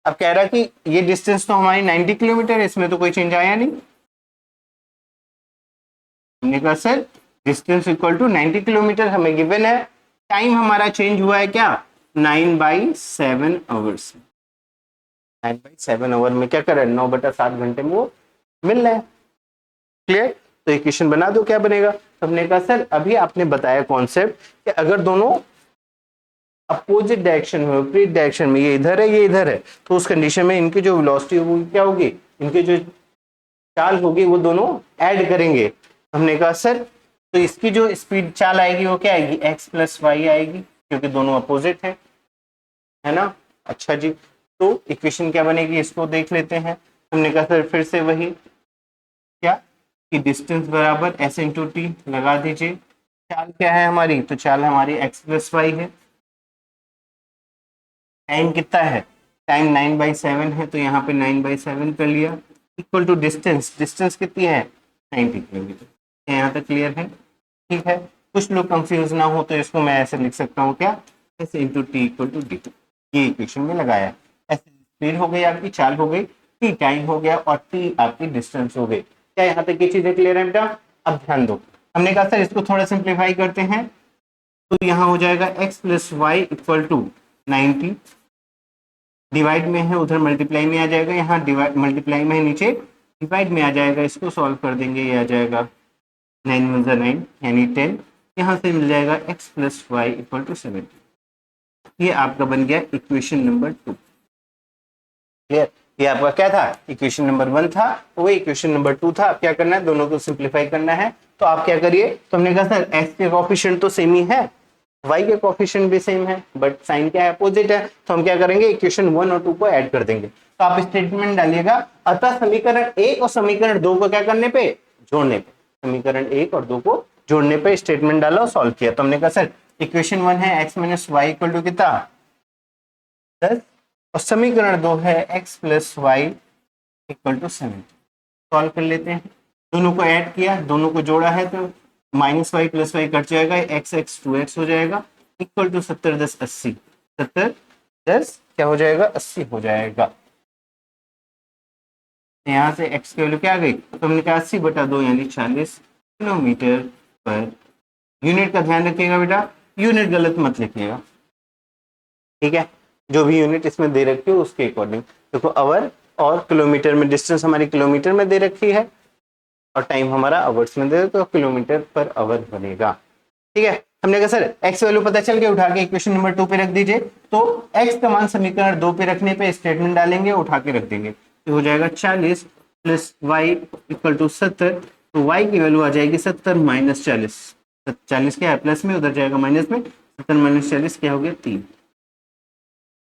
अब कह रहा कि ये डिस्टेंस तो हमारी 90 किलोमीटर है, इसमें तो कोई चेंज आया नहीं। हमने कहा sir distance equal to 90 kilometre हमें गिवन है, टाइम हमारा चेंज हुआ है क्या, 9/7 आवर्स। 9/7 आवर में क्या कर रहे हैं, 9/7 घंटे में वो मिल रहे हैं। क्लियर, तो इक्वेशन बना दो, क्या बनेगा। तो हमने कहा सर अभी आपने बताया कॉन्सेप्ट कि अगर दोनों अपोजिट डायरेक्शन में, विपरीत डायरेक्शन में, ये इधर है ये इधर है, तो उस कंडीशन में इनकी जो वेलोसिटी होगी क्या होगी, इनकी जो चाल होगी वो दोनों ऐड करेंगे। हमने कहा सर तो इसकी जो स्पीड चाल आएगी वो क्या आएगी, x प्लस वाई आएगी, क्योंकि दोनों अपोजिट है ना। अच्छा जी, तो इक्वेशन क्या बनेगी इसको देख लेते हैं। हमने कहा सर फिर से वही क्या कि डिस्टेंस बराबर s इंटू टी लगा दीजिए, चाल क्या है हमारी, तो चाल हमारी x प्लस वाई है। टाइम कितना है, टाइम 9/7 है, तो यहाँ पे 9/7 कर लिया, इक्वल टू डिस्टेंस, डिस्टेंस कितनी है 90 किलोमीटर। यहाँ तक क्लियर है, ठीक है। कुछ लोग कंफ्यूज ना हो तो इसको मैं ऐसे लिख सकता हूँ क्या, s into t equal to d, ये इक्वेशन में लगाया। s स्पीड हो गई आपकी, चाल हो गई, t टाइम हो गया और t आपकी डिस्टेंस हो गई। क्या यहाँ तक ये चीजें क्लियर है बेटा। अब ध्यान दो, हमने कहा सर इसको थोड़ा सिंप्लीफाई करते हैं, तो यहाँ हो जाएगा x plus y equal to 90, divide में है उधर मल्टीप्लाई में आ जाएगा, यहाँ डिवाइड मल्टीप्लाई में है नीचे डिवाइड में आ जाएगा, इसको सॉल्व कर देंगे, ये आ जाएगा 9 1 9 यानी 10, यहाँ से मिल जाएगा x plus y equal to 70। ये आपका बन गया इक्वेशन नंबर 2। क्लियर, ये आपका क्या था, इक्वेशन नंबर 1 था, वो इक्वेशन नंबर 2 था। अब क्या करना है, दोनों को सिंप्लीफाई करना है, तो आप क्या करिए, तो हमने कहा सर x के कोएफिशिएंट तो सेम ही है, y के कोएफिशिएंट भी सेम है, बट साइन क्या है, अपोजिट है, तो हम क्या करेंगे इक्वेशन 1 और 2 को ऐड कर देंगे। तो आप स्टेटमेंट डालिएगा, अतः समीकरण 1 और समीकरण 2 को क्या करने पे, जोड़ने पे, समीकरण 1 और 2 को जोड़ने पे स्टेटमेंट डाला और सॉल्व किया। तो हमने कहा सर इक्वेशन 1 है x minus y equal to कितना 10, और समीकरण 2 है x plus y equal to 7। Solve कर लेते हैं, दोनों को ऐड किया, दोनों को जोड़ा है, तो minus y plus y cut जाएगा, x x 2x हो जाएगा, इक्वल टू 70 10 80, 70 10 क्या हो जाएगा 80 हो जाएगा। यहाँ से x की वैल्यू क्या आ गई, तो हमने कहा 80/2 यानी 40 किलोमीटर पर। यूनिट का ध्यान रखिएगा बेटा, यूनिट गलत मत लिखिएगा, ठीक है। जो भी यूनिट इसमें दे रखी है उसके अकॉर्डिंग देखो, आवर और किलोमीटर में, डिस्टेंस हमारी किलोमीटर में दे रखी है और टाइम हमारा आवर्स में दे, तो किलोमीटर पर आवर बनेगा, ठीक है। हमने कहा सर x वैल्यू पता चल के उठा के इक्वेशन नंबर 2 पे रख दीजिए, तो x का मान समीकरण 2 पे रखने पे स्टेटमेंट डालेंगे, उठा के रख देंगे, तो हो जाएगा 40 प्लस y इक्वल टू 70, तो y की वैल्यू आ जाएगी 70 माइनस 40, 40 क्या है प्लस में, उधर जाएगा माइनस में, 70 माइनस 40 क्या हो गया 3।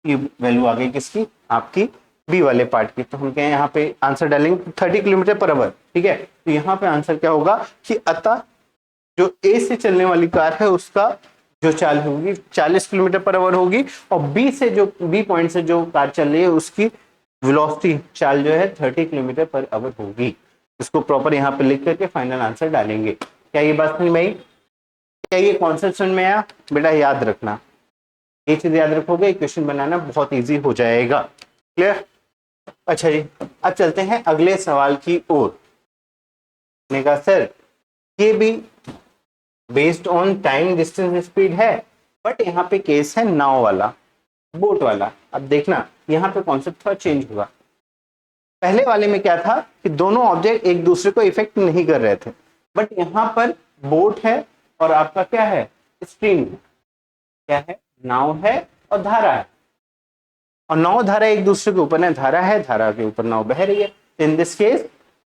ये वैल्यू आ गई किसकी, आपकी बी वाले पार्ट की। तो हम क्या यहाँ पे आंसर डालेंगे 30 किलोमीटर पर आवर, ठीक है। तो यहाँ पे आंसर क्या होगा कि अतः जो ए से चलने वाली कार है उसका जो चाल होगी 40 किलोमीटर पर आवर होगी, और बी से जो बी पॉइंट से जो कार चल रही है उसकी वेलोसिटी चाल जो है 30 किलोमीटर पर आवर होगी। इसको प्रॉपर यहाँ पे लिख करके फाइनल आंसर डालेंगे। क्या ये बात समझ में आई, क्या ये कॉन्सेप्ट समझ में आया बेटा, याद रखना, ये चीज याद रखोगे इक्वेशन बनाना बहुत इजी हो जाएगा। क्लियर। अच्छा जी, अब चलते हैं अगले सवाल की ओर। मैंने कहा सर ये भी based on time distance speed है, बट यहाँ पे केस है नाव वाला, बोट वाला। अब देखना यहाँ पे कॉन्सेप्ट थोड़ा चेंज होगा। पहले वाले में क्या था कि दोनों ऑब्जेक्ट एक दूसरे को इफेक्ट नहीं कर रहे थे, बट यहाँ पर बोट है और आपका क्या है स्ट्रीम, क्या है नाव है और धारा है, और नाव धारा एक दूसरे के ऊपर है, धारा है धारा के ऊपर नाव बह रही है। इन दिस केस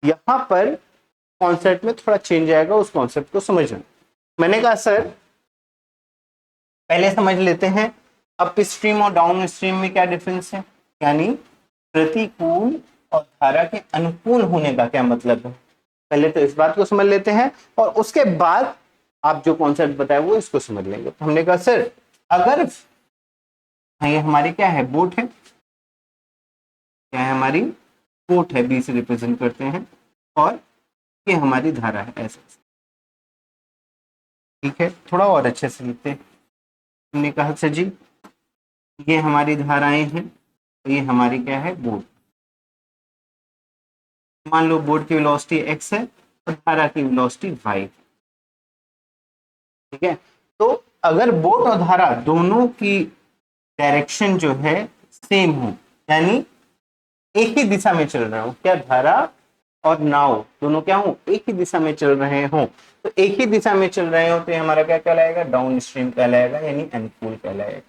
यहाँ पर कॉन्सेप्ट में थोड़ा चेंज आएगा, उस कॉन्सेप्ट को समझना। मैंने कहा सर पहले समझ लेते हैं अप स्ट्रीम और डाउन स्ट्रीम में क्या डिफरेंस है, यानी प्रतिकूल और धारा के अनुकूल होने का क्या मतलब है। पहले तो इस बात को समझ लेते हैं और उसके बाद आप जो कॉन्सेप्ट बताए वो इसको समझ लेंगे। तो हमने कहा सर अगर ये हमारी क्या है बोट है, क्या है हमारी बोट है, बी से रिप्रेजेंट करते हैं, और ये हमारी धारा है ऐसे, ठीक है। थोड़ा और अच्छे से लिखते हैं। हमने कहा सर जी ये हमारी धाराएं हैं, तो ये हमारी क्या है बोट। मान लो बोट की वेलोसिटी x है और धारा की वेलोसिटी y, ठीक है। तो अगर बोट और धारा दोनों की डायरेक्शन जो है सेम हो, यानी एक ही दिशा में चल रहे हो, क्या धारा और नाव दोनों क्या हो एक ही दिशा में चल रहे हो, तो एक ही दिशा में चल रहे हो तो ये हमारा क्या कहलाएगा डाउन स्ट्रीम कहलाएगा, यानी अनुकूल कहलाएगा।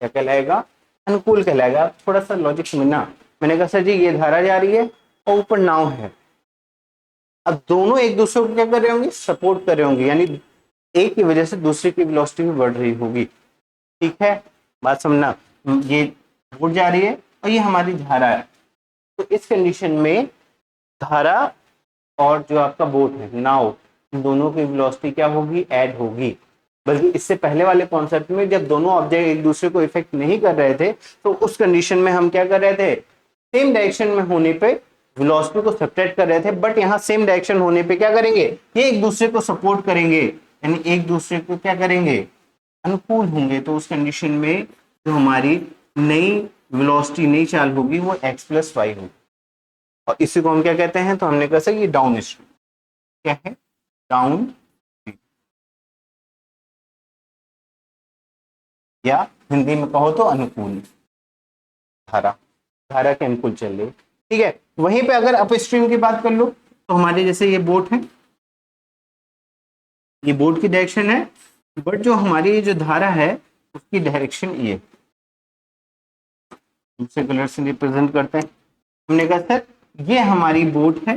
क्या कहलाएगा अनुकूल कहलाएगा। थोड़ा सा लॉजिक समझना। मैंने कहा सर जी ये धारा जा रही है और ऊपर नाव है, अब दोनों एक दूसरे को क्या कर रहे होंगे सपोर्ट कर रहे होंगे, यानी एक की वजह से दूसरे की वेलोसिटी भी बढ़ रही होगी, ठीक है। बात समझना, ये बोट जा रही है और ये हमारी धारा है, तो इस कंडीशन में धारा और जो आपका बोट है नाव, दोनों की वेलोसिटी क्या होगी ऐड होगी। बल्कि इससे पहले वाले कॉन्सेप्ट में जब दोनों ऑब्जेक्ट एक दूसरे को इफेक्ट नहीं कर रहे थे, तो उस कंडीशन में हम क्या कर रहे थे सेम डायरेक्शन में होने पे वेलोसिटी को सब्ट्रैक्ट कर रहे थे, बट यहाँ सेम डायरेक्शन होने पे क्या करेंगे ये एक दूसरे को सपोर्ट करेंगे, यानी एक दूसरे को क्या करेंगे अनुकूल होंगे। तो उस कंडीशन में जो हमारी नई वेलोसिटी नई चाल होगी वो x प्लस वाई होगी, और इसी को हम क्या कहते हैं, तो हमने कहा सर ये डाउन स्ट्रीम, क्या है डाउन स्ट्रीम, या हिंदी में कहो तो अनुकूल धारा, धारा के अनुकूल चल रही, ठीक है। वहीं पे अगर अप स्ट्रीम की बात कर लो तो हमारे जैसे ये बोट है, ये बोट की डायरेक्शन है, बट जो हमारी जो धारा है उसकी डायरेक्शन ये दूसरे कलर से रिप्रेजेंट करते हैं। हमने कहा सर ये हमारी बोट है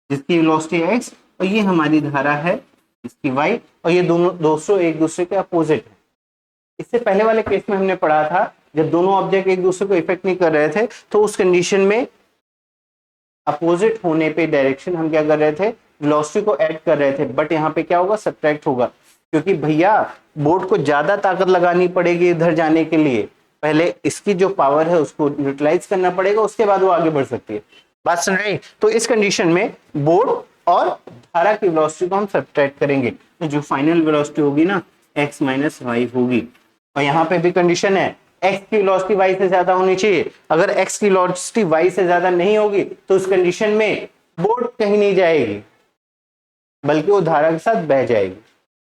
जिसकी वेलोसिटी है x, और ये हमारी धारा है जिसकी y, और ये दोनों एक दूसरे के अपोजिट है। इससे पहले वाले केस में हमने पढ़ा था जब दोनों ऑब्जेक्ट एक दूसरे को इफेक्ट नहीं कर रहे थे, तो उस कंडीशन में अपोजिट होने पे डायरेक्शन हम क्या कर रहे थे वेलोसिटी को ऐड कर रहे थे, बट यहाँ पे क्या होगा सब्ट्रैक्ट होगा, क्योंकि भैया बोट को ज्यादा ताकत लगानी पड़ेगी इधर जाने के लिए, पहले इसकी जो पावर है उसको यूटिलाइज करना पड़ेगा, उसके बाद वो आगे बढ़ सकती है। बात सुन रही। तो इस कंडीशन में बोट और धारा की वेलोसिटी को हम सब्ट्रैक्ट करेंगे, तो जो फाइनल वेलोसिटी होगी ना x माइनस वाई होगी, और यहाँ पे भी कंडीशन है एक्स की वेलोसिटी वाई से ज्यादा होनी चाहिए। अगर एक्स की वेलोसिटी वाई से ज्यादा नहीं होगी तो उस कंडीशन में बोट कहीं नहीं जाएगी, बल्कि वो धारा के साथ बह जाएगी।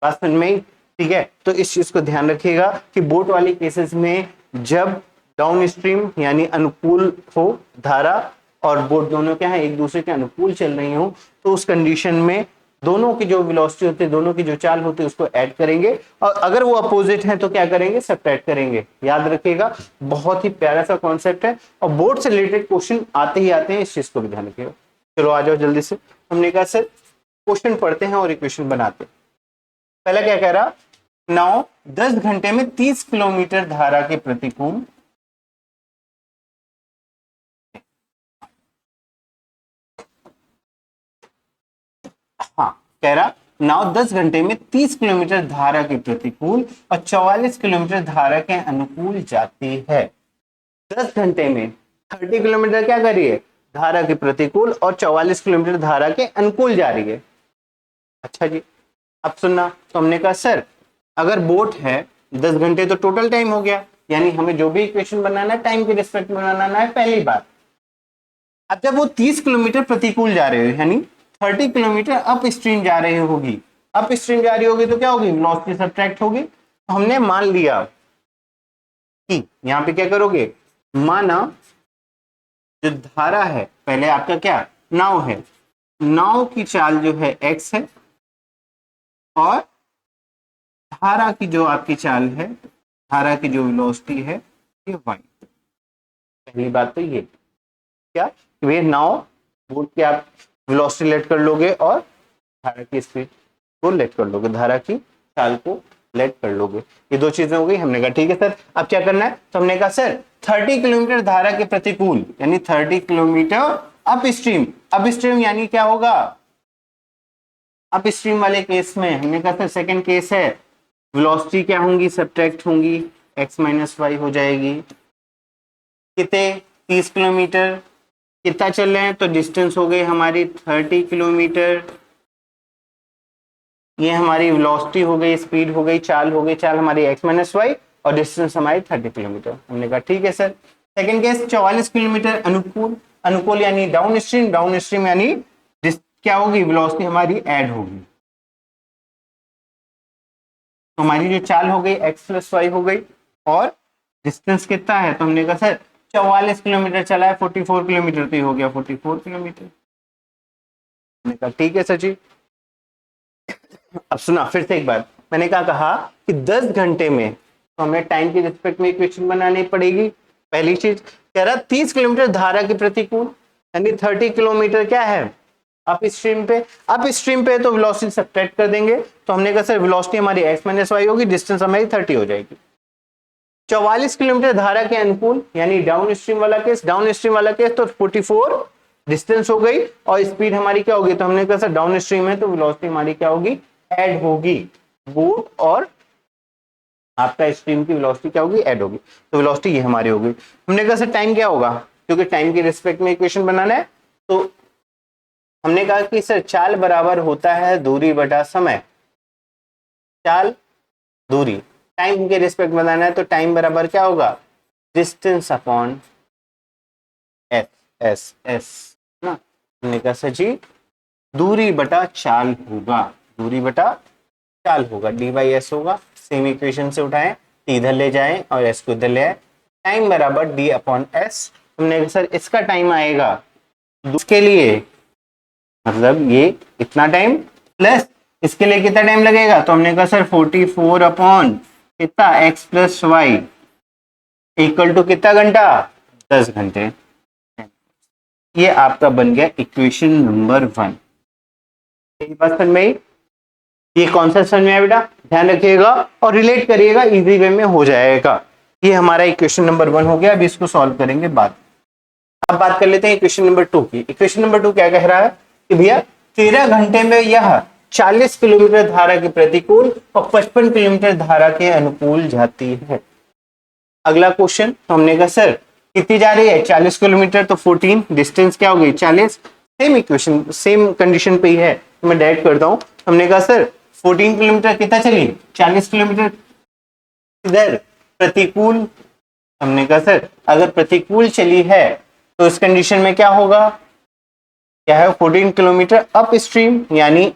बात समझ में आई? ठीक है, तो इस चीज को ध्यान रखिएगा कि बोट वाली केसेस में जब डाउन स्ट्रीम यानी अनुकूल हो धारा और बोट दोनों क्या है एक दूसरे के अनुकूल चल रही हो, तो उस कंडीशन में दोनों की जो वेलोसिटी होती है, दोनों की जो चाल होती है उसको ऐड करेंगे, और अगर वो अपोजिट है तो क्या करेंगे, सब्ट्रैक्ट करेंगे। याद रखिएगा, बहुत ही प्यारा सा कॉन्सेप्ट है और बोर्ड से रिलेटेड क्वेश्चन आते ही आते हैं, इस चीज को भी ध्यान रखिएगा। चलो आ जाओ जल्दी से, हमने कहा सर क्वेश्चन पढ़ते हैं और इक्वेशन बनाते हैं। पहला क्या कह रहा, 10 घंटे में 30 किलोमीटर धारा के प्रतिकूल हाँ कह रहा 10 घंटे में 30 किलोमीटर धारा के प्रतिकूल और 44 किलोमीटर धारा के अनुकूल जाती है। 10 घंटे में 30 किलोमीटर क्या कर रही है, धारा के प्रतिकूल, और 44 किलोमीटर धारा के अनुकूल जा रही है। अच्छा जी, अब सुनना, तो हमने कहा सर अगर बोट है 10 घंटे तो टोटल टाइम हो गया, यानी हमें जो भी इक्वेशन बनाना है टाइम के रिस्पेक्ट में बनाना है, पहली बात। अब जब वो 30 किलोमीटर प्रतिकूल जा रहे हो यानी 30 किलोमीटर अप स्ट्रीम जा रही होगी, अप स्ट्रीम जा रही होगी तो क्या होगी, वेलोसिटी सब्ट्रैक्ट होगी। तो हमने मान लिया कि यहां पे क्या करोगे, माना जो धारा है, पहले आपका क्या नाव है, नाव की चाल जो है x है और धारा की जो आपकी चाल है, धारा की जो वेलोसिटी है ये y। पहली बात तो ये क्या, वे नाव बोट की आप वेलोसिटी लेट कर लोगे और धारा की स्पीड को लेट कर लोगे, धारा की चाल को लेट कर लोगे, ये दो चीजें हो गई। हमने कहा ठीक है सर, अब क्या करना है, तो हमने कहा सर 30 किलोमीटर धारा के प्रतिकूल यानी 30 किलोमीटर अप स्ट्रीम यानी क्या होगा, अप स्ट्रीम वाले केस में हमने कहा सर सेकंड केस है, वेलोसिटी क्या होंगी, सब्ट्रैक्ट होंगी, x माइनस वाई हो जाएगी। कितने, 30 किलोमीटर, कितना चल रहे हैं, तो डिस्टेंस हो गई हमारी 30 किलोमीटर, ये हमारी वेलोसिटी हो गई, स्पीड हो गई, चाल हो गई, चाल हमारी x माइनस वाई और डिस्टेंस हमारी 30 किलोमीटर। हमने कहा ठीक है सर। सेकंड केस 44 किलोमीटर अनुकूल यानी डाउन स्ट्रीम यानी क्या होगी, वेलोसिटी हमारी ऐड होगी, तो हमारी जो चाल हो गई x प्लस वाई हो गई और डिस्टेंस कितना है, तो हमने कहा सर 44 किलोमीटर चला है, 44 किलोमीटर तो हो गया 44 किलोमीटर। मैंने कहा ठीक है सर जी। अब सुना फिर से एक बार, मैंने कहा कि 10 घंटे में तो हमें टाइम के रिस्पेक्ट में इक्वेशन बनानी पड़ेगी। पहली चीज कह रहा 30 किलोमीटर धारा के प्रतिकूल यानी 30 किलोमीटर क्या है अप स्ट्रीम पे तो वेलोसिटी सब्ट्रैक्ट कर देंगे, तो हमने कहा सर वेलोसिटी हमारी x माइनस वाई होगी, डिस्टेंस हमारी 30 हो जाएगी। 44 किलोमीटर धारा के अनुकूल यानी डाउन स्ट्रीम वाला केस तो 44 डिस्टेंस हो गई और स्पीड हमारी क्या होगी, तो हमने कहा सर डाउन स्ट्रीम है तो वेलोसिटी हमारी क्या होगी, ऐड होगी, बोट और आपका स्ट्रीम की वेलोसिटी क्या होगी, ऐड होगी, तो वेलोसिटी ये हमारी होगी। हमने कहा सर टाइम क्या होगा, क्योंकि टाइम के रिस्पेक्ट में इक्वेशन बनाना है, तो हमने कहा कि सर चाल बराबर होता है दूरी बटा समय, चाल दूरी, टाइम के रिस्पेक्ट बनाना है तो टाइम बराबर क्या होगा, डिस्टेंस अपॉन एस ना। हमने कहा सर जी दूरी बटा चाल होगा, दूरी बटा चाल होगा, डी बाई एस होगा। सेम इक्वेशन से उठाएं, इधर ले जाएं और एस को इधर ले आए, टाइम बराबर डी अपॉन एस। हमने कहा सर इसका टाइम आएगा उसके लिए, मतलब ये इतना टाइम प्लस इसके लिए कितना टाइम लगेगा, तो हमने कहा सर 44 अपॉन कितना x plus y equal to कितना घंटा, 10 घंटे। ये आपका बन गया इक्वेशन नंबर 1। यही बात समझ में, ये कौन सा समझ में आया बेटा, ध्यान रखिएगा और रिलेट करिएगा, इजी वे में हो जाएगा। ये हमारा इक्वेशन नंबर 1 हो गया, अभी इसको सॉल्व करेंगे बाद। अब बात कर लेते हैं इक्वेशन नंबर 2 की। इक्वेशन नंबर 2 क्या कह रहा है कि भैया 13 घंटे में यह 40 किलोमीटर धारा के प्रतिकूल और 55 किलोमीटर धारा के अनुकूल जाती है। अगला क्वेश्चन, तो हमने कहा सर कितनी जा रही है, 40 किलोमीटर तो 14, डिस्टेंस क्या हो गई 40, सेम इक्वेशन सेम कंडीशन पे ही है, तो मैं डायरेक्ट करता हूं। हमने कहा सर 14 किलोमीटर कितना चली, 40 किलोमीटर इधर प्रतिकूल हमने कहा सर अगर प्रतिकूल चली है तो इस कंडीशन में क्या होगा, क्या है 14 किलोमीटर अप स्ट्रीम, यानी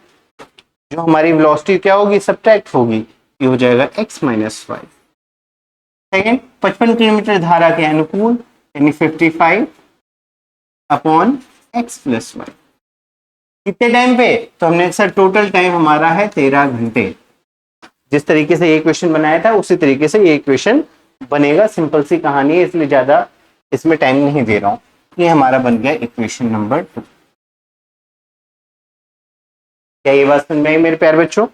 जो हमारी वेलोसिटी क्या होगी, सब्ट्रैक्ट होगी, ये हो जाएगा x minus y. Second 55 kilometre धारा के अनुकूल, यानी 55 अपॉन x प्लस वाई। कितने टाइम पे, तो हमने सर टोटल टाइम हमारा है 13 घंटे। जिस तरीके से ये क्वेश्चन बनाया था उसी तरीके से ये क्वेश्चन बनेगा। सिंपल सी कहानी है, इसलिए ज्यादा इसमें टाइम नहीं दे रहा हूं। ये हमारा बन गया इक्वेशन नंबर 2। क्या ये बात समझ में आई मेरे प्यारे बच्चों?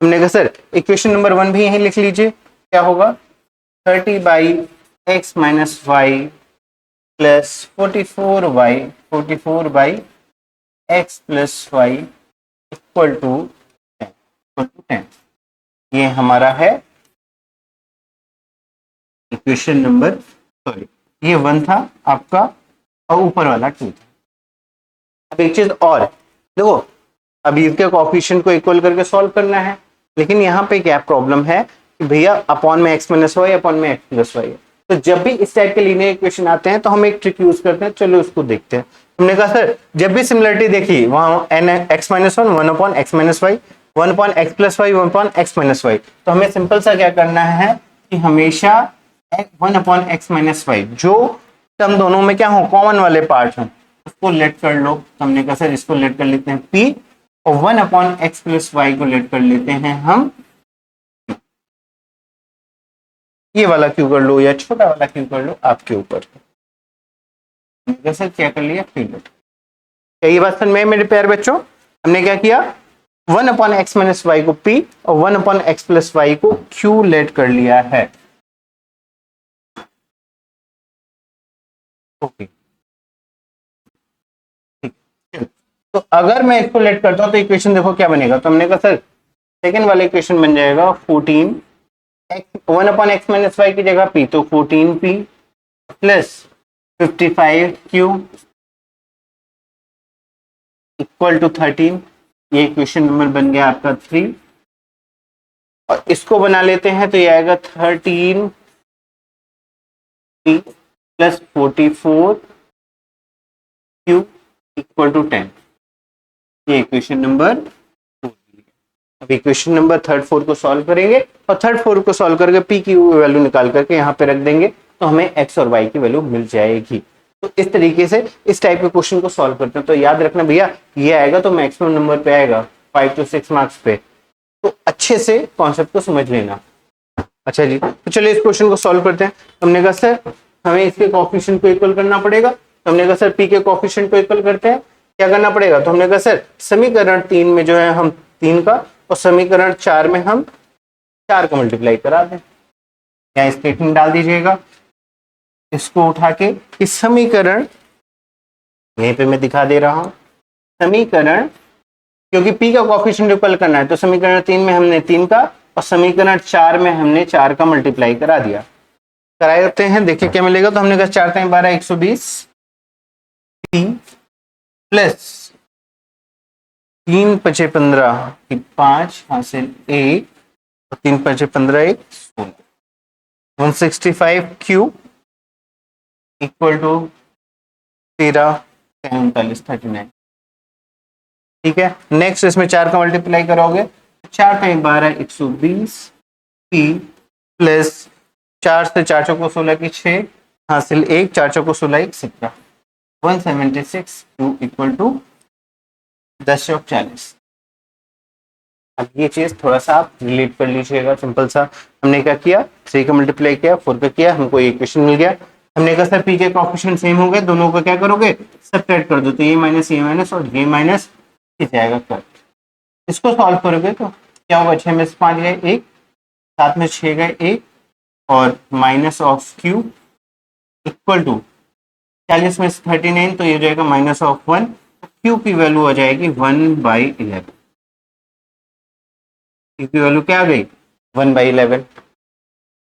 हमने कहा सर इक्वेशन नंबर 1 भी यहीं लिख लीजिए। क्या होगा, 30 by x minus y plus 44 by x plus y equal to 10। ये हमारा है इक्वेशन नंबर, सॉरी ये 1 था आपका और ऊपर वाला 2 था। अब एक चीज और देखो, अभी इसके कोएफिशिएंट को इक्वल करके सॉल्व करना है, लेकिन यहाँ पे क्या प्रॉब्लम है कि भैया अपॉन में x माइनस वाई अपॉन में x प्लस वाई है। तो जब भी इस टाइप के लीनियर इक्वेशन आते हैं तो हम एक ट्रिक यूज करते हैं, चलो उसको देखते हैं। हमने कहा सर जब भी सिमिलरिटी देखी वहां n x minus one upon x minus y, 1 upon x plus y, 1 upon x minus y, तो हमें सिंपल सा क्या करना है कि हमेशा 1 अपॉन एक्स माइनस वाई जो टर्म दोनों में क्या हो, कॉमन वाले पार्ट हो, उसको लेट कर लो। तो हमने कहा सर इसको लेट कर लेते हैं p, और 1 अपॉन एक्स प्लस वाई को लेट कर लेते हैं हम, ये वाला क्यों कर लो या छोटा वाला क्यों कर लो, आपके ऊपर। सर क्या कर लिया, फिर क्या ये बात समझ में मेरे प्यारे बच्चों? हमने क्या किया, 1 अपॉन एक्स माइनस वाई को p और 1 अपॉन एक्स प्लस वाई को q लेट कर लिया है। ओके तो अगर मैं इसको लेट करता हूं तो इक्वेशन देखो क्या बनेगा। तो हमने कहा सर सेकेंड वाला इक्वेशन बन जाएगा 14 1 अपॉन एक्स माइनस वाई की जगह p, तो 14p plus 55q equal to 13। ये इक्वेशन नंबर बन गया आपका 3, और इसको बना लेते हैं तो ये आएगा 13p plus 44q equal to 10। ये इक्वेशन नंबर 2। अब इक्वेशन नंबर 3rd 4 को सॉल्व करेंगे, और 3rd 4 को सॉल्व करके p की वैल्यू निकाल करके यहाँ पे रख देंगे, तो हमें x और y की वैल्यू मिल जाएगी। तो इस तरीके से इस टाइप के क्वेश्चन को सॉल्व करते हैं। तो याद रखना भैया ये आएगा तो मैक्सिमम नंबर पे आएगा 5 to 6 मार्क्स पे, तो अच्छे से कॉन्सेप्ट को समझ लेना। अच्छा जी, तो चलिए इस क्वेश्चन को सॉल्व करते हैं। हमने कहा सर हमें इसके कोएफिशिएंट को इक्वल करना पड़ेगा, तो हमने कहा सर p के कोएफिशिएंट को इक्वल करते हैं, क्या करना पड़ेगा। तो हमने कहा सर समीकरण 3 में जो है हम 3 का, और समीकरण 4 में हम 4 का मल्टीप्लाई करा दें। यहाँ स्टेटमेंट डाल दीजिएगा, इसको उठा के इस समीकरण, यहीं पे मैं दिखा दे रहा हूं समीकरण, क्योंकि p का कोएफिशिएंट इक्वल करना है, तो समीकरण 3 में हमने 3 का, और समीकरण 4 में हमने 4 का मल्टीप्लाई करा दिया। कराए होते हैं, देखिए क्या मिलेगा। तो हमने कहा 4 टाइम 12 120 p प्लस 3 5 15 5 हासिल 1, 3 5 15 1 165q इक्वल टू 13 39 39। ठीक है, नेक्स्ट इसमें 4 का मल्टीप्लाई करोगे, 4 टाइम 12 120 p प्लस 4 से 4 चौको 16 की 6 हासिल 1, 4 चौको 16 1 17 176 q इक्वल टू 10 चौक 40। अब ये चीज थोड़ा सा आप रिलेट कर लीजिएगा, सिंपल सा। हमने क्या किया, 3 का मल्टीप्लाई किया, 4 का किया, हमको ये इक्वेशन मिल गया। हमने कहा सर p के कोएफिशिएंट सेम हो गए, दोनों का क्या करोगे, सब्ट्रैक्ट कर दो, तो ये माइनस और ये माइनस जाएगा कट। इसको सॉल्व करोगे तो क्या होगा, 6 में से 5 गए 1, 7 में 6 गए 1, और minus of q equal to 40 में से 39, तो ये हो जाएगा माइनस ऑफ 1, q की वैल्यू आ जाएगी 1/11। q की वैल्यू क्या आ गई, 1/11।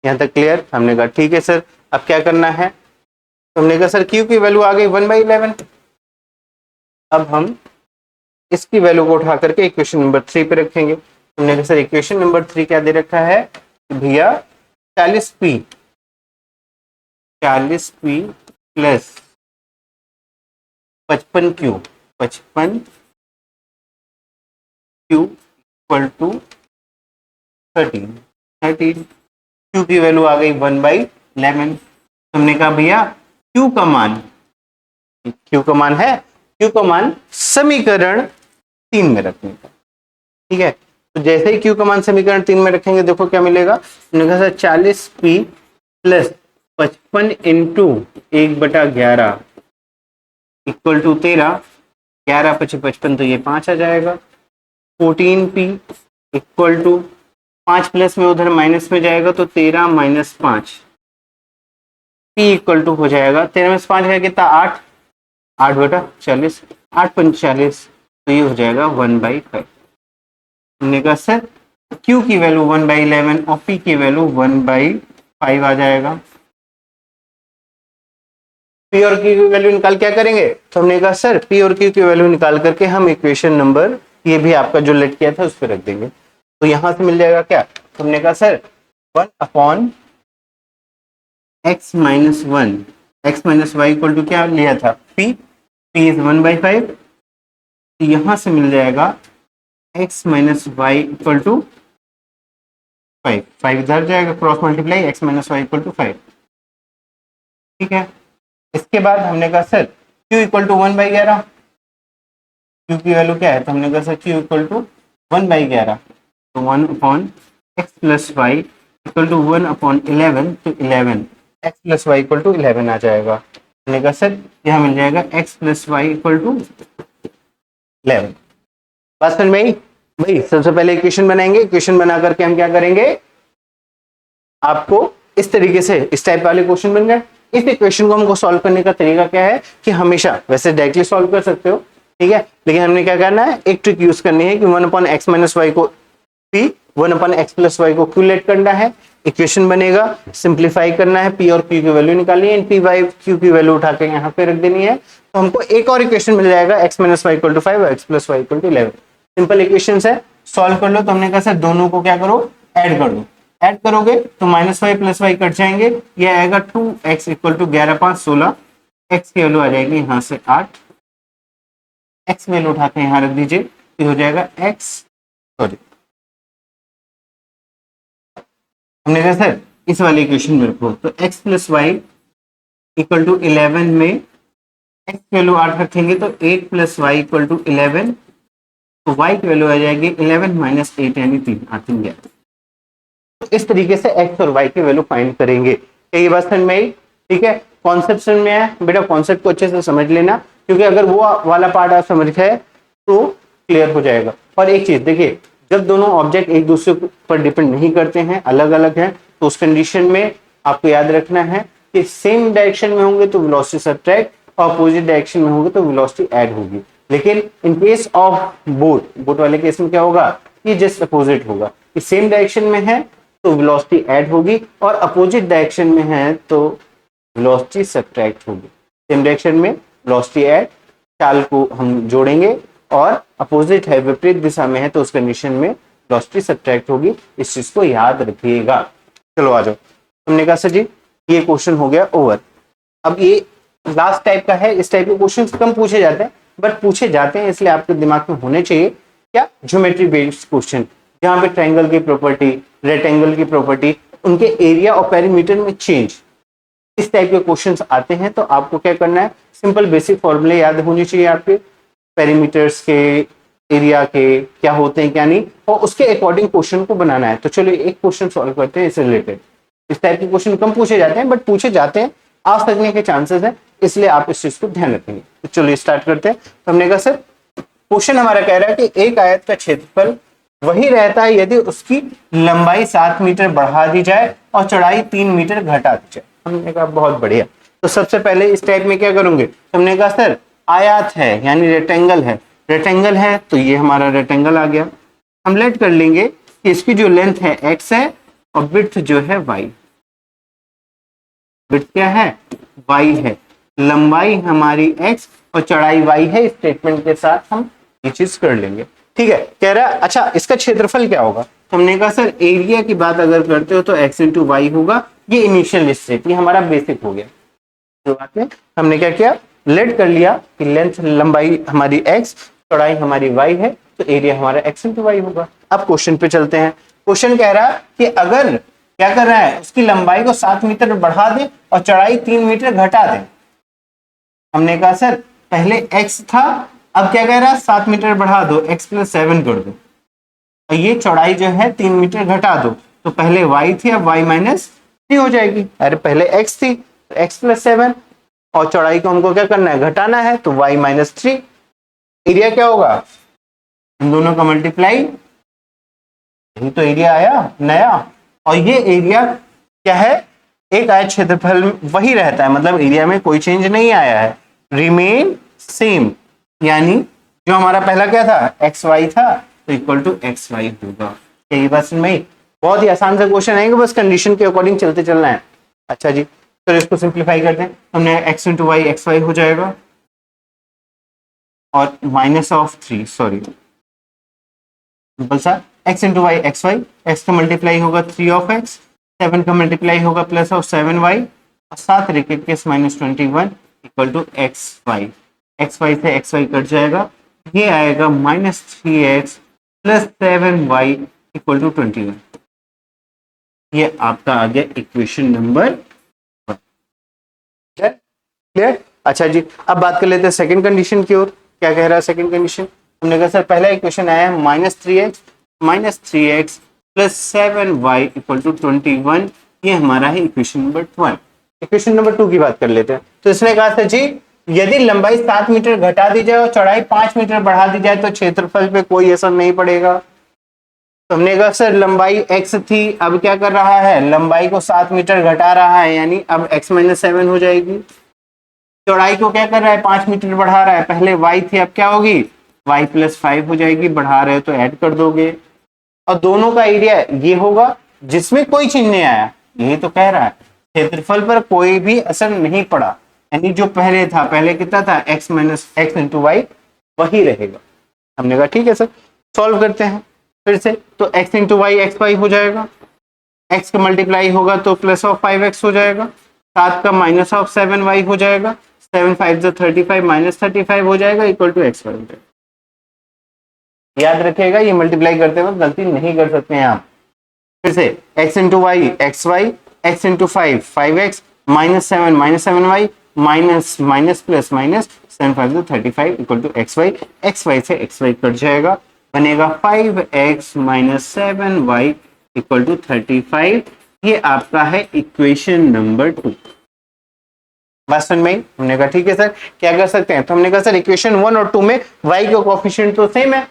यहाँ तक क्लियर? हमने कहा ठीक है सर, अब क्या करना है। तो हमने कहा सर q की वैल्यू आ गई 1/11। अब हम इसकी वैल्यू को उठा करके इक्वेशन नंबर 3 पे रखेंगे। हमने कहा सर इक्वेशन नंबर 3 क्या दे रखा है भैया, 40p 40p plus 55q, 55q equal to 13 q की वैल्यू आ गई 1/11। हमने कहा भैया q का मान q का मान समीकरण 3 में रखने का। ठीक है, तो जैसे ही q का मान समीकरण 3 में रखेंगे देखो क्या मिलेगा। हमने कहा 40p plus 55 into 1/11 equal to 13, 11 × 55 तो ये 5 आ जाएगा। 14p इक्वल टू 5 प्लस में उधर माइनस में जाएगा तो 13 - 5, p इक्वल टू हो जाएगा 13 - 5 है कितना 8, 8/40, 8 × 45 तो ये हो जाएगा 1/5। हमने कहा सर q की वैल्यू 1/11 और p की वैल्यू 1/5 आ जाएगा। p और q की वैल्यू निकाल क्या करेंगे, तो हमने कहा सर p और q की वैल्यू निकाल करके हम इक्वेशन नंबर ये भी आपका जो लेट किया था उस पर रख देंगे। तो यहां से मिल जाएगा क्या, तो हमने कहा sir 1/x - 1 x - y equal to क्या लिया था p इज 1/5। तो यहां से मिल जाएगा x - y इक्वल टू 5 इधर जाएगा cross multiply x - y equal to 5। ठीक है, इसके बाद हमने कहा sir q equal to 1/11, q की वैल्यू क्या है, तो हमने कहा सर q इक्वल टू 1/11 तो 1/x plus y equal to 1/11 तो 11 x plus y equal to 11 आ जाएगा। हमने कहा सर यहाँ मिल जाएगा x plus y equal to 11। बात समझ में आई भाई। सबसे पहले इक्वेशन बनाएंगे, इक्वेशन बना करके हम क्या करेंगे, आपको इस तरीके से इस टाइप वाले क्वेश्चन बन गए। इस इक्वेशन को हमको सॉल्व करने का तरीका क्या है कि हमेशा वैसे डायरेक्टली सॉल्व कर सकते हो, ठीक है, लेकिन हमने क्या करना है, एक ट्रिक यूज करनी है कि 1/x - y को p 1/x प्लस y को q लेट करना है, इक्वेशन बनेगा, सिंप्लीफाई करना है, p और q की वैल्यू निकालनी है, p बाई q की वैल्यू उठा के यहाँ पे रख देनी है, तो हमको एक और इक्वेशन मिल जाएगा x - y इक्वल टू 5 और x plus y equal to 11। Simple equation है, सॉल्व कर लो। तो हमने कहा सर दोनों को क्या करो, ऐड कर दो। ऐड करोगे तो -y प्लस y कट जाएंगे, ये आएगा 2x इक्वल टू 11 × 5 = 16, x की वैल्यू आ जाएगी यहाँ से 8, x वैल्यू उठा के यहाँ रख दीजिए, तो हो जाएगा हमने कहा सर इस वाले इक्वेशन में रखो, तो x plus y equal to 11 में x की वैल्यू 8 रखेंगे तो 8 प्लस वाई इक्वल टू 11, तो y की वैल्यू आ जाएगी 11 - 8 यानी 3, 8 3 11। तो इस तरीके से x और y की वैल्यू फाइंड करेंगे। ये बात समझ में आई, ठीक है। कॉन्सेप्ट समझ में आया बेटा, कॉन्सेप्ट को अच्छे से समझ लेना, क्योंकि अगर वो वाला पार्ट आप समझ गए तो क्लियर हो जाएगा। और एक चीज देखिए, जब दोनों ऑब्जेक्ट एक दूसरे पर डिपेंड नहीं करते हैं, अलग अलग हैं, तो उस कंडीशन में आपको याद रखना है कि सेम डायरेक्शन में होंगे तो वेलोसिटी सब्ट्रैक्ट, और अपोजिट डायरेक्शन में होंगे तो वेलोसिटी ऐड होगी। लेकिन इन केस ऑफ बोट वाले केस में क्या होगा, ये जस्ट अपोजिट होगा, कि सेम डायरेक्शन में है तो वेलोसिटी ऐड होगी, और अपोजिट डायरेक्शन में है तो वेलोसिटी सब्ट्रैक्ट होगी। सेम डायरेक्शन में वेलोसिटी ऐड, चाल को हम जोड़ेंगे, और अपोजिट है विपरीत दिशा में है तो उस कंडीशन में वेलोसिटी सब्ट्रैक्ट होगी। इस चीज को याद रखिएगा। चलो आ जाओ, हमने कहा सर जी ये क्वेश्चन हो गया ओवर। अब ये लास्ट टाइप का है, इस टाइप के क्वेश्चन कम पूछे जाते हैं, बट पूछे जाते हैं, इसलिए आपके दिमाग में होने चाहिए क्या, ज्योमेट्री बेस्ड क्वेश्चन, जहां पे ट्रायंगल की प्रॉपर्टी, रेक्टेंगल की प्रॉपर्टी, उनके एरिया और पेरीमीटर में चेंज, इस टाइप के क्वेश्चंस आते हैं। तो आपको क्या करना है, सिंपल बेसिक फॉर्मूले याद होनी चाहिए आपके, पेरीमीटर्स के, एरिया के क्या होते हैं क्या नहीं, और उसके अकॉर्डिंग क्वेश्चन को बनाना है। तो चलो एक क्वेश्चन सॉल्व करते हैं इससे रिलेटेड। इस टाइप के क्वेश्चन कम पूछे जाते हैं, बट पूछे जाते हैं, आ सकने के चांसेस है, इसलिए आप इस चीज को ध्यान रखेंगे। तो चलिए स्टार्ट करते हैं। तो हमने कहा सर क्वेश्चन हमारा कह रहा है कि एक आयत का क्षेत्रफल वही रहता है यदि उसकी लंबाई 7 मीटर बढ़ा दी जाए और चौड़ाई 3 मीटर घटा दी जाए। हमने कहा बहुत बढ़िया। तो सबसे पहले इस टाइप में क्या करूंगे, हमने कहा सर आयत है यानी रेक्टेंगल है, रेक्टेंगल है तो ये हमारा रेक्टेंगल आ गया। हम लेट कर लेंगे कि इसकी जो लेंथ है x है और विड्थ जो है y, विड्थ क्या है y है, लंबाई हमारी x और चौड़ाई y है। स्टेटमेंट के साथ हम ये चीज कर लेंगे, ठीक है। कह रहा अच्छा इसका क्षेत्रफल क्या होगा, तो हमने कहा सर एरिया की बात अगर करते हो तो x इंटू वाई होगा, ये इनिशियल स्टेट, ये हमारा बेसिक हो गया। शुरुआत में हमने क्या किया, लेट कर लिया कि लेंथ लंबाई हमारी x, चौड़ाई हमारी y है, तो एरिया हमारा x इंटू वाई होगा। अब क्वेश्चन पे चलते हैं। क्वेश्चन कह रहा है कि अगर क्या कर रहा है, उसकी लंबाई को 7 मीटर बढ़ा दे और चौड़ाई 3 मीटर घटा दे। हमने कहा सर पहले x था, अब क्या कह रहा है 7 मीटर बढ़ा दो, x प्लस 7 कर दो, और ये चौड़ाई जो है 3 मीटर घटा दो, तो पहले y थी अब y माइनस 3 हो जाएगी। अरे पहले x थी तो x प्लस 7, और चौड़ाई को हमको क्या करना है, घटाना है, तो y माइनस 3। एरिया क्या होगा, इन दोनों का मल्टीप्लाई, यही तो एरिया आया नया। और ये एरिया क्या है, एक आयत क्षेत्रफल वही रहता है, मतलब एरिया में कोई चेंज नहीं आया है, रिमेन सेम। यानी जो हमारा पहला क्या था, एक्स वाई था, तो इक्वल टू एक्स वाई होगा। यही बात समझ में, बहुत ही आसान सा क्वेश्चन है, बस कंडीशन के अकॉर्डिंग चलते चलना है। अच्छा जी, तो इसको सिंप्लीफाई करते हैं। हमने x into y x y हो जाएगा, और माइनस ऑफ 3, सॉरी सिंपल सा x into y x y, x का मल्टीप्लाई होगा 3 ऑफ एक्स, 7 का मल्टीप्लाई होगा प्लस ऑफ 7y, और 7 रेकेट केस minus 21 equal to x y. X y से एक्स वाई कट जाएगा, ये आएगा minus 3x plus 7y equal to 21। ये आपका आ गया इक्वेशन नंबर 1। क्लियर? अच्छा जी, अब बात कर लेते हैं सेकंड कंडीशन की ओर। क्या कह रहा है सेकंड कंडीशन, हमने कहा सर पहला इक्वेशन आया है -3x plus 7y equal to 21, ये हमारा है इक्वेशन नंबर 1। इक्वेशन नंबर 2 की बात कर लेते हैं। तो इसने कहा था जी यदि लंबाई 7 मीटर घटा दी जाए और चौड़ाई 5 मीटर बढ़ा दी जाए तो क्षेत्रफल पे कोई असर नहीं पड़ेगा। तो हमने कहा सर लंबाई x थी, अब क्या कर रहा है, लंबाई को 7 मीटर घटा रहा है, यानी अब x माइनस 7 हो जाएगी। चौड़ाई को क्या कर रहा है, 5 मीटर बढ़ा रहा है, पहले y थी अब क्या होगी, y प्लस 5 हो जाएगी, बढ़ा रहे हो तो ऐड कर दोगे, और दोनों का एरिया ये होगा जिसमें कोई चेंज नहीं आया। यही तो कह रहा है क्षेत्रफल पर कोई भी असर नहीं पड़ा, यानी जो पहले था, पहले कितना था x minus x into y, वही रहेगा। हमने कहा ठीक है सर, सॉल्व करते हैं फिर से। तो x into y x y हो जाएगा, x का मल्टीप्लाई होगा तो प्लस ऑफ 5x हो जाएगा, 7 का माइनस ऑफ 7y हो जाएगा, 7 5 35 माइनस 35 हो जाएगा इक्वल टू एक्स वाई हो जाएगा। याद रखिएगा ये मल्टीप्लाई करते वक्त गलती नहीं कर सकते हैं आप। फिर से x into y x y, x into 5x, minus 7 y, minus minus plus minus 7 5 35 equal to x y से एक्स वाई कट जाएगा, बनेगा 5x minus 7y equal to 35। ये आपका है इक्वेशन नंबर 2। बात समझ में? हमने कहा ठीक है सर, क्या कर सकते हैं, तो हमने कहा सर इक्वेशन 1 और 2 में y के कोएफिशिएंट तो सेम है,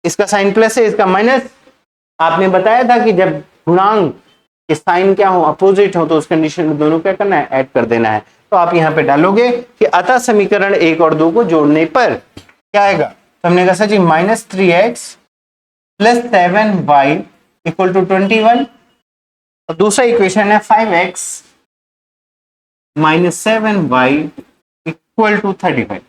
इसका साइन प्लस है, इसका माइनस। आपने बताया था कि जब गुणांक के साइन क्या हो, अपोजिट हो, तो उस कंडीशन में दोनों क्या करना है, ऐड कर देना है। तो आप यहाँ पे डालोगे कि अतः समीकरण 1 और 2 को जोड़ने पर क्या आएगा, तो हमने कहा sir ji -3x plus 7y equal to 21, और दूसरा इक्वेशन है 5x minus 7y equal to 35,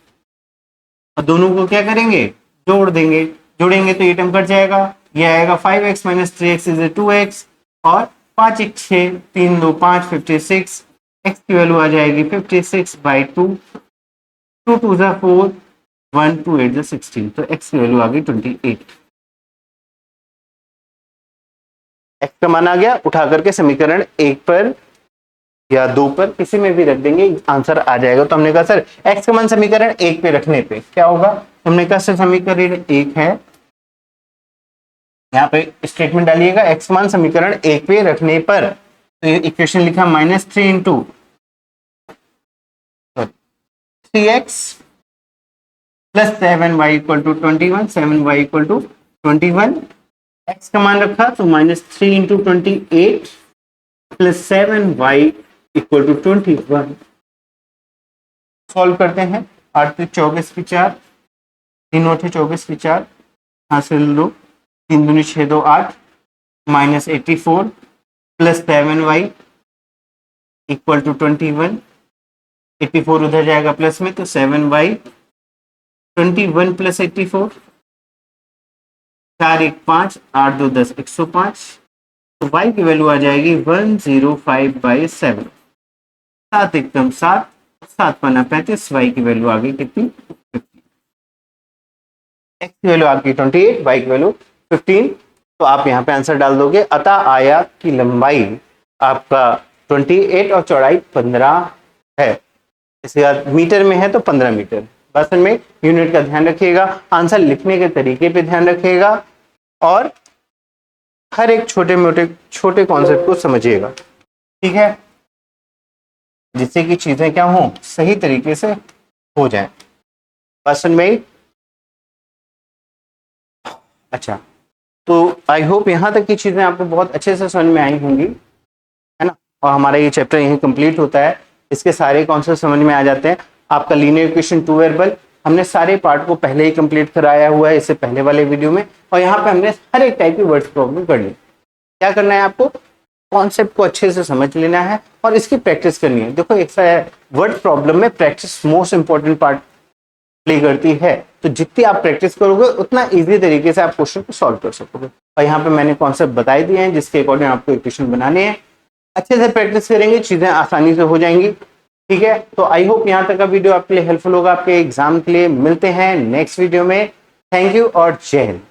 और दोनों को क्या करेंगे, जोड़ देंगे। जोड़ेंगे तो ये टर्म कट जाएगा, ये आएगा 5x minus 3x is 2x, और 5 1 6 3 2 5 56, x की वैल्यू आ जाएगी 56/2, 2 2 4 1 2 8 16, तो x की वैल्यू आ गई 28। x का मान आ गया, उठा करके समीकरण 1 पर या 2 पर किसी में भी रख देंगे, आंसर आ जाएगा। तो हमने कहा सर x का मान समीकरण 1 पे रखने पे क्या होगा, हमने कहा सर समीकरण 1 है, यहाँ पे स्टेटमेंट डालिएगा x मान समीकरण 1 पे रखने पर, तो ये इक्वेशन लिखा -3 into 3x plus 7y equal to 21, 7y equal to 21, x का मान रखा तो -3 into 28 plus 7y equal to 21। Solve करते हैं, 8 3 24 की 4, 3 9 24 की 4, हासिल लो 3 दूनी 6 2 8, minus 84 plus 7y equal to 21, 84 उधर जाएगा प्लस में, तो 7y 21 प्लस 84, 4 1 5 8 2 10 105, तो y की वैल्यू आ जाएगी 105/7, 7 एकदम 7, 7 पन्ना 35, y की वैल्यू आ गई कितनी 50, x की वैल्यू आपकी 28, y की वैल्यू 15। तो आप यहाँ पे आंसर डाल दोगे। अतः आयत की लंबाई आपका 28 और चौड़ाई 15 है। इसके बाद मीटर में है तो 15 मीटर। बस में यूनिट का ध्यान रखिएगा, आंसर लिखने के तरीके पे ध्यान रखिएगा और हर एक छोटे कॉन्सेप्ट को समझिएगा, ठीक है, जिससे कि चीजें क्या हो, सही तरीके से हो जाए। बस में अच्छा, तो आई होप यहाँ तक की चीजें आपको बहुत अच्छे से समझ में आई होंगी, है ना। और हमारा ये चैप्टर यहीं कंप्लीट होता है। इसके सारे कॉन्सेप्ट समझ में आ जाते हैं। आपका लीनियर इक्वेशन 2 वेरिएबल हमने सारे पार्ट को पहले ही कंप्लीट कराया हुआ है इससे पहले वाले वीडियो में, और यहाँ पे हमने हर एक टाइप की वर्ड्स प्रॉब्लम कर ली। क्या करना है आपको, कॉन्सेप्ट को अच्छे से समझ लेना है और इसकी प्रैक्टिस करनी है। देखो एक वर्ड प्रॉब्लम में practice most important part play करती है, तो जितनी आप प्रैक्टिस करोगे उतना इजी तरीके से आप क्वेश्चन को सॉल्व कर सकोगे। और यहाँ पे मैंने कॉन्सेप्ट बताई दिए हैं जिसके अकॉर्डिंग आपको इक्वेशन बनाने हैं। अच्छे से प्रैक्टिस करेंगे, चीजें आसानी से हो जाएंगी, ठीक है। तो आई होप यहाँ तक का वीडियो आपके लिए हेल्पफुल होगा आपके एग्जाम के लिए। मिलते हैं नेक्स्ट वीडियो में। थैंक यू और जय हिंद।